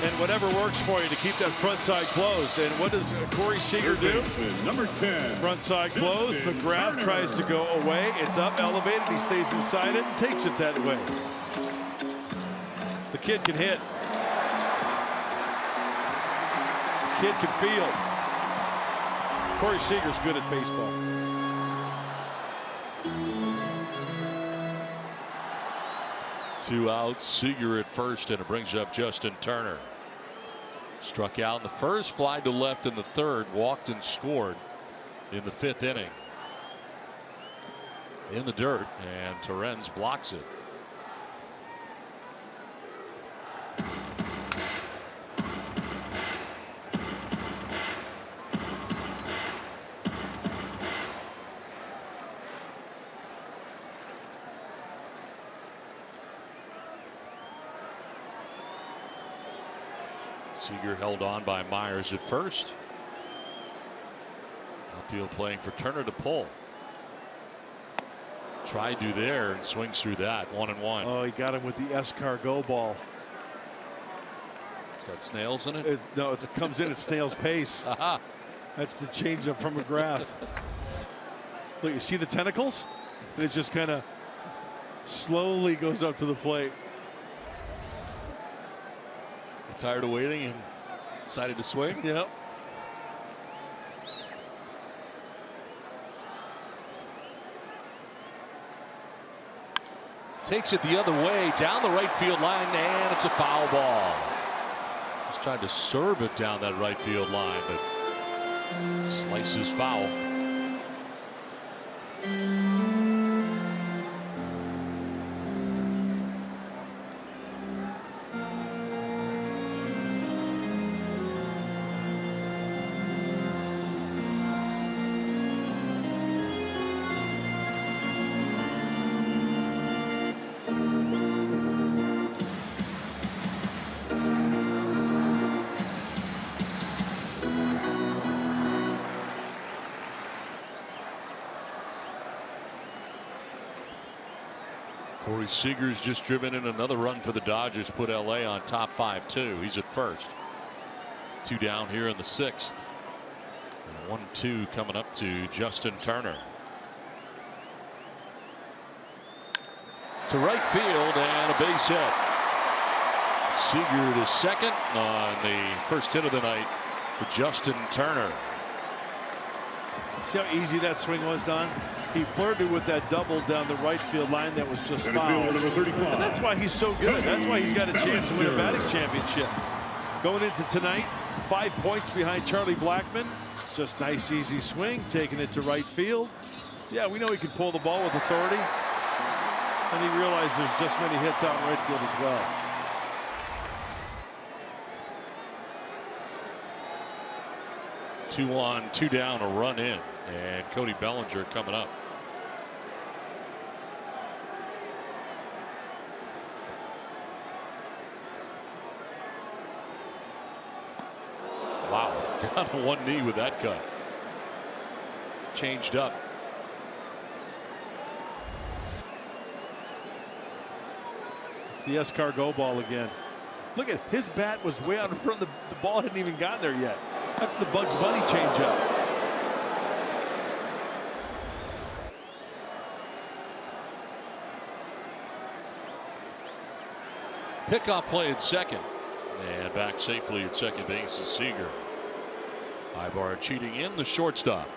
And whatever works for you to keep that front side closed. And what does Corey Seager do? Number 10. Front side closed. McGrath tries to go away. It's up, elevated. He stays inside it and takes it that way. The kid can hit. The kid can field. Corey Seager's good at baseball. Two outs, Seager at first, and it brings up Justin Turner. Struck out in the first, fly to left in the third, walked and scored in the 5th inning. In the dirt, and Torrens blocks it. Seager held on by Myers at first. Outfield playing for Turner to pull. Tried to there and swings through that. 1-1. Oh, he got him with the escargot ball. It's got snails in it. No, it comes in at snail's pace. That's the changeup from McGrath. Look, you see the tentacles? And it just kind of slowly goes up to the plate. Tired of waiting and decided to swing. Yep. Takes it the other way down the right field line, and it's a foul ball. Just tried to serve it down that right field line, but slices foul. Corey Seager's just driven in another run for the Dodgers, put LA on top 5-2. He's at first. 2 down here in the 6th. And 1-2 coming up to Justin Turner. To right field and a base hit. Seager to second on the first hit of the night for Justin Turner. See how easy that swing was, Don? He flirted with that double down the right field line that was just foul. And that's why he's so good. That's why he's got a chance to win a batting championship. Going into tonight, 5 points behind Charlie Blackmon. Just nice, easy swing, taking it to right field. Yeah, we know he can pull the ball with authority. And he realized there's just many hits out in right field as well. Two on, two down, a run in, and Cody Bellinger coming up. Wow, down to one knee with that cut. Changed up. It's the escargot ball again. Look at his bat was way out in front. The ball hadn't even gotten there yet. That's the Bugs Bunny changeup. Pickoff play at second. And back safely at second base is Seager. Ibar cheating in the shortstop.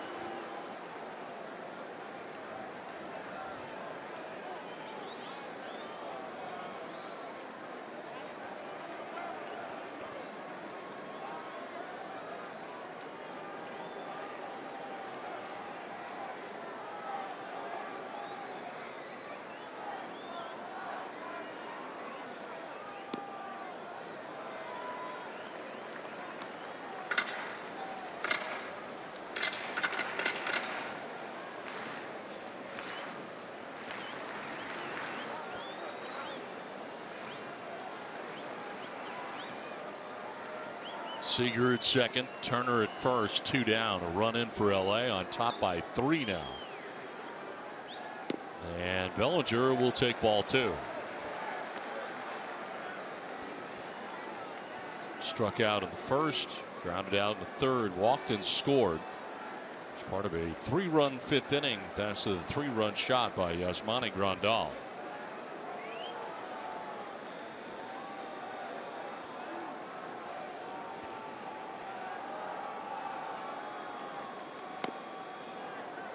Seager at second, Turner at first, 2 down, a run in for LA, on top by 3 now. And Bellinger will take ball 2. Struck out in the first, grounded out in the third, walked and scored. It's part of a 3-run 5th inning thanks to the 3-run shot by Yasmani Grandal.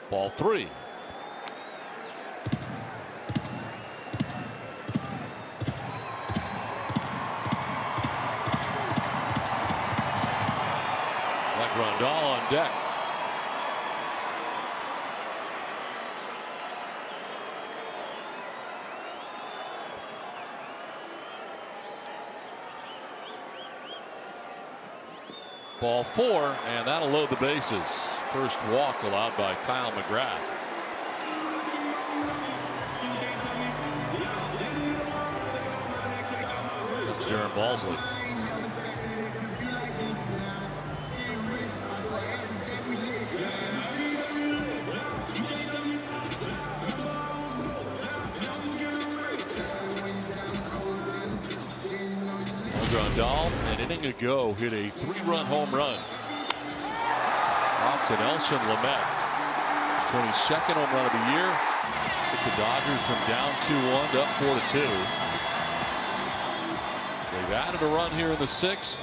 Ball 3. Like Grandal on deck. Ball 4, and that'll load the bases. First walk allowed by Kyle McGrath. That's Darren Balsley. Grandal, an inning ago, hit a 3-run home run. Off to Nelson Lamet. His 22nd home run of the year. Took the Dodgers from down 2-1 to up 4-2. They've added a run here in the 6th.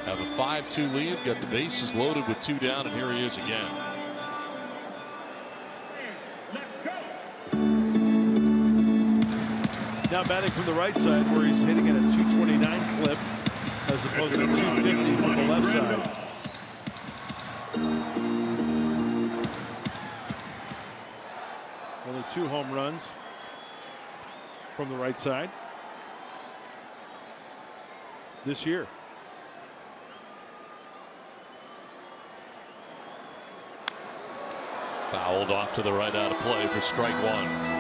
Have a 5-2 lead. Got the bases loaded with 2 down, and here he is again. Now batting from the right side, where he's hitting at a 229 clip as opposed to 250 from the left side. Only 2 home runs from the right side this year. Fouled off to the right out of play for strike 1.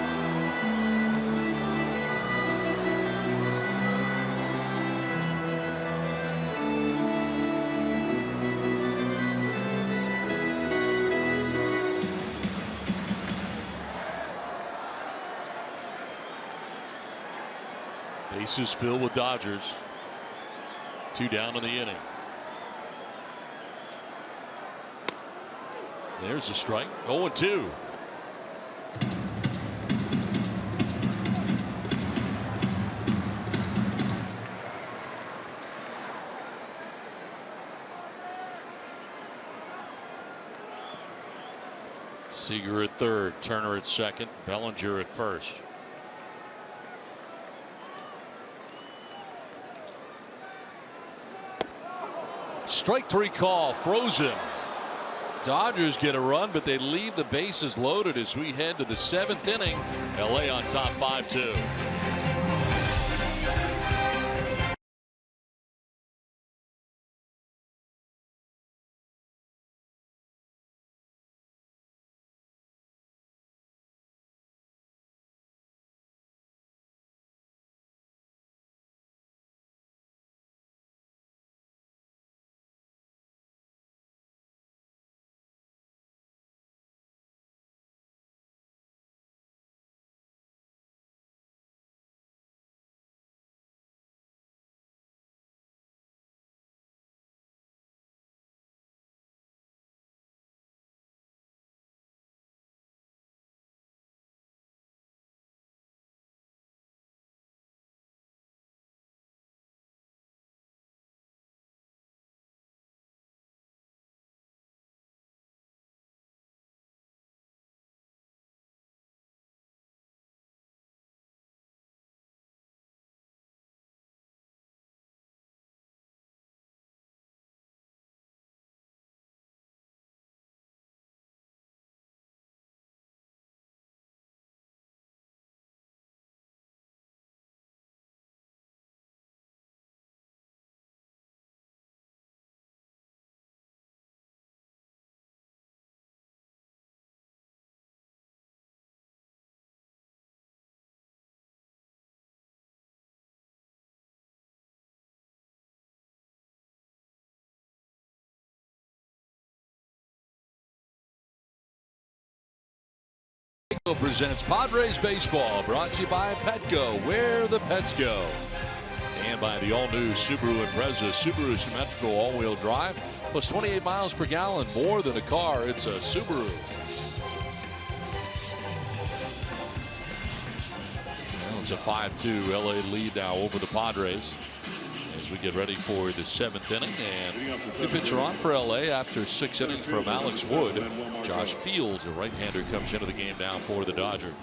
Bases filled with Dodgers. 2 down in the inning. There's a strike. 0-2. Seager at third, Turner at second, Bellinger at first. Strike three call, frozen. Dodgers get a run, but they leave the bases loaded as we head to the 7th inning. LA on top 5-2. Presents Padres Baseball, brought to you by Petco, where the pets go. And by the all-new Subaru Impreza, Subaru symmetrical all-wheel drive, plus 28 miles per gallon, more than a car, it's a Subaru. Well, it's a 5-2 LA lead now over the Padres as we get ready for the 7th inning. And the pitcher on for LA after 6 innings from Alex Wood. Josh Fields, a right-hander, comes into the game now for the Dodgers.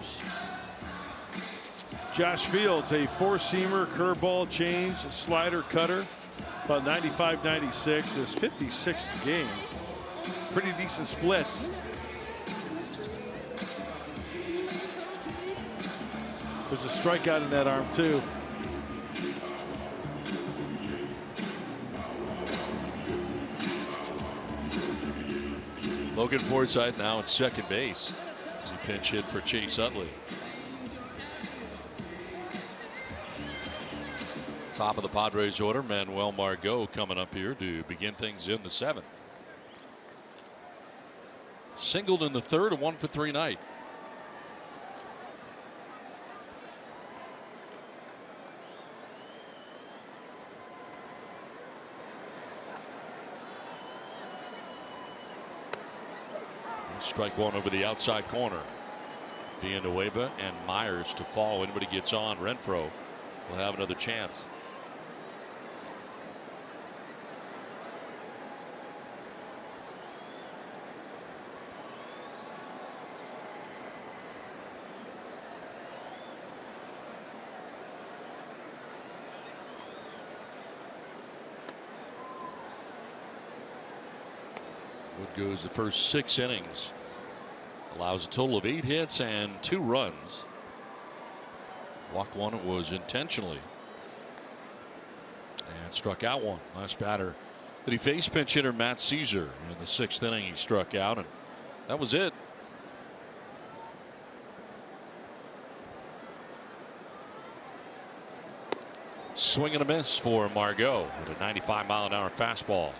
Josh Fields, a four-seamer, curveball, change, slider, cutter, about 95-96, his 56th game. Pretty decent splits. There's a strikeout in that arm too. Logan Forsythe now at second base as he pinch hit for Chase Utley. Top of the Padres order, Manuel Margot coming up here to begin things in the 7th. Singled in the 3rd, a 1-for-3 night. Strike one over the outside corner. Villanueva and Myers to fall. Anybody gets on, Renfroe will have another chance. Wood goes the first 6 innings. Allows a total of 8 hits and 2 runs. Walked one, it was intentionally. And struck out one. Last batter that he faced, pinch hitter Matt Caesar. In the 6th inning, he struck out, and that was it. Swing and a miss for Margot with a 95-mile-an-hour fastball.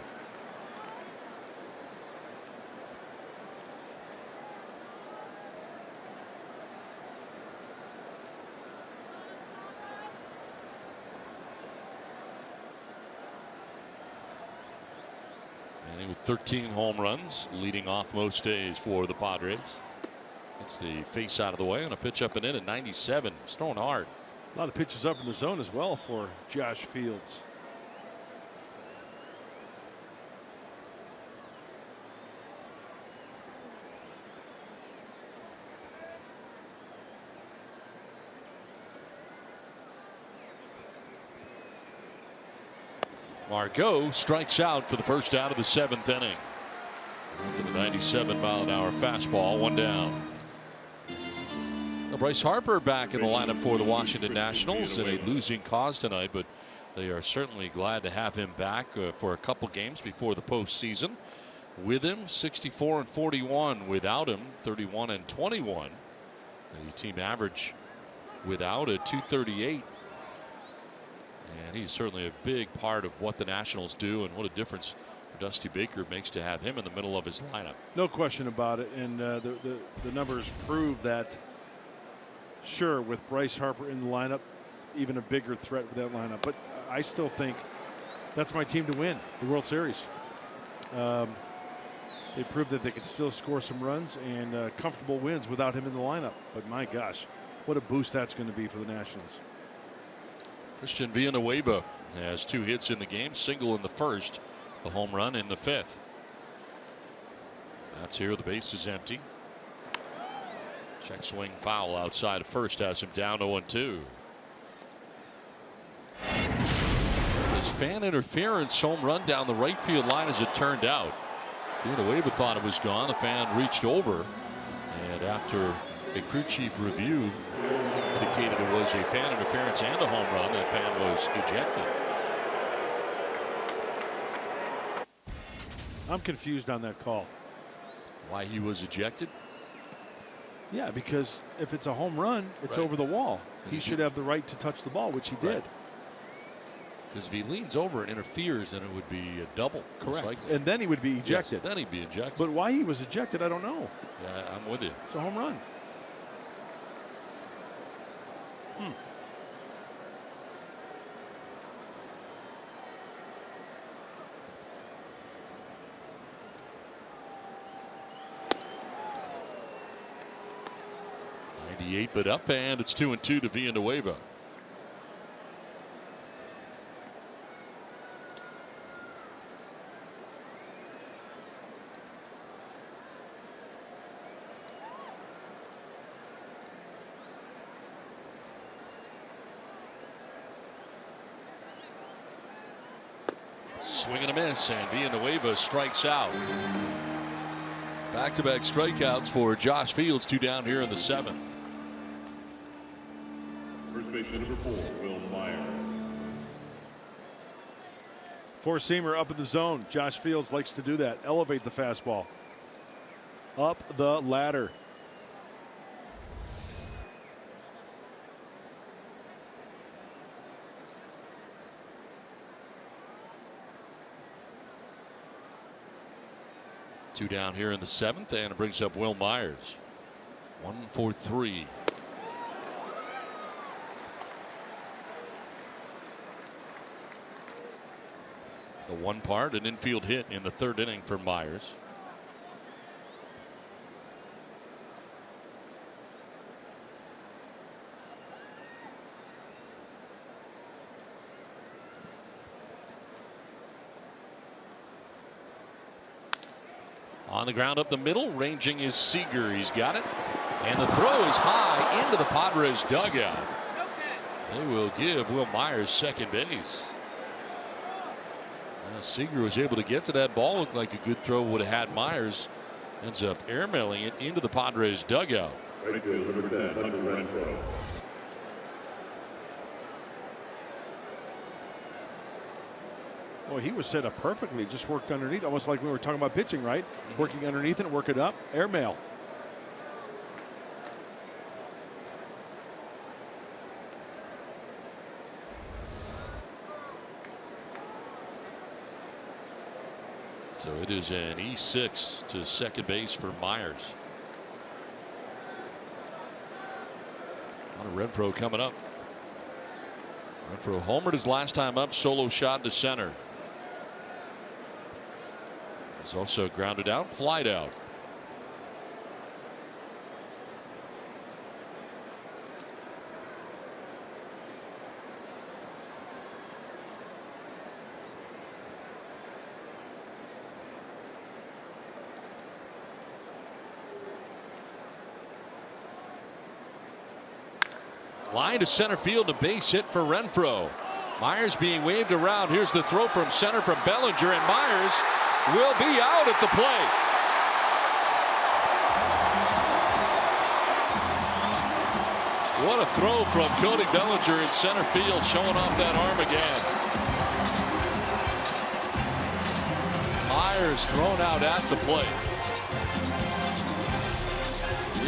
And with 13 home runs, leading off most days for the Padres. It's the face out of the way on a pitch up and in at 97. He's throwing hard. A lot of pitches up in the zone as well for Josh Fields. Margot strikes out for the first out of the 7th inning. To the 97-mile-an-hour fastball, 1 down. Now Bryce Harper back in the lineup for the Washington Nationals in a losing cause tonight, but they are certainly glad to have him back for a couple games before the postseason. With him, 64 and 41. Without him, 31 and 21. The team average without a 238. And he's certainly a big part of what the Nationals do, and what a difference Dusty Baker makes to have him in the middle of his lineup. No question about it, and the numbers prove that. Sure, with Bryce Harper in the lineup, even a bigger threat with that lineup. But I still think that's my team to win the World Series. They proved that they can still score some runs and comfortable wins without him in the lineup. But my gosh, what a boost that's going to be for the Nationals. Christian Villanueva has 2 hits in the game, single in the first, a home run in the 5th. That's here. The base is empty. Check swing foul outside of first has him down 0-2. This fan interference home run down the right field line as it turned out. Villanueva thought it was gone. The fan reached over, and after a crew chief review indicated it was a fan interference and a home run, that fan was ejected. I'm confused on that call. Why he was ejected? Yeah, because if it's a home run, it's over the wall. He should have the right to touch the ball, which he did. Because if he leans over and interferes, then it would be a double. Correct. And then he would be ejected. Yes, then he'd be ejected. But why he was ejected, I don't know. Yeah, I'm with you. It's a home run. But up, and it's 2-2 to Villanueva. Swing and a miss, and Villanueva strikes out. Back-to-back strikeouts for Josh Fields, 2 down here in the 7th. First baseman number 4, Will Myers. 4-seamer up in the zone. Josh Fields likes to do that. Elevate the fastball. Up the ladder. Two down here in the 7th, and it brings up Will Myers. 1-for-3. The 1 part, an infield hit in the 3rd inning for Myers. On the ground up the middle, ranging is Seager. He's got it. And the throw is high into the Padres dugout. They will give Will Myers second base. Seager was able to get to that ball. Looked like a good throw would have had Myers. Ends up airmailing it into the Padres dugout. Right field, number 10, Hunter Renfroe. Well, he was set up perfectly. Just worked underneath, almost like we were talking about pitching, right? Working underneath it, work it up, airmail. So it is an E6 to second base for Myers. Renfroe coming up. Renfroe homered his last time up, solo shot to center. It's also grounded out, flied out. Line to center field, a base hit for Renfroe. Myers being waved around. Here's the throw from center from Bellinger, and Myers will be out at the plate. What a throw from Cody Bellinger in center field, showing off that arm again. Myers thrown out at the plate.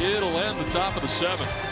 It'll end the top of the 7th.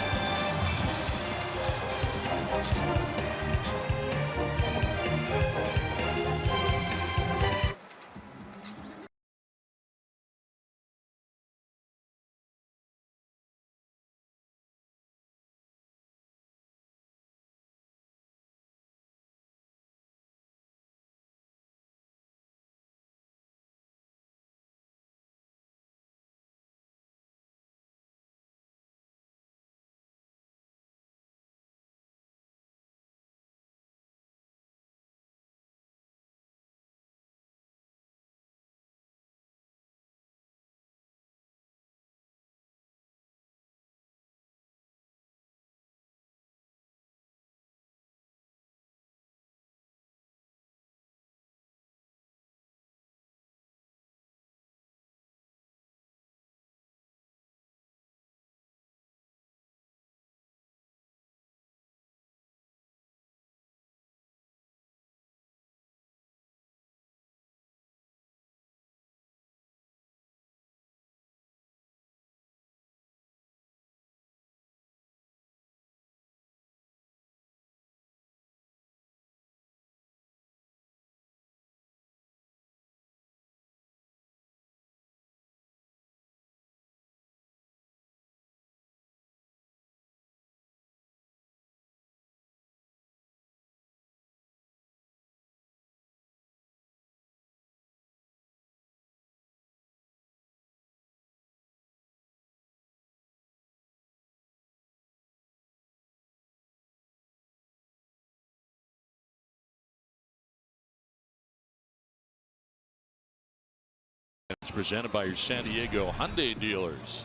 It's presented by your San Diego Hyundai dealers.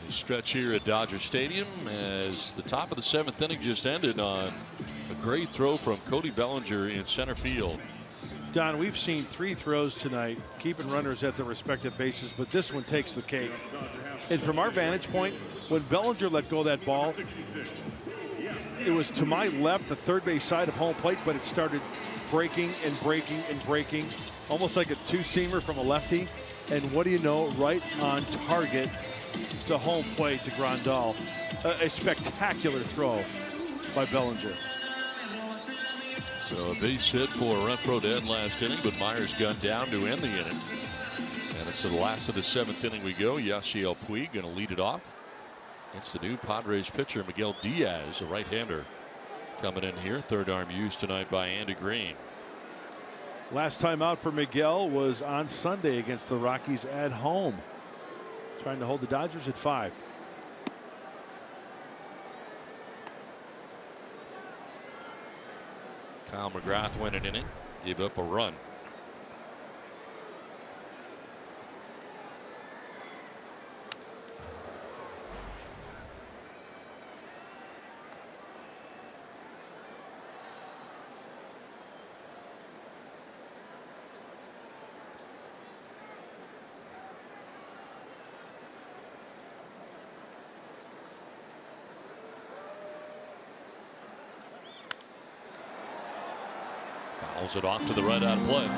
A stretch here at Dodger Stadium as the top of the 7th inning just ended on a great throw from Cody Bellinger in center field. Don, we've seen 3 throws tonight, keeping runners at their respective bases, but this one takes the cake. And from our vantage point, when Bellinger let go of that ball, it was to my left, the third base side of home plate, but it started breaking and breaking and breaking, almost like a two-seamer from a lefty. And what do you know, right on target to home plate to Grandal. A spectacular throw by Bellinger. So a base hit for Renfroe to end last inning, but Myers gunned down to end the inning. And it's to the last of the 7th inning we go. Yasiel Puig going to lead it off. It's the new Padres pitcher Miguel Diaz, a right-hander, coming in here. Third arm used tonight by Andy Green. Last time out for Miguel was on Sunday against the Rockies at home. Trying to hold the Dodgers at 5. Kyle McGrath went an inning, gave up a run. Fouls it off to the right out of play.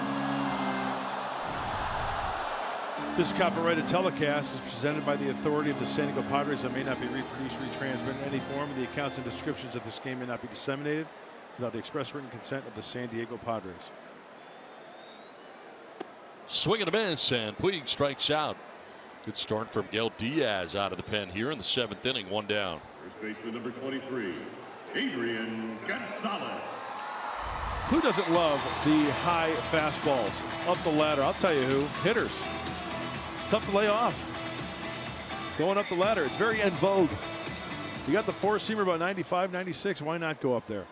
This copyrighted telecast is presented by the authority of the San Diego Padres and may not be reproduced, retransmitted in any form. The accounts and descriptions of this game may not be disseminated without the express written consent of the San Diego Padres. Swing and a miss, and Puig strikes out. Good start from Miguel Diaz out of the pen here in the 7th inning, 1 down. First baseman number 23, Adrian Gonzalez. Who doesn't love the high fastballs up the ladder? I'll tell you who. Hitters. It's tough to lay off. Going up the ladder. It's very en vogue. You got the four-seamer about 95, 96. Why not go up there?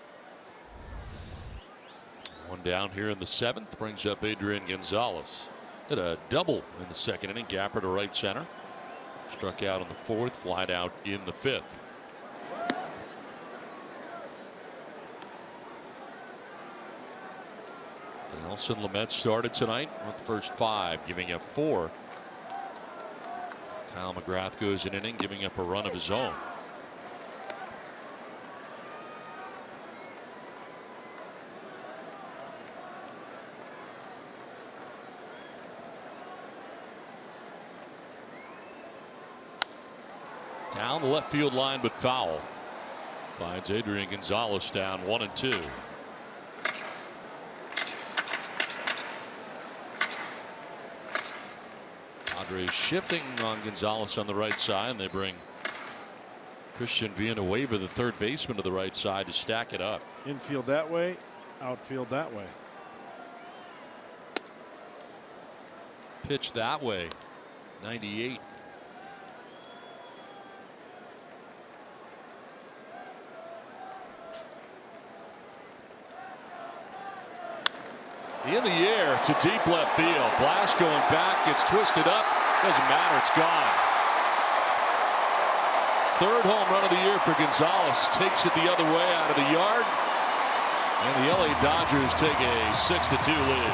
One down here in the 7th brings up Adrian Gonzalez. Hit a double in the 2nd inning. Gapper to right center. Struck out in the 4th. Flied out in the 5th. Nelson Lamet started tonight with the first 5, giving up 4. Kyle McGrath goes an inning, giving up a run of his own. Down the left field line, but foul. Finds Adrian Gonzalez down 1-2. Padres shifting on Gonzalez on the right side, and they bring Christian Villanueva, the third baseman, to the right side to stack it up. Infield that way, outfield that way. Pitch that way. 98. In the air to deep left field. Blast going back, gets twisted up. Doesn't matter, it's gone. Third home run of the year for Gonzalez. Takes it the other way out of the yard. And the LA Dodgers take a 6-2 lead.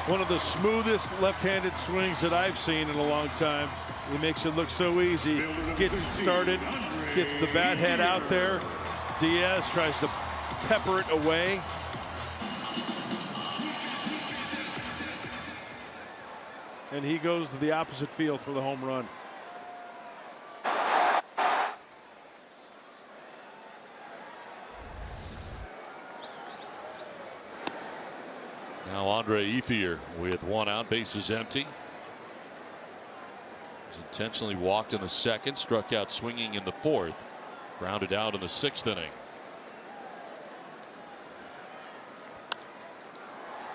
One of the smoothest left-handed swings that I've seen in a long time. He makes it look so easy. Gets it started, gets the bat head out there. Diaz tries to pepper it away. And he goes to the opposite field for the home run. Now Andre Ethier with 1 out, bases empty. Was intentionally walked in the 2nd, struck out swinging in the 4th, grounded out in the 6th inning.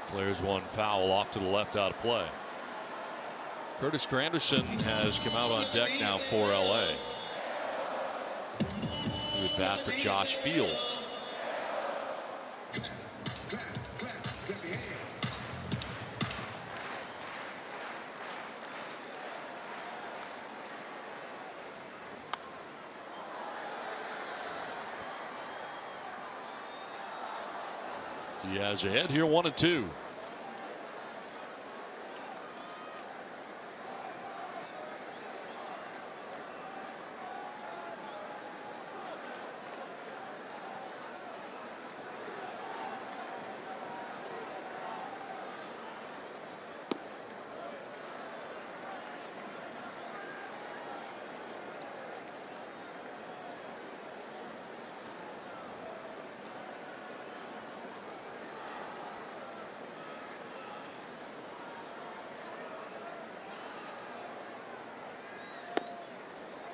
Flares one foul off to the left, out of play. Curtis Granderson has come out on deck now for LA. He would bat for Josh Fields. Diaz ahead here, 1-2.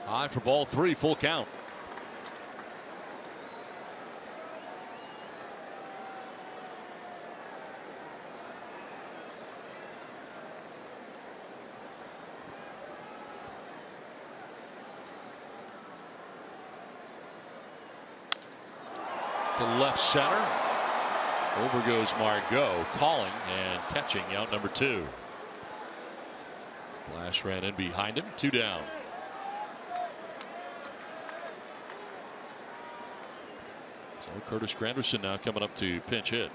High for ball 3, full count. To left center. Over goes Margot, calling and catching out number 2. Blash ran in behind him, 2 down. So Curtis Granderson now coming up to pinch hit.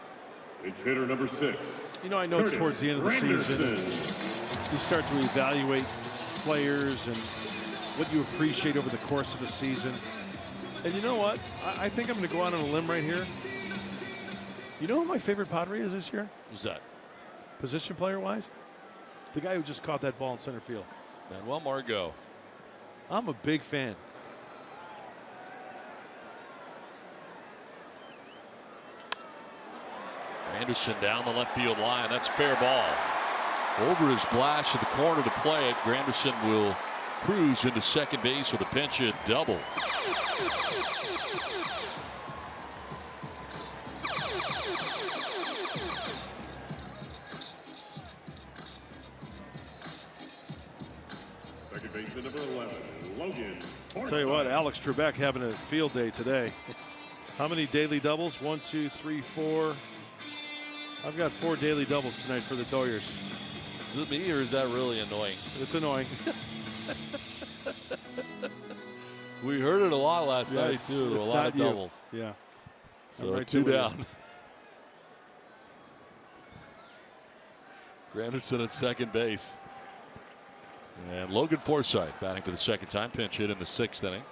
Pinch hitter number 6. You know, I know it's towards the end of the season. You start to evaluate players and what you appreciate over the course of the season. And you know what? I think I'm going to go out on a limb right here. You know who my favorite Padre is this year? Who's that? Position player wise? The guy who just caught that ball in center field. Manuel Margot. I'm a big fan. Granderson down the left field line. That's fair ball. Over his blast to the corner to play it. Granderson will cruise into second base with a pinch hit double. Second baseman number 11, Logan. Tell you what, Alex Trebek having a field day today. How many daily doubles? 1, 2, 3, 4. I've got 4 daily doubles tonight for the Doyers. Is it me or is that really annoying? It's annoying. We heard it a lot last night too. A lot of doubles. Yeah. So right 2 down. Granderson at second base. And Logan Forsythe batting for the second time. Pinch hit in the 6th inning.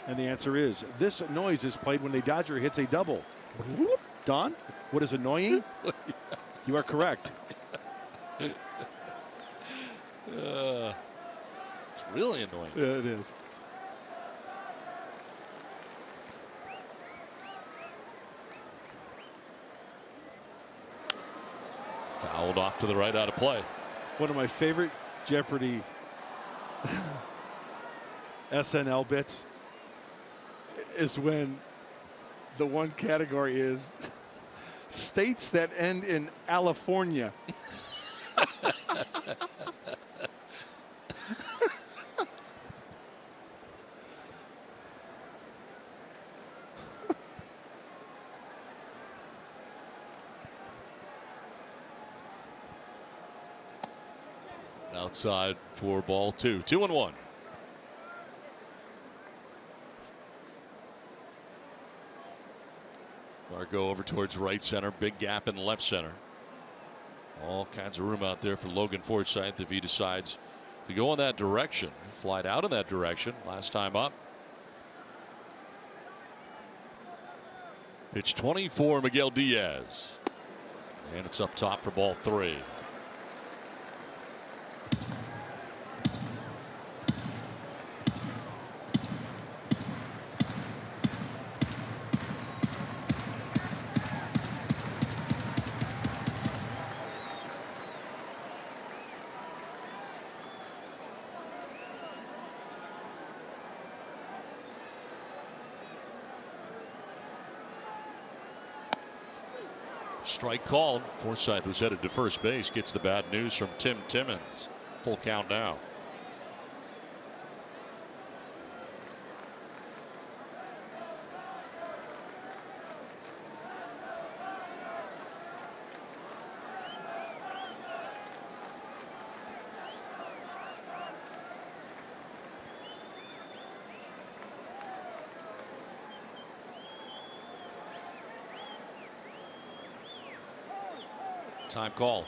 And the answer is this noise is played when the Dodger hits a double. Don, what is annoying? You are correct. It's really annoying. Yeah, it is. Fouled off to the right, out of play. One of my favorite Jeopardy SNL bits is when the one category is states that end in California. Outside for ball 2. 2-1. Marco over towards right center. Big gap in left center. All kinds of room out there for Logan Forsythe if he decides to go in that direction. Flied out in that direction last time up. Pitch 24, Miguel Diaz. And it's up top for ball 3. Strike called. Forsythe was headed to first base. Gets the bad news from Tim Timmons. Full count now. Time call. It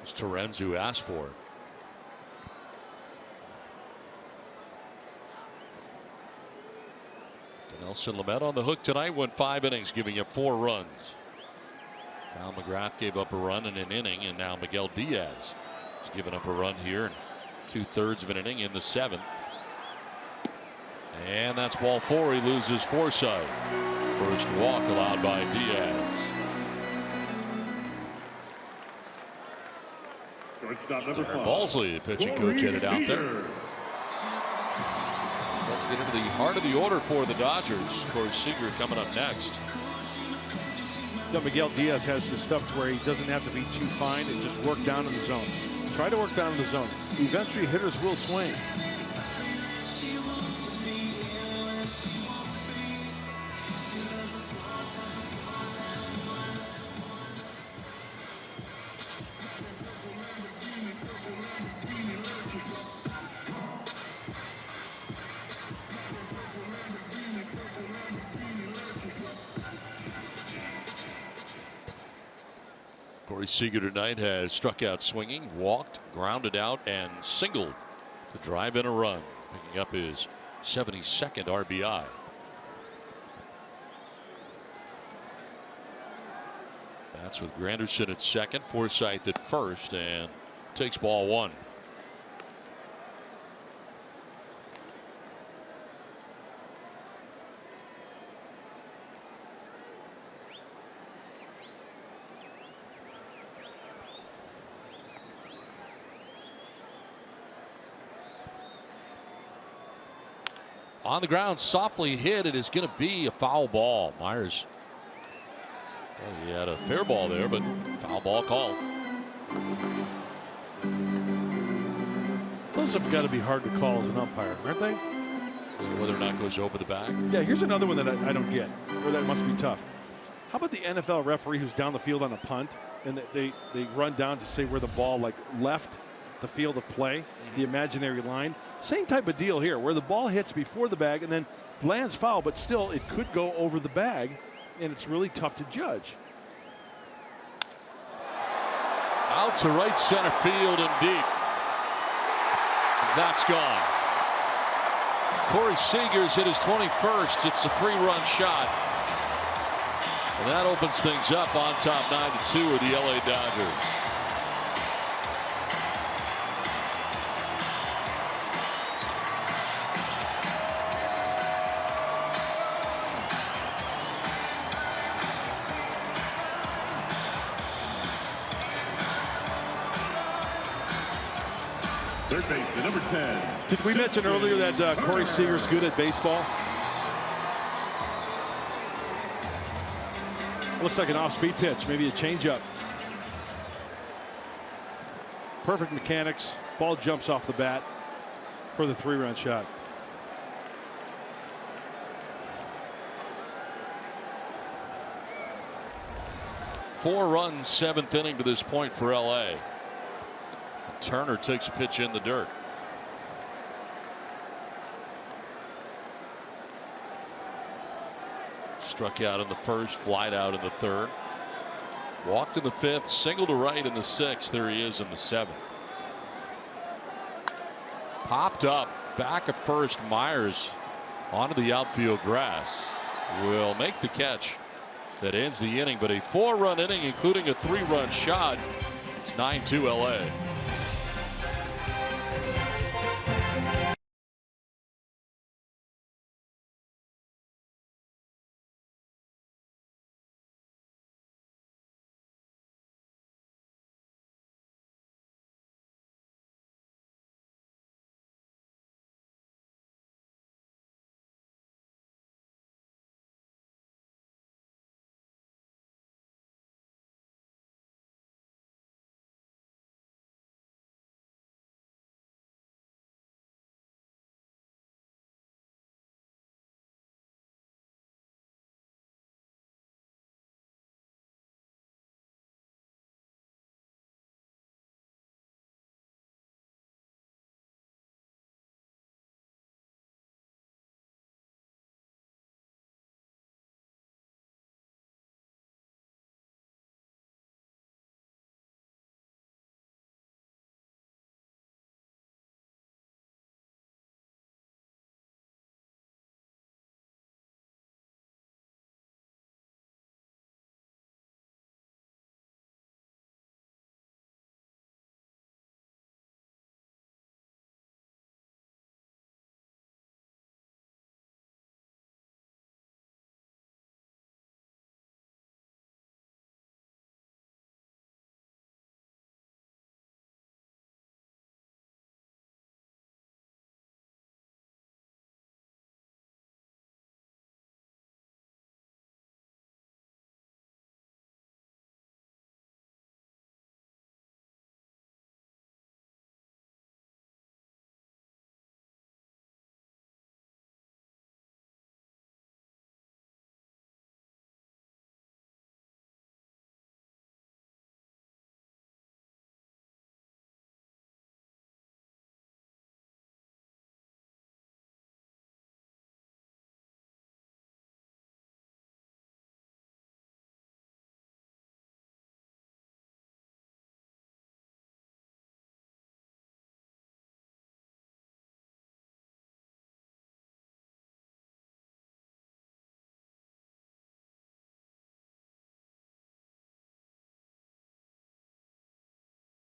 was Terens who asked for it. Nelson Lamet on the hook tonight. Went 5 innings, giving up 4 runs. Kyle McGrath gave up a run in an inning, and now Miguel Diaz has given up a run here in 2/3 of an inning in the 7th. And that's ball 4. He loses Forsythe. First walk allowed by Diaz. Shortstop number 5. Balsley, the pitching coach, headed out there. Let's get into the heart of the order for the Dodgers. Corey Seager coming up next. You know, Miguel Diaz has the stuff to where he doesn't have to be too fine and just work down in the zone. Try to work down in the zone. Eventually, hitters will swing. Corey Seager tonight has struck out swinging, walked, grounded out, and singled to drive in a run, picking up his 72nd RBI. That's with Granderson at second, Forsythe at first, and takes ball 1. On the ground, softly hit. It is going to be a foul ball. Myers. Well, he had a fair ball there, but foul ball called. Those have got to be hard to call as an umpire, aren't they? Whether or not it goes over the bag. Yeah, here's another one that I don't get, or that must be tough. How about the NFL referee who's down the field on a punt, and they run down to say where the ball left the field of play, the imaginary line? Same type of deal here, where the ball hits before the bag and then lands foul, but still it could go over the bag, and it's really tough to judge. Out to right center field and deep. That's gone. Corey Seager's hit his 21st. It's a 3-run shot. And that opens things up on top 9-2 with the LA Dodgers. Third baseman, number 10. Did we mention earlier that Corey Seager's good at baseball? Looks like an off-speed pitch, maybe a changeup. Perfect mechanics. Ball jumps off the bat for the 3-run shot. Four-run 7th inning to this point for LA. Turner takes a pitch in the dirt. Struck out in the first, flied out in the third. Walked in the 5th, single to right in the 6th. There he is in the 7th. Popped up, back at first. Myers onto the outfield grass. Will make the catch that ends the inning, but a 4-run inning, including a 3-run shot. It's 9-2 LA.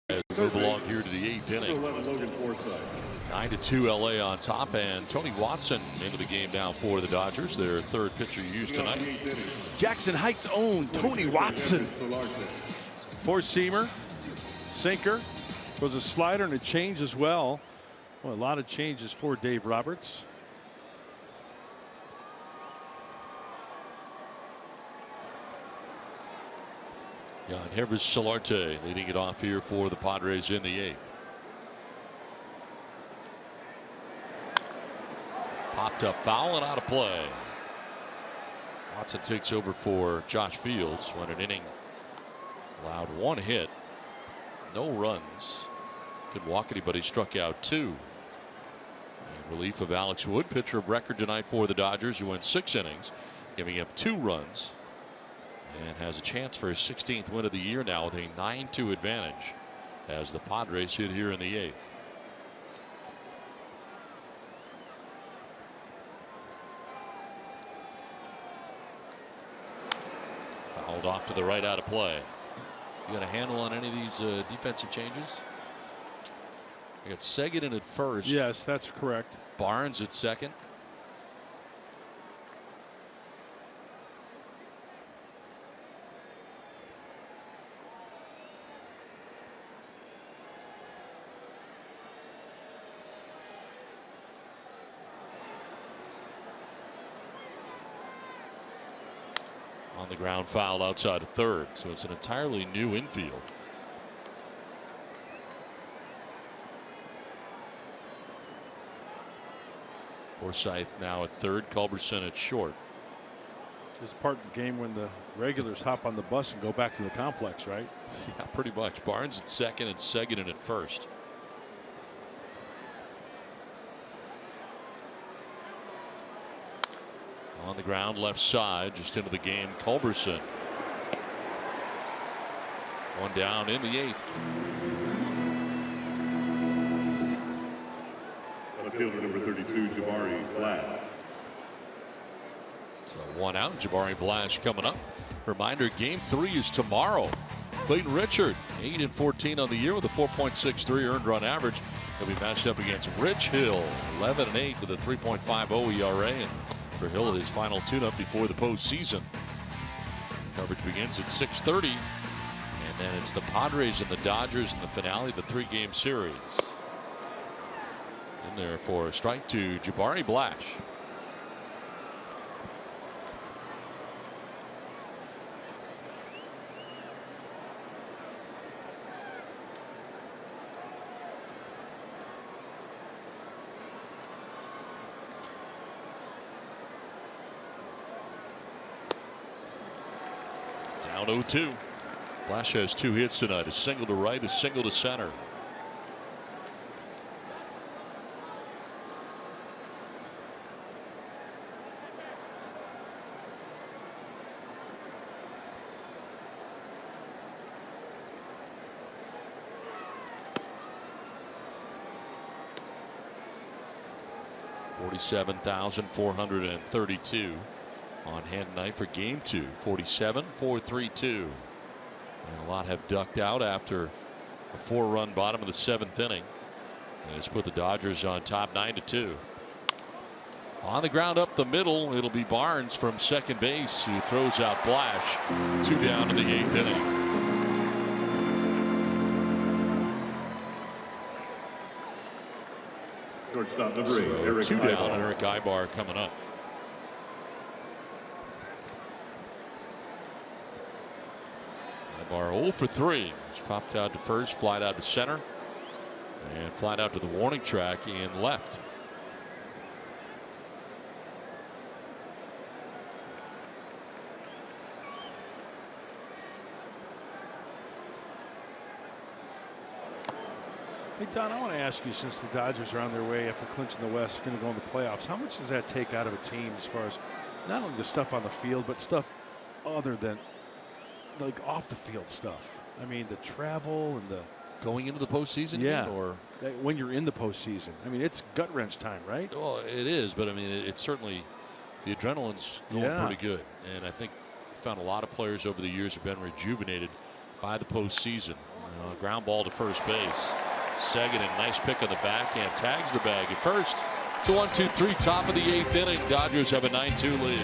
As we move along here to the 8th inning. 9-2 LA on top, and Tony Watson into the game now for the Dodgers, their 3rd pitcher used tonight. Jackson Heights' own Tony Watson. 4-seamer, sinker, was a slider and a change as well. Well, a lot of changes for Dave Roberts. Yeah, and here's Solarte leading it off here for the Padres in the 8th. Popped up foul and out of play. Watson takes over for Josh Fields when an inning allowed 1 hit, no runs, didn't walk anybody, struck out 2. And relief of Alex Wood, pitcher of record tonight for the Dodgers, who went 6 innings, giving up 2 runs, and has a chance for his 16th win of the year now with a 9-2 advantage as the Padres hit here in the 8th. Fouled off to the right, out of play. You got a handle on any of these defensive changes? I got Seguin at first. Yes, that's correct. Barnes at second. On the ground, foul outside of third, so it's an entirely new infield. Forsythe now at third, Culberson at short. This is part of the game when the regulars hop on the bus and go back to the complex, right? Yeah, pretty much. Barnes at second and Seguin at first. On the ground, left side, just into the game, Culberson. 1 down in the 8th. Outfielder number 32, Jabari Blash. So 1 out, Jabari Blash coming up. Reminder, game 3 is tomorrow. Clayton Richard, 8-14 on the year with a 4.63 earned run average. He'll be matched up against Rich Hill, 11-8 with a 3.50 ERA. And for Hill, his final tune-up before the postseason. Coverage begins at 6:30, and then it's the Padres and the Dodgers in the finale of the 3-game series. In there for a strike to Jabari Blash. Down 0-2. Blash has 2 hits tonight, a single to right, a single to center. $47,432 on hand tonight for game 2. 47-432. And a lot have ducked out after a 4-run bottom of the 7th inning. And it's put the Dodgers on top 9-2. On the ground up the middle, it'll be Barnes from second base who throws out Blash. 2 down in the 8th inning. Shortstop number 8, Eric 2 down, Ibar. and Eric Ibar coming up. Ibar 0 for 3. He's popped out to first, flied out to center, and flied out to the warning track in left. Hey, Don, I want to ask you, since the Dodgers are on their way after clinching the West, going to go in the playoffs, how much does that take out of a team as far as not only the stuff on the field, but stuff other than, like, off the field stuff? I mean, the travel and the going into the postseason. Yeah, or when you're in the postseason. I mean, it's gut wrench time, right? Oh, it is, but I mean, it's certainly, the adrenaline's going pretty good, and I think we found a lot of players over the years have been rejuvenated by the postseason. Ground ball to first base. Seguin, a nice pick on the backhand, tags the bag at first. It's a 1-2-3, top of the 8th inning. Dodgers have a 9-2 lead.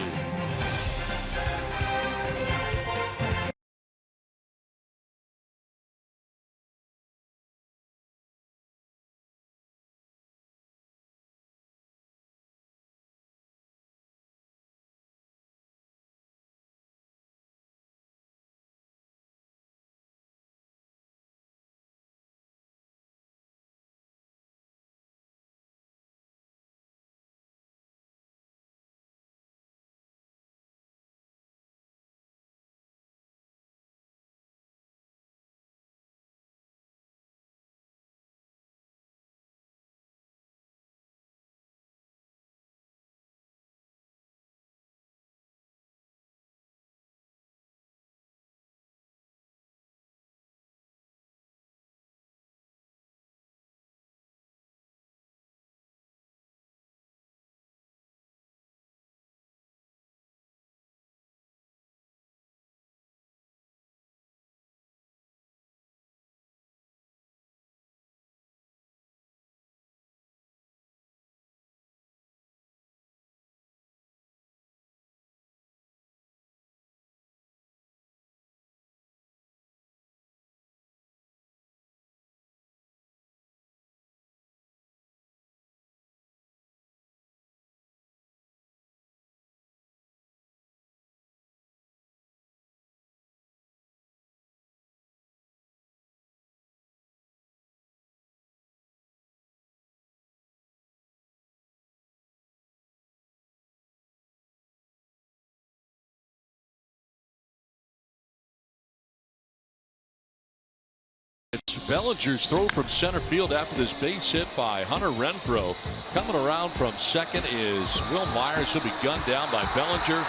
It's Bellinger's throw from center field after this base hit by Hunter Renfroe. Coming around from second is Will Myers. He'll be gunned down by Bellinger.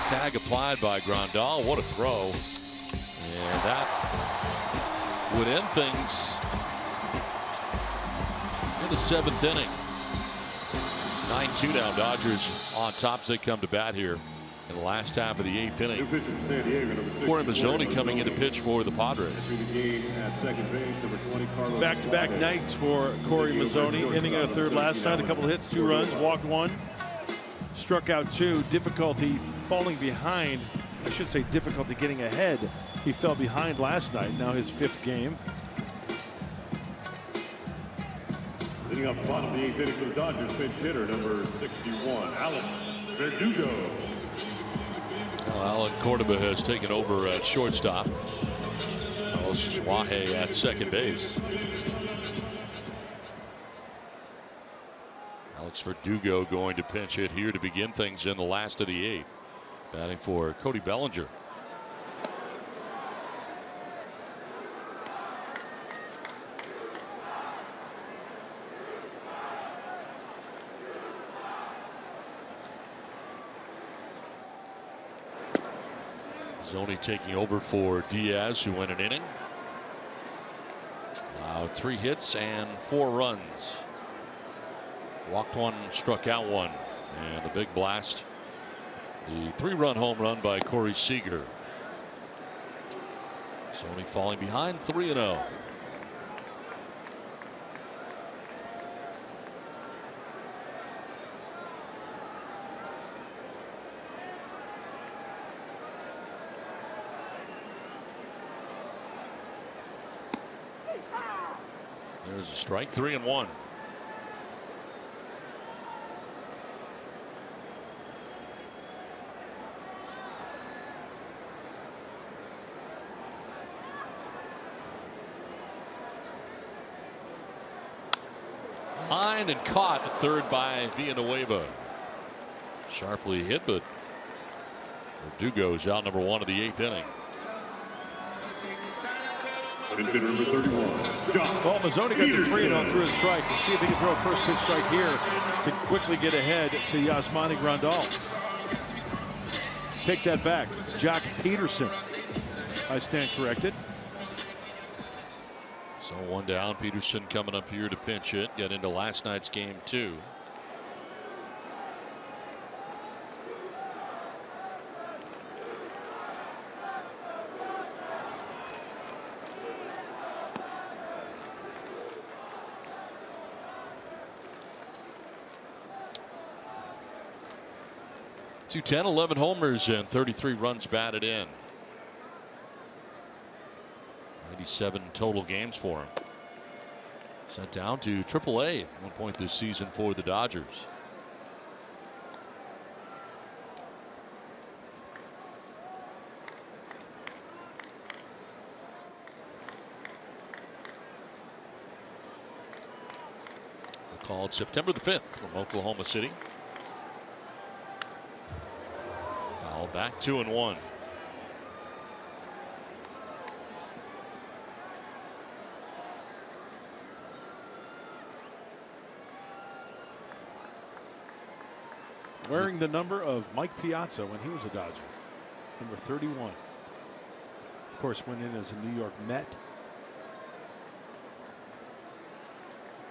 Tag applied by Grandal. What a throw. And that would end things in the 7th inning. 9-2 now. Dodgers on top as they come to bat here in the last half of the 8th inning. Corey Mazzoni coming in to pitch for the Padres. Back-to-back nights for Corey Mazzoni. Inning and a third last night. A couple of hits, 2 runs, walked 1, struck out 2. Difficulty falling behind. I should say difficulty getting ahead. He fell behind last night. Now his 5th game. Leading off the bottom of the 8th inning for the Dodgers, pinch hitter number 61, Alex Verdugo. Well, Alan Cordoba has taken over at shortstop. Carlos Suaje at second base. Alex Verdugo going to pinch hit here to begin things in the last of the 8th. Batting for Cody Bellinger. Zoni taking over for Diaz, who went an inning. 3 hits and 4 runs. Walked 1, struck out 1. And the big blast, the 3-run home run by Corey Seager. Zoni falling behind 3-0. There's a strike, 3-1. Lined and caught at third by Villanueva. Sharply hit, but Verdugo's out number 1 of the 8th inning. Number 31, Well, Mazzoni got the 3-0 through his strike. Let's see if he can throw a first pitch strike here to quickly get ahead to Yasmani Grandal. Take that back. Jock Peterson. I stand corrected. So 1 down. Peterson coming up here to pinch it. Get into last night's game too. .210, 11 homers and 33 runs batted in. 97 total games for him. Sent down to AAA at one point this season for the Dodgers. Called September the 5th from Oklahoma City. Foul back, 2-1. Wearing the number of Mike Piazza when he was a Dodger. Number 31. Of course, went in as a New York Met.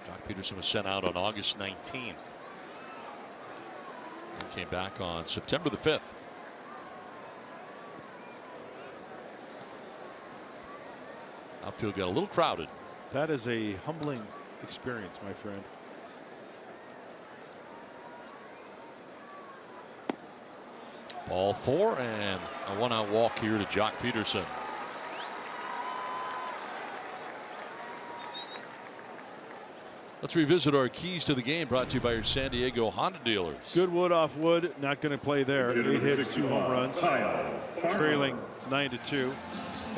Jock Peterson was sent out on August 19th. And came back on September the 5th. Outfield got a little crowded. That is a humbling experience, my friend. Ball 4 and a 1-out walk here to Jock Peterson. Let's revisit our keys to the game, brought to you by your San Diego Honda dealers. Good wood off wood, not going to play there. 8 hits, 2 home runs, trailing 9-2,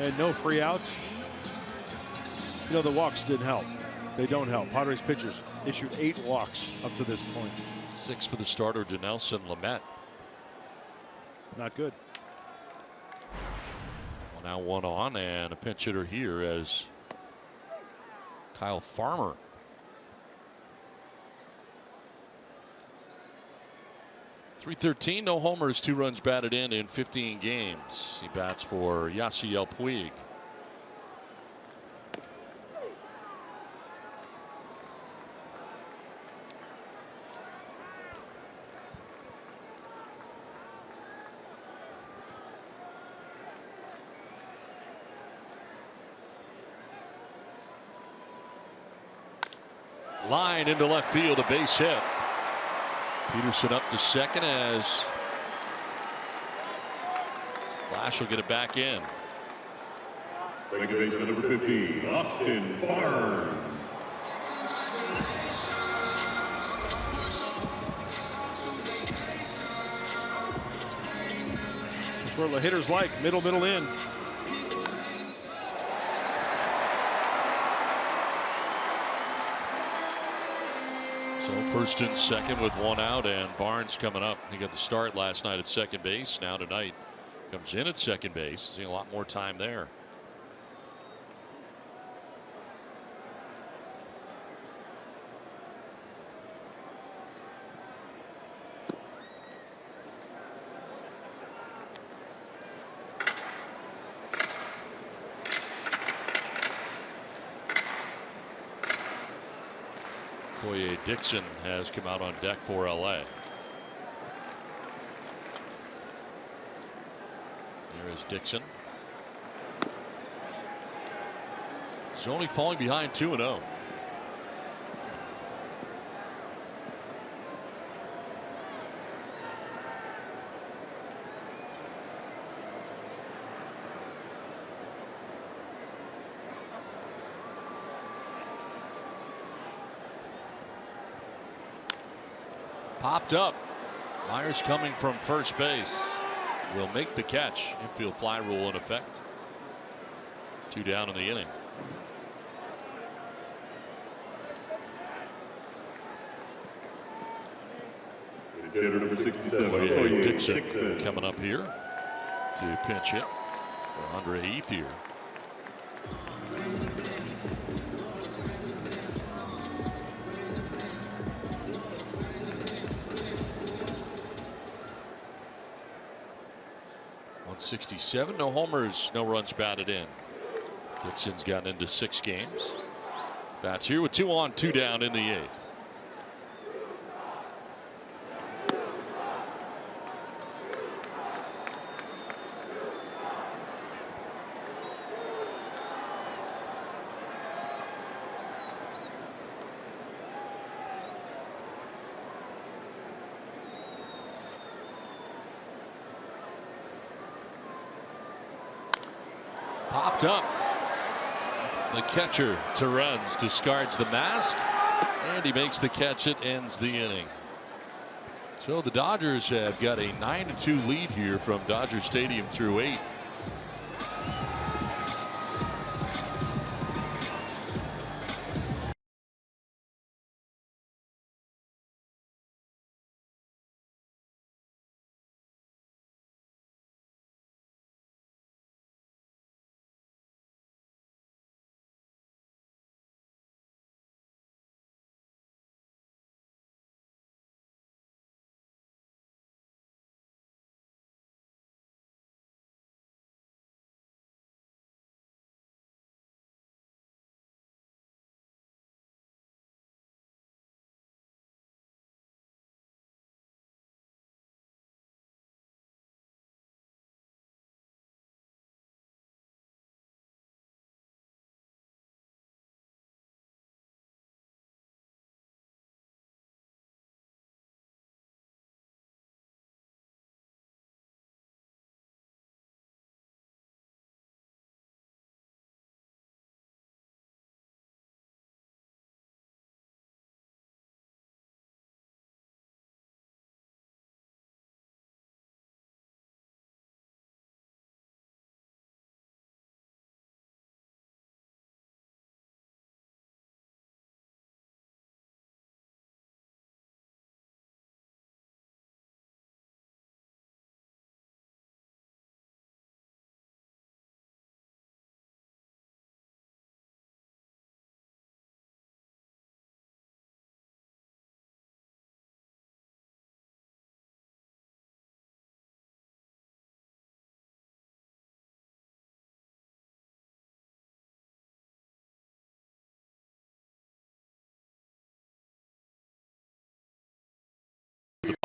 and no free outs. You know, the walks didn't help. They don't help. Padres pitchers issued 8 walks up to this point. 6 for the starter, Dinelson Lamet. Not good. 1 out, 1 on, and a pinch hitter here as Kyle Farmer. .313, no homers, 2 runs batted in 15 games. He bats for Yasiel Puig. Line into left field, a base hit. Peterson up to second as Flash will get it back in. Second baseman number 15, Austin Barnes. That's where the hitters like middle in. So first and second with 1 out, and Barnes coming up. He got the start last night at second base. Now tonight comes in at second base. Seeing a lot more time there. Koye Dixon has come out on deck for LA. There is Dixon. He's only falling behind 2-0. Popped up. Myers coming from first base will make the catch. Infield fly rule in effect. 2 down in the inning. Hitter number 67, Dixon coming up here to pinch hit for Andre Ethier. .167, no homers, no runs batted in. Dixon's gotten into 6 games. Bats here with 2 on, 2 down in the 8th. Popped up. The catcher, Terrens, discards the mask, and he makes the catch. It ends the inning. So the Dodgers have got a 9-2 lead here from Dodger Stadium through 8.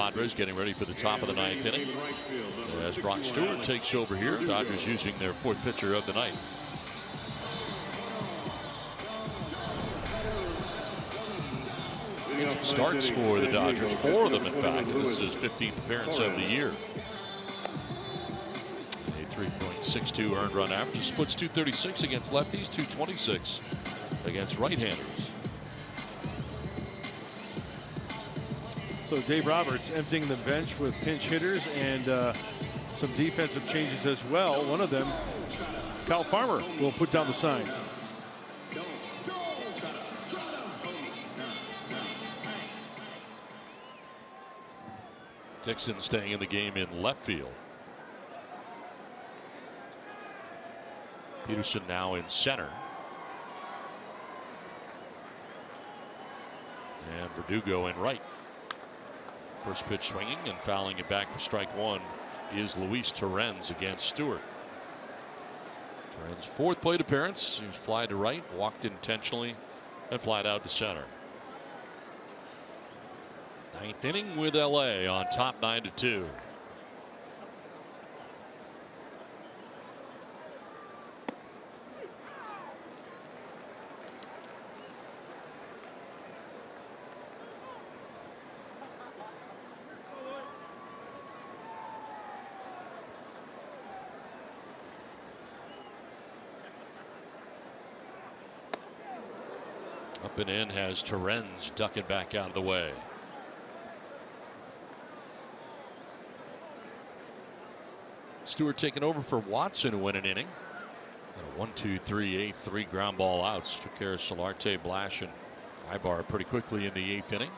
Padres getting ready for the top of the ninth inning as Brock Stewart takes over here. Dodgers using their fourth pitcher of the night. Get some starts for the Dodgers, 4 of them in fact. This is his 15th appearance of the year. A 3.62 earned run average, splits .236 against lefties, .226 against right-handers. So Dave Roberts emptying the bench with pinch hitters and some defensive changes as well. One of them, Kyle Farmer, will put down the signs. Dixon staying in the game in left field. Peterson now in center. And Verdugo in right. First pitch swinging and fouling it back for strike one is Luis Torrens against Stewart. Torrens' 4th plate appearance. He was fly to right, walked intentionally, and flied out to center. 9th inning with LA on top 9-2. Up and in has Torrens ducking back out of the way. Stewart taking over for Watson, who went an inning. And a 1-2-3, 3 ground ball outs. Took care of Solarte, Blash, and Ibar pretty quickly in the 8th inning.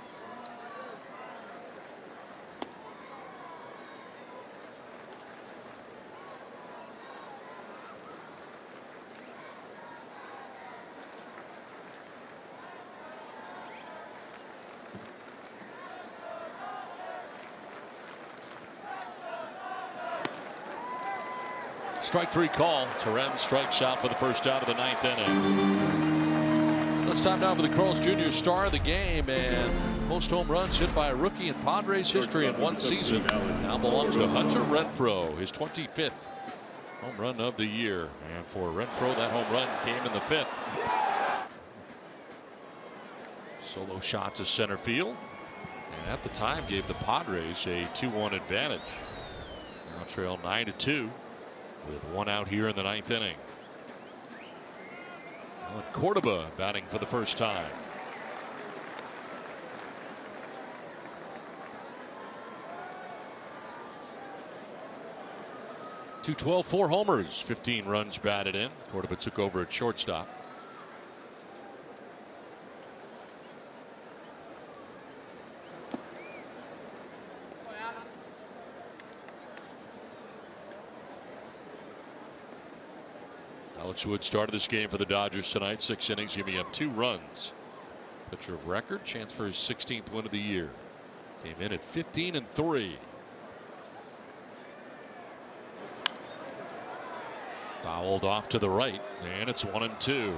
Strike 3 call. Torrens strikes out for the first out of the 9th inning. It's time now for the Carl's Jr. star of the game, and most home runs hit by a rookie in Padres history in one season now belongs to Hunter Renfroe, his 25th home run of the year. And for Renfroe, that home run came in the 5th. Solo shot to center field, and at the time gave the Padres a 2-1 advantage. Now trail 9-2. With 1 out here in the 9th inning. Alan Cordoba batting for the first time. .212, 4 homers, 15 runs batted in. Cordoba took over at shortstop. Alex Wood started this game for the Dodgers tonight. 6 innings, giving up 2 runs. Pitcher of record, chance for his 16th win of the year. Came in at 15-3. Fouled off to the right, and it's 1-2.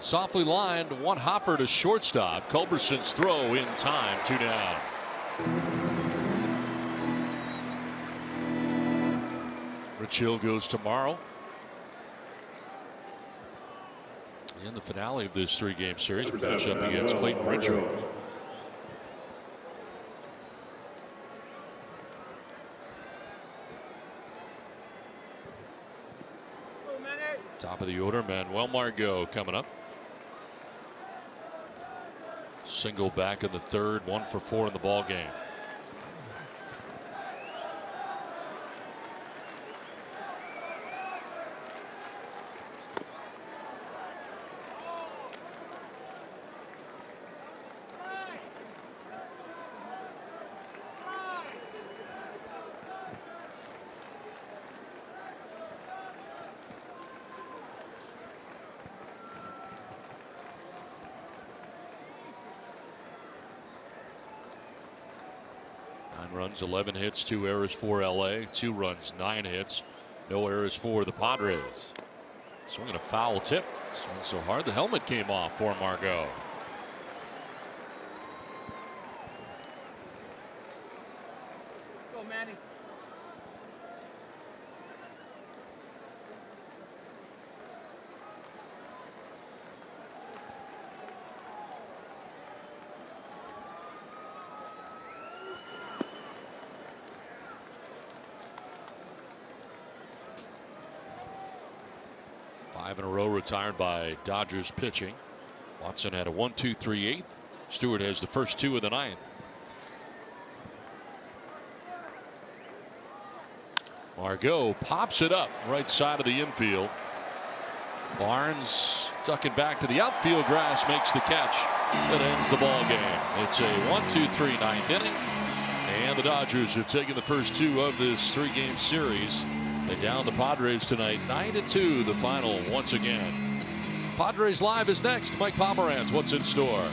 Softly lined, 1 hopper to shortstop. Culberson's throw in time, 2 down. Rich Hill goes tomorrow. In the finale of this 3-game series, we finish up against Clayton Richard. Top of the order, Manuel Margot coming up. Single back in the 3rd, 1 for 4 in the ball game. 9 runs, 11 hits, 2 errors for LA, 2 runs, 9 hits, no errors for the Padres. Swinging a foul tip. Swing so hard the helmet came off for Margot. Go, Manny. Five in a row retired by Dodgers pitching. Watson had a 1-2 3/8. Stewart has the first 2 of the 9th. Margot pops it up right side of the infield. Barnes ducking back to the outfield grass, makes the catch that ends the ball game. It's a 1-2-3 9th inning, and the Dodgers have taken the first 2 of this 3-game series. They down the Padres tonight, 9-2 the final once again. Padres Live is next. Mike Pomeranz, what's in store?